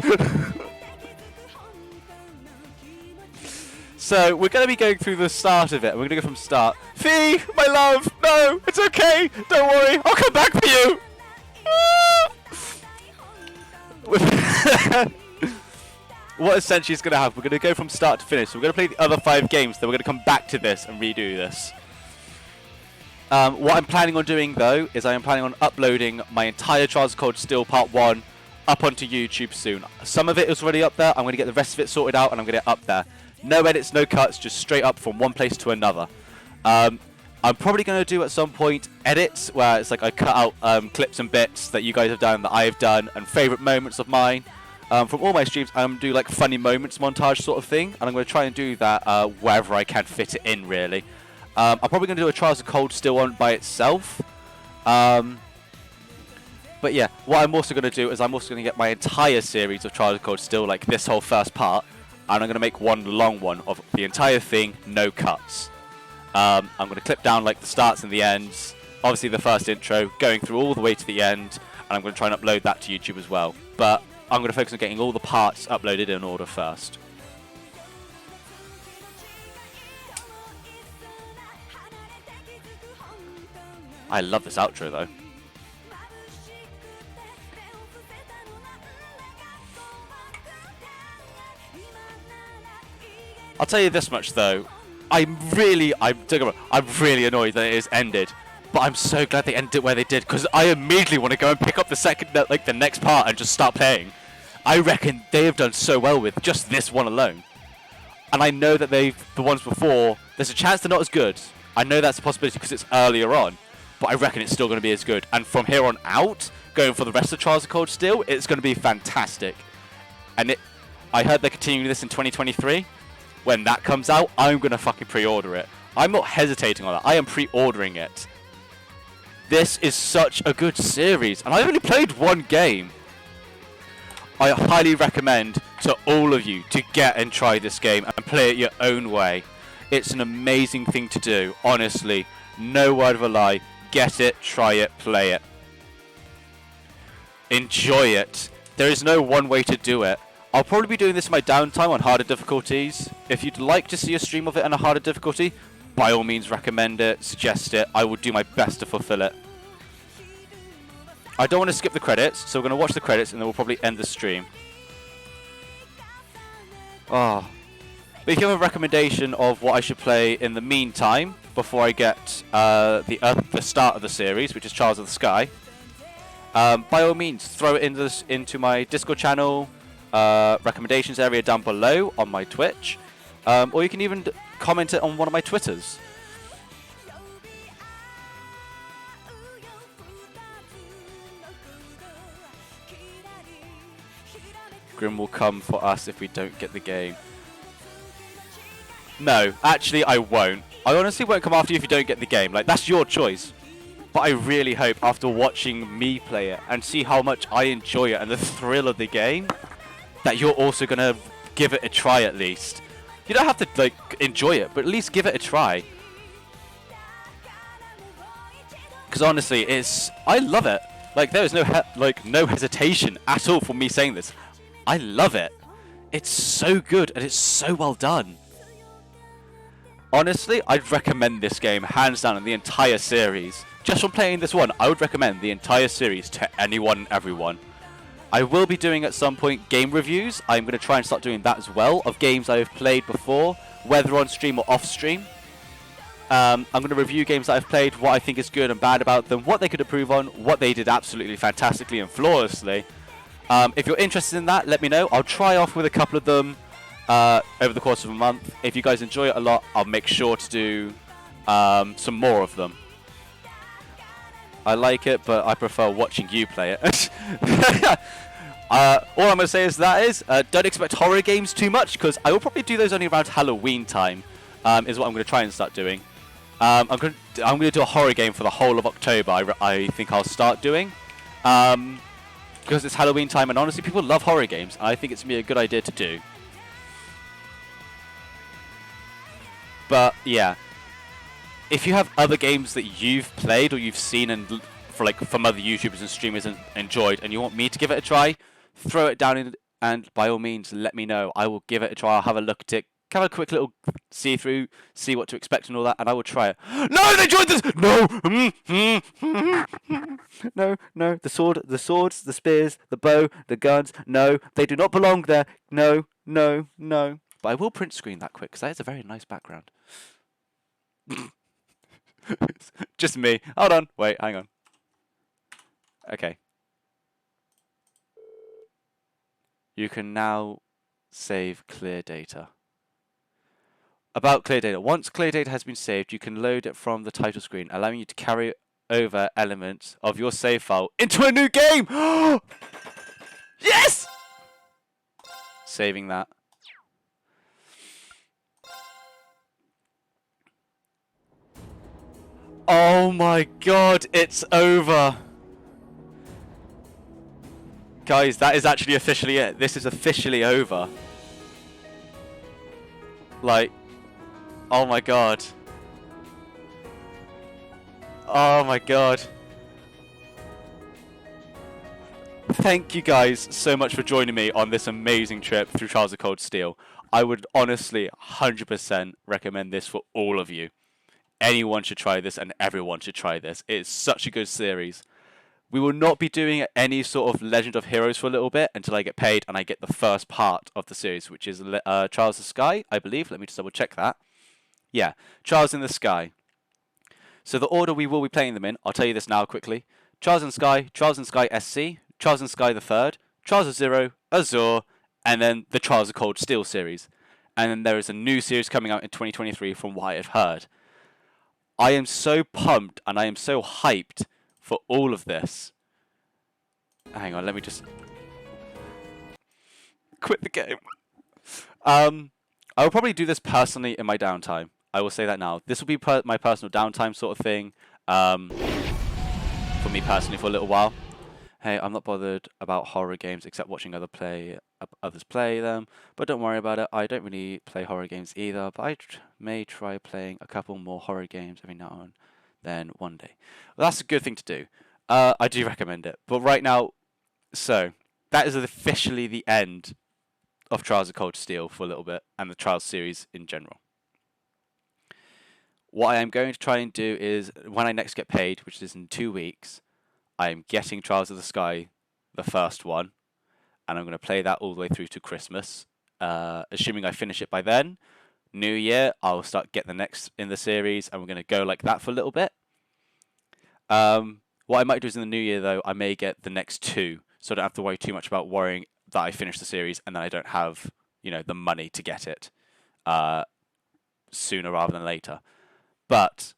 So we're going to be going through the start of it. We're going to go from start. Fee, my love. No, it's okay. Don't worry. I'll come back for you. What essentially is going to happen? We're going to go from start to finish. So we're going to play the other 5 games. Then we're going to come back to this and redo this. What I'm planning on doing though is I am planning on uploading my entire Trials of Cold Steel Part 1 up onto YouTube soon. Some of it is already up there. I'm going to get the rest of it sorted out and I'm going to get it up there. No edits, no cuts, just straight up from one place to another. I'm probably going to do at some point edits where it's like I cut out clips and bits that you guys have done, that I have done, and favourite moments of mine. From all my streams, I'm going to do like funny moments montage sort of thing, and I'm going to try and do that wherever I can fit it in, really. I'm probably going to do a Trials of Cold Steel one by itself. But yeah, what I'm also going to do is I'm also going to get my entire series of Trials of Cold Steel, like this whole first part, and I'm going to make one long one of the entire thing, no cuts. I'm going to clip down like the starts and the ends, obviously the first intro, going through all the way to the end, and I'm going to try and upload that to YouTube as well. But I'm going to focus on getting all the parts uploaded in order first. I love this outro though. I'll tell you this much though, I'm really annoyed that it is ended, but I'm so glad they ended it where they did, because I immediately want to go and pick up the next part and just start playing. I reckon they have done so well with just this one alone, and I know that the ones before, there's a chance they're not as good. I know that's a possibility because it's earlier on, but I reckon it's still going to be as good. And from here on out, going for the rest of Trials of Cold Steel, it's going to be fantastic. And I heard they're continuing this in 2023. When that comes out, I'm going to fucking pre-order it. I'm not hesitating on that. I am pre-ordering it. This is such a good series, and I've only played one game. I highly recommend to all of you to get and try this game and play it your own way. It's an amazing thing to do, honestly. No word of a lie. Get it, try it, play it. Enjoy it. There is no one way to do it. I'll probably be doing this in my downtime on harder difficulties. If you'd like to see a stream of it on a harder difficulty, by all means recommend it, suggest it. I will do my best to fulfill it. I don't want to skip the credits, so we're going to watch the credits and then we'll probably end the stream. Oh. But if you have a recommendation of what I should play in the meantime, before I get the start of the series, which is Trials of the Sky, by all means, throw it into my Discord channel, recommendations area down below on my Twitch, or you can even comment it on one of my Twitters. Grim will come for us if we don't get the game. No, actually I won't. I honestly won't come after you if you don't get the game. Like, that's your choice. But I really hope after watching me play it and see how much I enjoy it and the thrill of the game, that you're also going to give it a try at least. You don't have to, like, enjoy it, but at least give it a try. Because honestly, I love it. Like, there is no hesitation at all for me saying this. I love it. It's so good and it's so well done. Honestly, I'd recommend this game hands down in the entire series. Just from playing this one, I would recommend the entire series to anyone and everyone. I will be doing at some point game reviews. I'm going to try and start doing that as well, of games I've played before, whether on stream or off stream. I'm going to review games that I've played, what I think is good and bad about them, what they could improve on, what they did absolutely fantastically and flawlessly. If you're interested in that, let me know. I'll try off with a couple of them over the course of a month. If you guys enjoy it a lot, I'll make sure to do some more of them. I like it, but I prefer watching you play it. All I'm going to say is don't expect horror games too much, because I will probably do those only around Halloween time, is what I'm going to try and start doing. I'm going to do a horror game for the whole of October, I think I'll start doing. Because it's Halloween time, and honestly, people love horror games, and I think it's going to be a good idea to do. But, yeah. If you have other games that you've played or you've seen and from other YouTubers and streamers and enjoyed, and you want me to give it a try, throw it down and by all means let me know. I will give it a try. I'll have a look at it, have a quick little see-through, see what to expect and all that, and I will try it. No, they joined this! No! No, the swords, the spears, the bow, the guns, no, they do not belong there. No. But I will print screen that quick, because that is a very nice background. Just me. Hold on. Wait, hang on. Okay. You can now save clear data. About clear data. Once clear data has been saved, you can load it from the title screen, allowing you to carry over elements of your save file into a new game! Yes! Saving that. Oh my god, it's over. Guys, that is actually officially it. This is officially over. Like, oh my god. Oh my god. Thank you guys so much for joining me on this amazing trip through Trials of Cold Steel. I would honestly 100% recommend this for all of you. Anyone should try this and everyone should try this. It is such a good series. We will not be doing any sort of Legend of Heroes for a little bit until I get paid and I get the first part of the series, which is Trials of the Sky, I believe. Let me just double check that. Yeah, Trials in the Sky. So the order we will be playing them in, I'll tell you this now quickly. Trials in Sky, Trials in Sky SC, Trials in Sky the Third, Trials of Zero, Azure, and then the Trials of Cold Steel series. And then there is a new series coming out in 2023 from what I have heard. I am so pumped and I am so hyped for all of this. Hang on, let me just quit the game. I will probably do this personally in my downtime. I will say that now. This will be my personal downtime sort of thing. For me personally, for a little while. Hey, I'm not bothered about horror games except watching others play them. But don't worry about it. I don't really play horror games either. But I may try playing a couple more horror games every now and then one day. Well, that's a good thing to do. I do recommend it. But right now, so that is officially the end of Trials of Cold Steel for a little bit, and the Trials series in general. What I am going to try and do is, when I next get paid, which is in 2 weeks, I am getting Trials of the Sky, the first one, and I'm going to play that all the way through to Christmas. Assuming I finish it by then, New Year, I'll start getting the next in the series, and we're going to go like that for a little bit. What I might do is in the New Year, though, I may get the next 2, so I don't have to worry too much about worrying that I finish the series and then I don't have, the money to get it sooner rather than later. But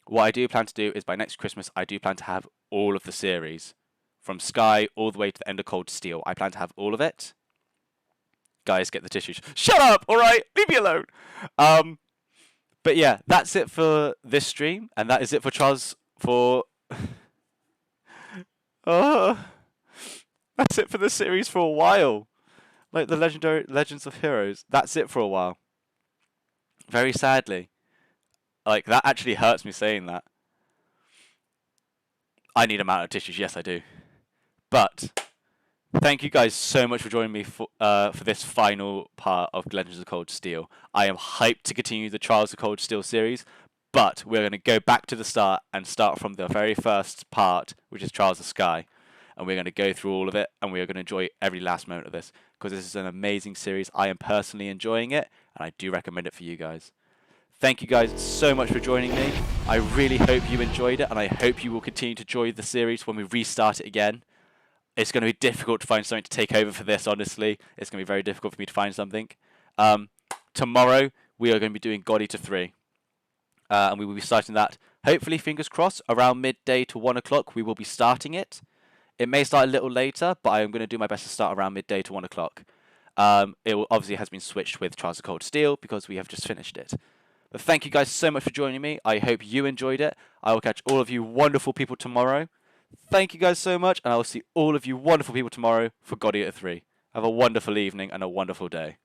what I do plan to do is by next Christmas, I do plan to have all of the series from Sky all the way to the end of Cold Steel. I plan to have all of it. Guys, get the tissues. Shut up! All right, leave me alone. But yeah, that's it for this stream, and that is it for Trials for. That's it for the series for a while. Like the Legends of Heroes. That's it for a while. Very sadly. Like, that actually hurts me saying that. I need a amount of tissues, yes I do. But thank you guys so much for joining me for this final part of Legends of Cold Steel. I am hyped to continue the Trials of Cold Steel series, but we're going to go back to the start and start from the very first part, which is Trials of Sky. And we're going to go through all of it, and we are going to enjoy every last moment of this, because this is an amazing series. I am personally enjoying it, and I do recommend it for you guys. Thank you guys so much for joining me. I really hope you enjoyed it, and I hope you will continue to enjoy the series when we restart it again. It's going to be difficult to find something to take over for this, honestly. It's going to be very difficult for me to find something. Tomorrow, we are going to be doing God Eater 3. And we will be starting that, hopefully, fingers crossed, around midday to 1 o'clock. We will be starting it. It may start a little later, but I am going to do my best to start around midday to 1 o'clock. Obviously has been switched with Trials of Cold Steel because we have just finished it. But thank you guys so much for joining me. I hope you enjoyed it. I will catch all of you wonderful people tomorrow. Thank you guys so much, and I will see all of you wonderful people tomorrow for God Eater 3. Have a wonderful evening and a wonderful day.